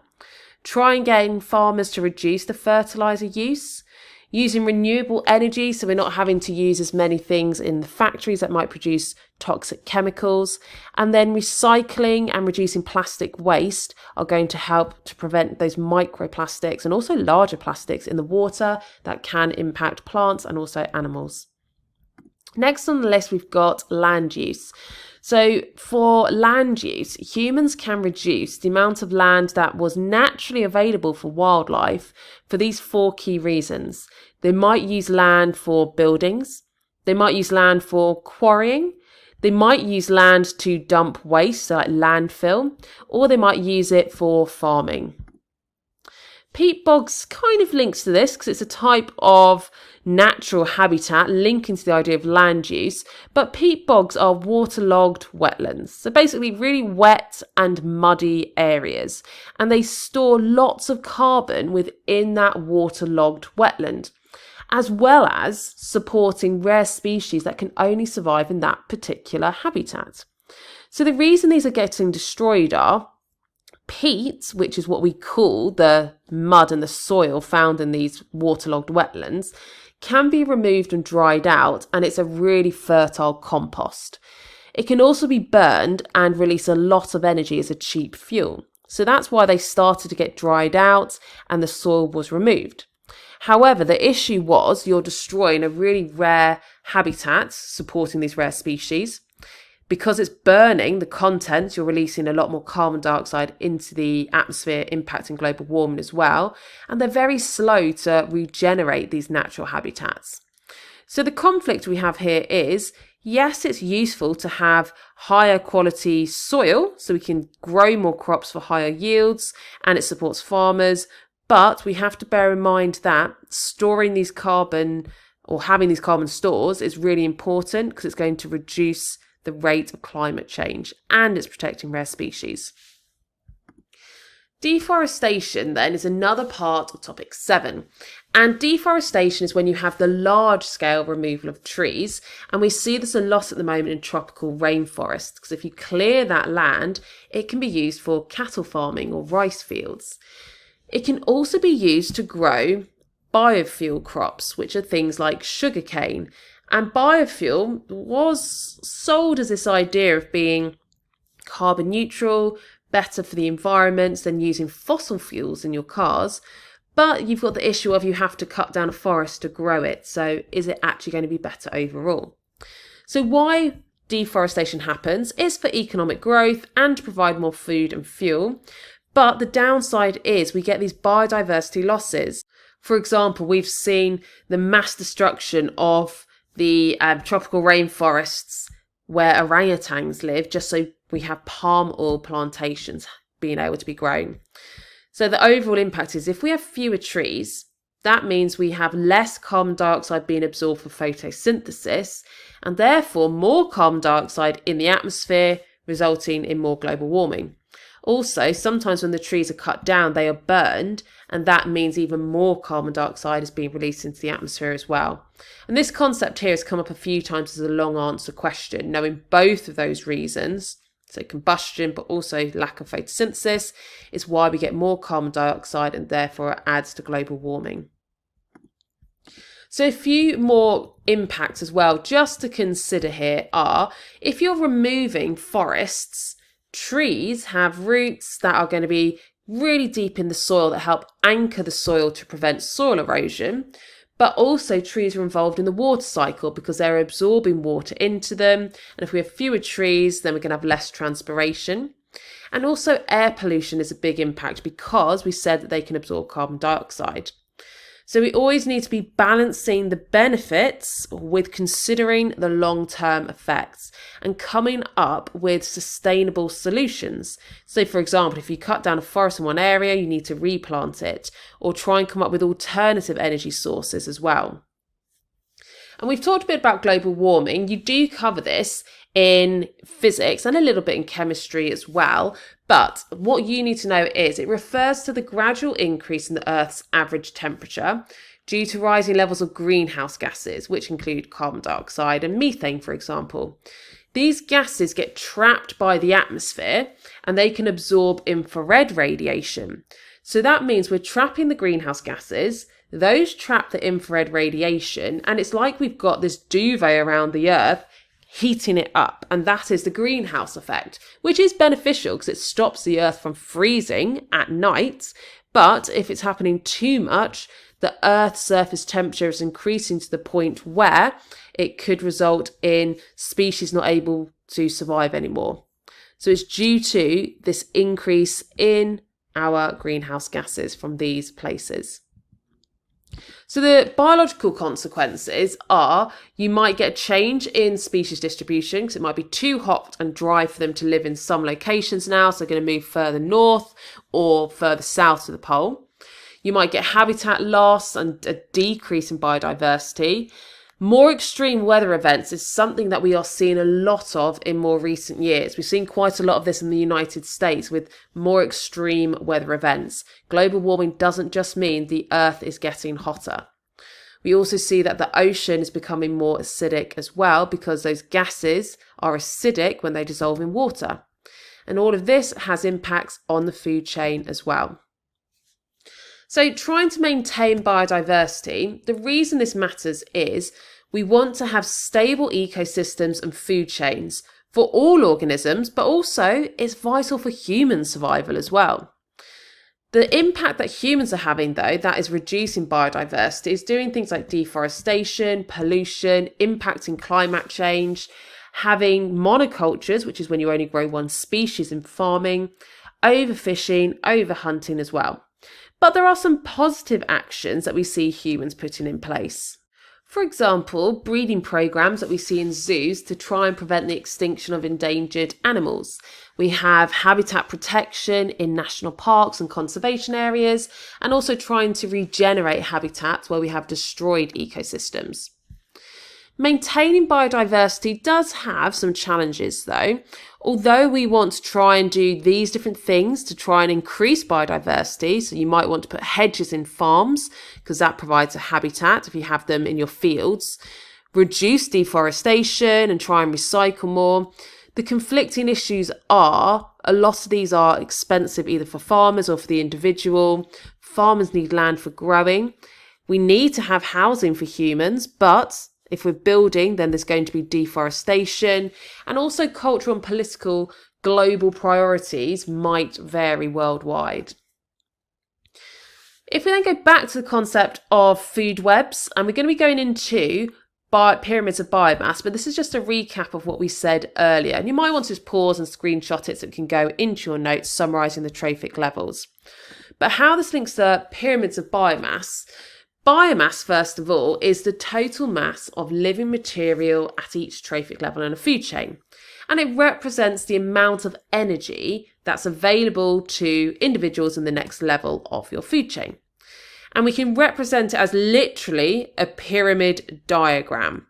try and getting farmers to reduce the fertilizer use, using renewable energy so we're not having to use as many things in the factories that might produce toxic chemicals, and then recycling and reducing plastic waste are going to help to prevent those microplastics and also larger plastics in the water that can impact plants and also animals. Next on the list, we've got land use. So for land use, humans can reduce the amount of land that was naturally available for wildlife for these 4 key reasons. They might use land for buildings, they might use land for quarrying, they might use land to dump waste, so like landfill, or they might use it for farming. Peat bogs kind of links to this because it's a type of natural habitat linking to the idea of land use, but peat bogs are waterlogged wetlands. So basically really wet and muddy areas, and they store lots of carbon within that waterlogged wetland, as well as supporting rare species that can only survive in that particular habitat. So the reason these are getting destroyed are peat, which is what we call the mud and the soil found in these waterlogged wetlands, can be removed and dried out, and it's a really fertile compost. It can also be burned and release a lot of energy as a cheap fuel. So that's why they started to get dried out and the soil was removed. However, the issue was you're destroying a really rare habitat supporting these rare species. Because it's burning the contents, you're releasing a lot more carbon dioxide into the atmosphere, impacting global warming as well. And they're very slow to regenerate these natural habitats. So the conflict we have here is, yes, it's useful to have higher quality soil so we can grow more crops for higher yields and it supports farmers. But we have to bear in mind that storing these carbon or having these carbon stores is really important because it's going to reduce the rate of climate change and it's protecting rare species. Deforestation then is another part of topic 7. And deforestation is when you have the large scale removal of trees. And we see this a lot at the moment in tropical rainforests, because if you clear that land, it can be used for cattle farming or rice fields. It can also be used to grow biofuel crops, which are things like sugarcane. And biofuel was sold as this idea of being carbon neutral, better for the environment than using fossil fuels in your cars. But you've got the issue of you have to cut down a forest to grow it. So is it actually going to be better overall? So why deforestation happens is for economic growth and to provide more food and fuel. But the downside is we get these biodiversity losses. For example, we've seen the mass destruction of the tropical rainforests where orangutans live, just so we have palm oil plantations being able to be grown. So the overall impact is if we have fewer trees, that means we have less carbon dioxide being absorbed for photosynthesis and therefore more carbon dioxide in the atmosphere, resulting in more global warming. Also, sometimes when the trees are cut down, they are burned, and that means even more carbon dioxide is being released into the atmosphere as well. And this concept here has come up a few times as a long answer question. Knowing both of those reasons, so combustion, but also lack of photosynthesis, is why we get more carbon dioxide and therefore it adds to global warming. So a few more impacts as well, just to consider here are, if you're removing forests, trees have roots that are going to be really deep in the soil that help anchor the soil to prevent soil erosion. But also trees are involved in the water cycle because they're absorbing water into them. And if we have fewer trees, then we're going to have less transpiration. And also air pollution is a big impact because we said that they can absorb carbon dioxide. So we always need to be balancing the benefits with considering the long-term effects and coming up with sustainable solutions. So for example, if you cut down a forest in one area, you need to replant it or try and come up with alternative energy sources as well. And we've talked a bit about global warming. You do cover this in physics and a little bit in chemistry as well. But what you need to know is it refers to the gradual increase in the Earth's average temperature due to rising levels of greenhouse gases, which include carbon dioxide and methane, for example. These gases get trapped by the atmosphere and they can absorb infrared radiation. So that means we're trapping the greenhouse gases, those trap the infrared radiation, and it's like we've got this duvet around the Earth heating it up, and that is the greenhouse effect, which is beneficial because it stops the Earth from freezing at night. But if it's happening too much, the Earth's surface temperature is increasing to the point where it could result in species not able to survive anymore. So it's due to this increase in our greenhouse gases from these places. So the biological consequences are you might get a change in species distribution because it might be too hot and dry for them to live in some locations now, so they're going to move further north or further south to the pole. You might get habitat loss and a decrease in biodiversity. More extreme weather events is something that we are seeing a lot of in more recent years. We've seen quite a lot of this in the United States with more extreme weather events. Global warming doesn't just mean the Earth is getting hotter. We also see that the ocean is becoming more acidic as well because those gases are acidic when they dissolve in water. And all of this has impacts on the food chain as well. So trying to maintain biodiversity, the reason this matters is we want to have stable ecosystems and food chains for all organisms, but also it's vital for human survival as well. The impact that humans are having, though, that is reducing biodiversity, is doing things like deforestation, pollution, impacting climate change, having monocultures, which is when you only grow one species in farming, overfishing, overhunting as well. But there are some positive actions that we see humans putting in place. For example, breeding programs that we see in zoos to try and prevent the extinction of endangered animals. We have habitat protection in national parks and conservation areas, and also trying to regenerate habitats where we have destroyed ecosystems. Maintaining biodiversity does have some challenges though. Although we want to try and do these different things to try and increase biodiversity, so you might want to put hedges in farms because that provides a habitat if you have them in your fields, reduce deforestation and try and recycle more. The conflicting issues are, a lot of these are expensive either for farmers or for the individual. Farmers need land for growing. We need to have housing for humans, but if we're building, then there's going to be deforestation and also cultural and political
global priorities might vary worldwide. If we then go back to the concept of food webs, and we're going to be going into pyramids of biomass, but this is just a recap of what we said earlier. And you might want to just pause and screenshot it so it can go into your notes summarising the trophic levels. But how this links to pyramids of biomass, biomass, first of all, is the total mass of living material at each trophic level in a food chain. And it represents the amount of energy that's available to individuals in the next level of your food chain. And we can represent it as literally a pyramid diagram.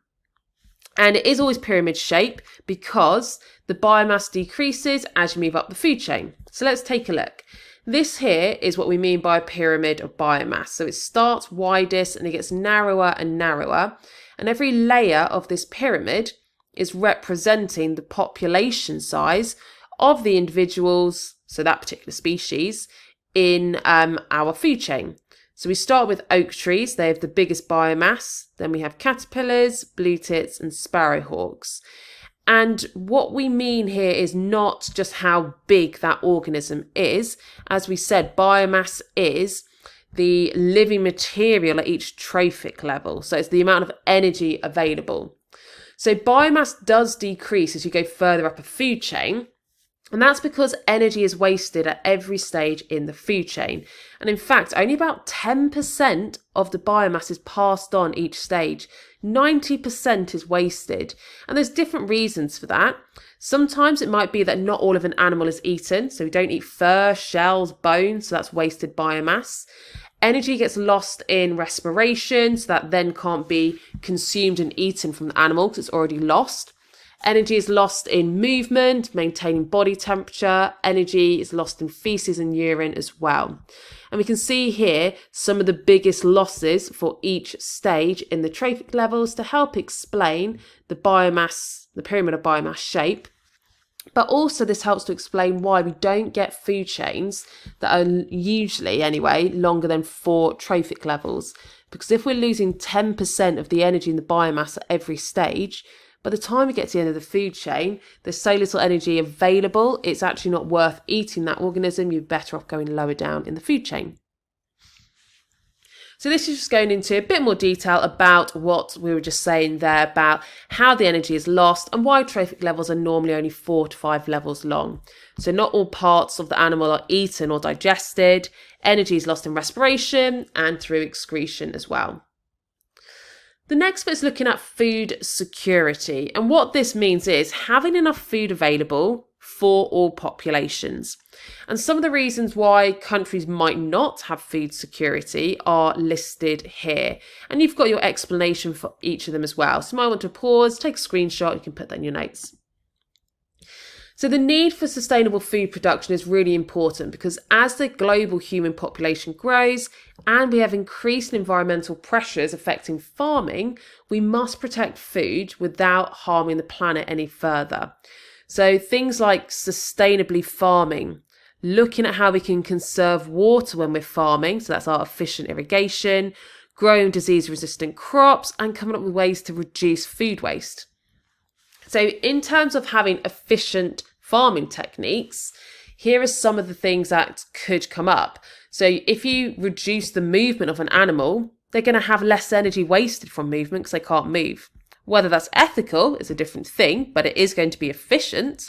And it is always pyramid shape because the biomass decreases as you move up the food chain. So let's take a look. This here is what we mean by a pyramid of biomass. So it starts widest and it gets narrower and narrower. And every layer of this pyramid is representing the population size of the individuals, so that particular species, in our food chain. So we start with oak trees. They have the biggest biomass. Then we have caterpillars, blue tits and sparrowhawks. And what we mean here is not just how big that organism is. As we said, biomass is the living material at each trophic level. So it's the amount of energy available. So biomass does decrease as you go further up a food chain. And that's because energy is wasted at every stage in the food chain. And in fact, only about 10% of the biomass is passed on each stage. 90% is wasted. And there's different reasons for that. Sometimes it might be that not all of an animal is eaten. So we don't eat fur, shells, bones. So that's wasted biomass. Energy gets lost in respiration. So that then can't be consumed and eaten from the animal because it's already lost. Energy is lost in movement, maintaining body temperature. Energy is lost in feces and urine as well. And we can see here some of the biggest losses for each stage in the trophic levels to help explain the biomass, the pyramid of biomass shape. But also this helps to explain why we don't get food chains that are usually, anyway, longer than 4 trophic levels. Because if we're losing 10% of the energy in the biomass at every stage, by the time we get to the end of the food chain, there's so little energy available, it's actually not worth eating that organism. You're better off going lower down in the food chain. So this is just going into a bit more detail about what we were just saying there about how the energy is lost and why trophic levels are normally only 4 to 5 levels long. So not all parts of the animal are eaten or digested. Energy is lost in respiration and through excretion as well. The next bit is looking at food security. And what this means is having enough food available for all populations. And some of the reasons why countries might not have food security are listed here. And you've got your explanation for each of them as well. So you might want to pause, take a screenshot, you can put that in your notes. So the need for sustainable food production is really important because as the global human population grows and we have increased environmental pressures affecting farming, we must protect food without harming the planet any further. So things like sustainably farming, looking at how we can conserve water when we're farming, so that's our efficient irrigation, growing disease-resistant crops and coming up with ways to reduce food waste. So in terms of having efficient farming techniques, here are some of the things that could come up. So if you reduce the movement of an animal, they're going to have less energy wasted from movement because they can't move. Whether that's ethical is a different thing, but it is going to be efficient.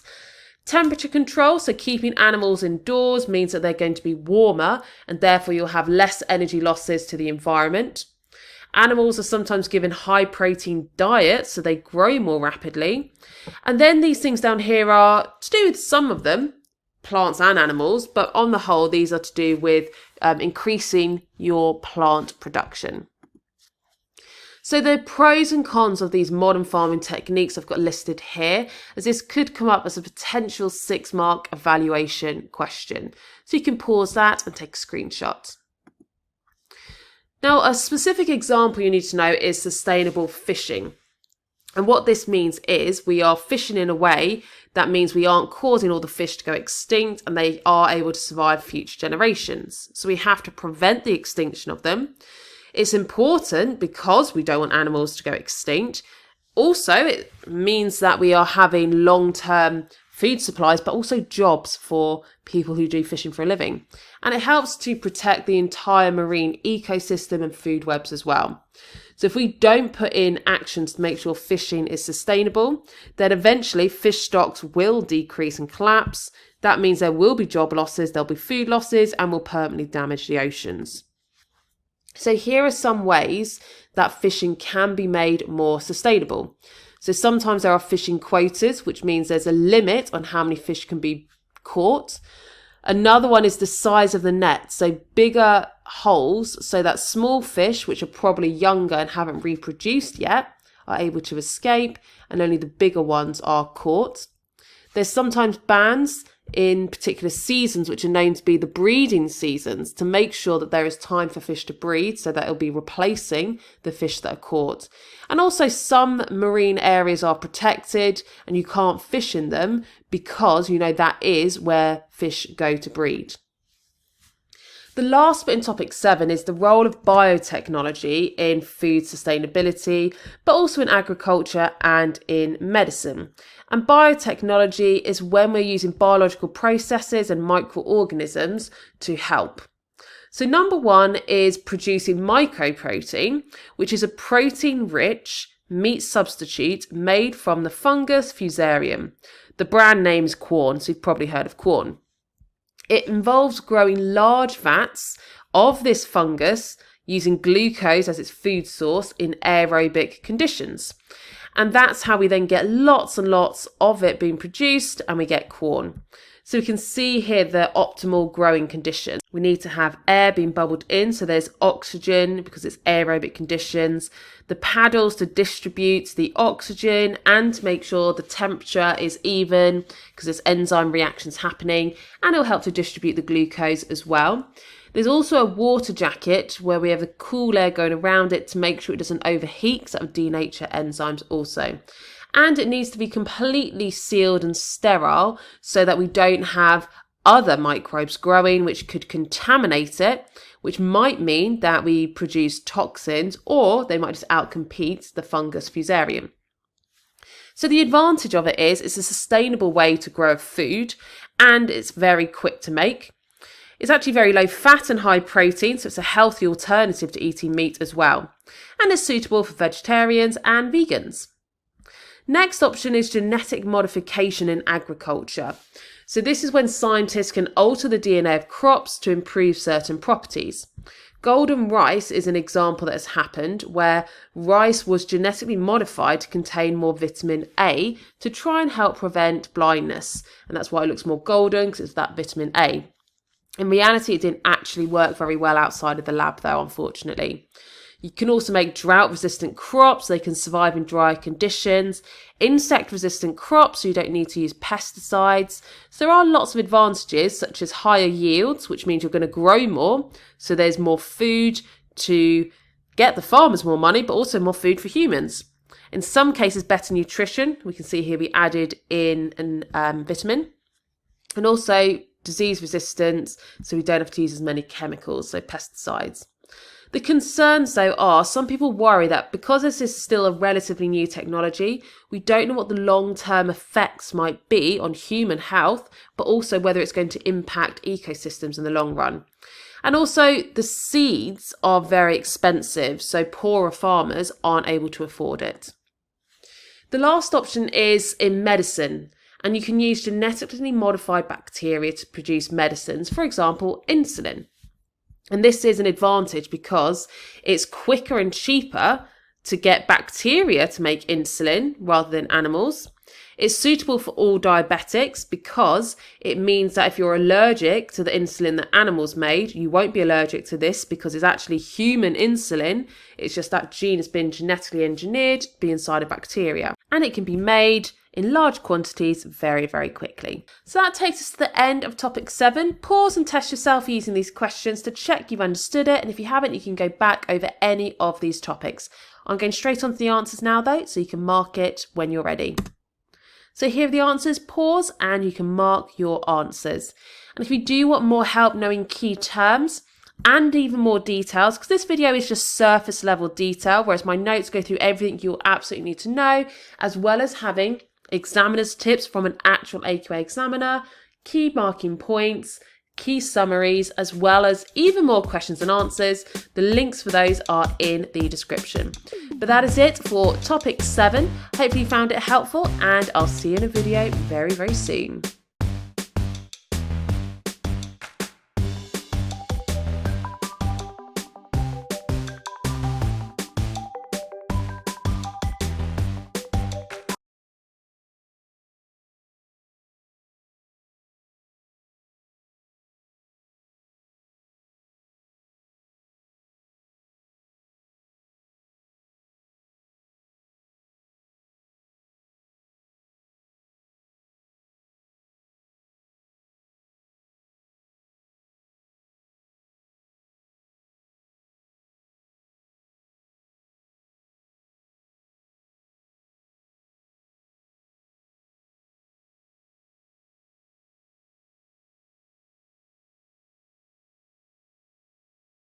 Temperature control, so keeping animals indoors means that they're going to be warmer and therefore you'll have less energy losses to the environment. Animals are sometimes given high protein diets, so they grow more rapidly. And then these things down here are to do with some of them, plants and animals, but on the whole, these are to do with increasing your plant production. So the pros and cons of these modern farming techniques I've got listed here, as this could come up as a potential 6-mark evaluation question. So you can pause that and take a screenshot. Now, a specific example you need to know is sustainable fishing. And what this means is we are fishing in a way that means we aren't causing all the fish to go extinct and they are able to survive future generations. So we have to prevent the extinction of them. It's important because we don't want animals to go extinct. Also, it means that we are having long-term food supplies, but also jobs for people who do fishing for a living. And it helps to protect the entire marine ecosystem and food webs as well. So if we don't put in actions to make sure fishing is sustainable, then eventually fish stocks will decrease and collapse. That means there will be job losses, there'll be food losses, and will permanently damage the oceans. So here are some ways that fishing can be made more sustainable. So sometimes there are fishing quotas, which means there's a limit on how many fish can be caught. Another one is the size of the net, so bigger holes so that small fish, which are probably younger and haven't reproduced yet, are able to escape, and only the bigger ones are caught. There's sometimes bans in particular seasons, which are known to be the breeding seasons, to make sure that there is time for fish to breed, so that it'll be replacing the fish that are caught. And also some marine areas are protected and you can't fish in them because that is where fish go to breed. The last bit in topic 7 is the role of biotechnology in food sustainability, but also in agriculture and in medicine. And biotechnology is when we're using biological processes and microorganisms to help. So number 1 is producing mycoprotein, which is a protein-rich meat substitute made from the fungus Fusarium. The brand name is Quorn, so you've probably heard of Quorn. It involves growing large vats of this fungus using glucose as its food source in aerobic conditions. And that's how we then get lots and lots of it being produced, and we get corn. So we can see here the optimal growing conditions. We need to have air being bubbled in, so there's oxygen because it's aerobic conditions, the paddles to distribute the oxygen and to make sure the temperature is even because there's enzyme reactions happening, and it'll help to distribute the glucose as well. There's also a water jacket where we have the cool air going around it to make sure it doesn't overheat, because that would denature enzymes also. And it needs to be completely sealed and sterile so that we don't have other microbes growing which could contaminate it, which might mean that we produce toxins, or they might just outcompete the fungus Fusarium. So the advantage of it is it's a sustainable way to grow food, and it's very quick to make. It's actually very low fat and high protein, so it's a healthy alternative to eating meat as well. And it's suitable for vegetarians and vegans. Next option is genetic modification in agriculture. So this is when scientists can alter the DNA of crops to improve certain properties. Golden rice is an example that has happened, where rice was genetically modified to contain more vitamin A to try and help prevent blindness. And that's why it looks more golden, because it's that vitamin A. In reality, it didn't actually work very well outside of the lab though, unfortunately. You can also make drought-resistant crops. They can survive in dry conditions. Insect-resistant crops, so you don't need to use pesticides. So there are lots of advantages, such as higher yields, which means you're going to grow more. So there's more food to get the farmers more money, but also more food for humans. In some cases, better nutrition. We can see here we added in an vitamin. And also disease resistance, so we don't have to use as many chemicals, so pesticides. The concerns, though, are some people worry that because this is still a relatively new technology, we don't know what the long-term effects might be on human health, but also whether it's going to impact ecosystems in the long run. And also, the seeds are very expensive, so poorer farmers aren't able to afford it. The last option is in medicine, and you can use genetically modified bacteria to produce medicines, for example, insulin. And this is an advantage because it's quicker and cheaper to get bacteria to make insulin rather than animals. It's suitable for all diabetics because it means that if you're allergic to the insulin that animals made, you won't be allergic to this because it's actually human insulin. It's just that gene has been genetically engineered to be inside a bacteria. And it can be made in large quantities very, very quickly. So that takes us to the end of topic 7. Pause and test yourself using these questions to check you've understood it. And if you haven't, you can go back over any of these topics. I'm going straight on to the answers now though, so you can mark it when you're ready. So here are the answers. Pause and you can mark your answers. And if you do want more help knowing key terms and even more details, because this video is just surface level detail, whereas my notes go through everything you'll absolutely need to know, as well as having examiner's tips from an actual AQA examiner, key marking points, key summaries, as well as even more questions and answers. The links for those are in the description. But that is it for topic 7. Hopefully you found it helpful, and I'll see you in a video very, very soon.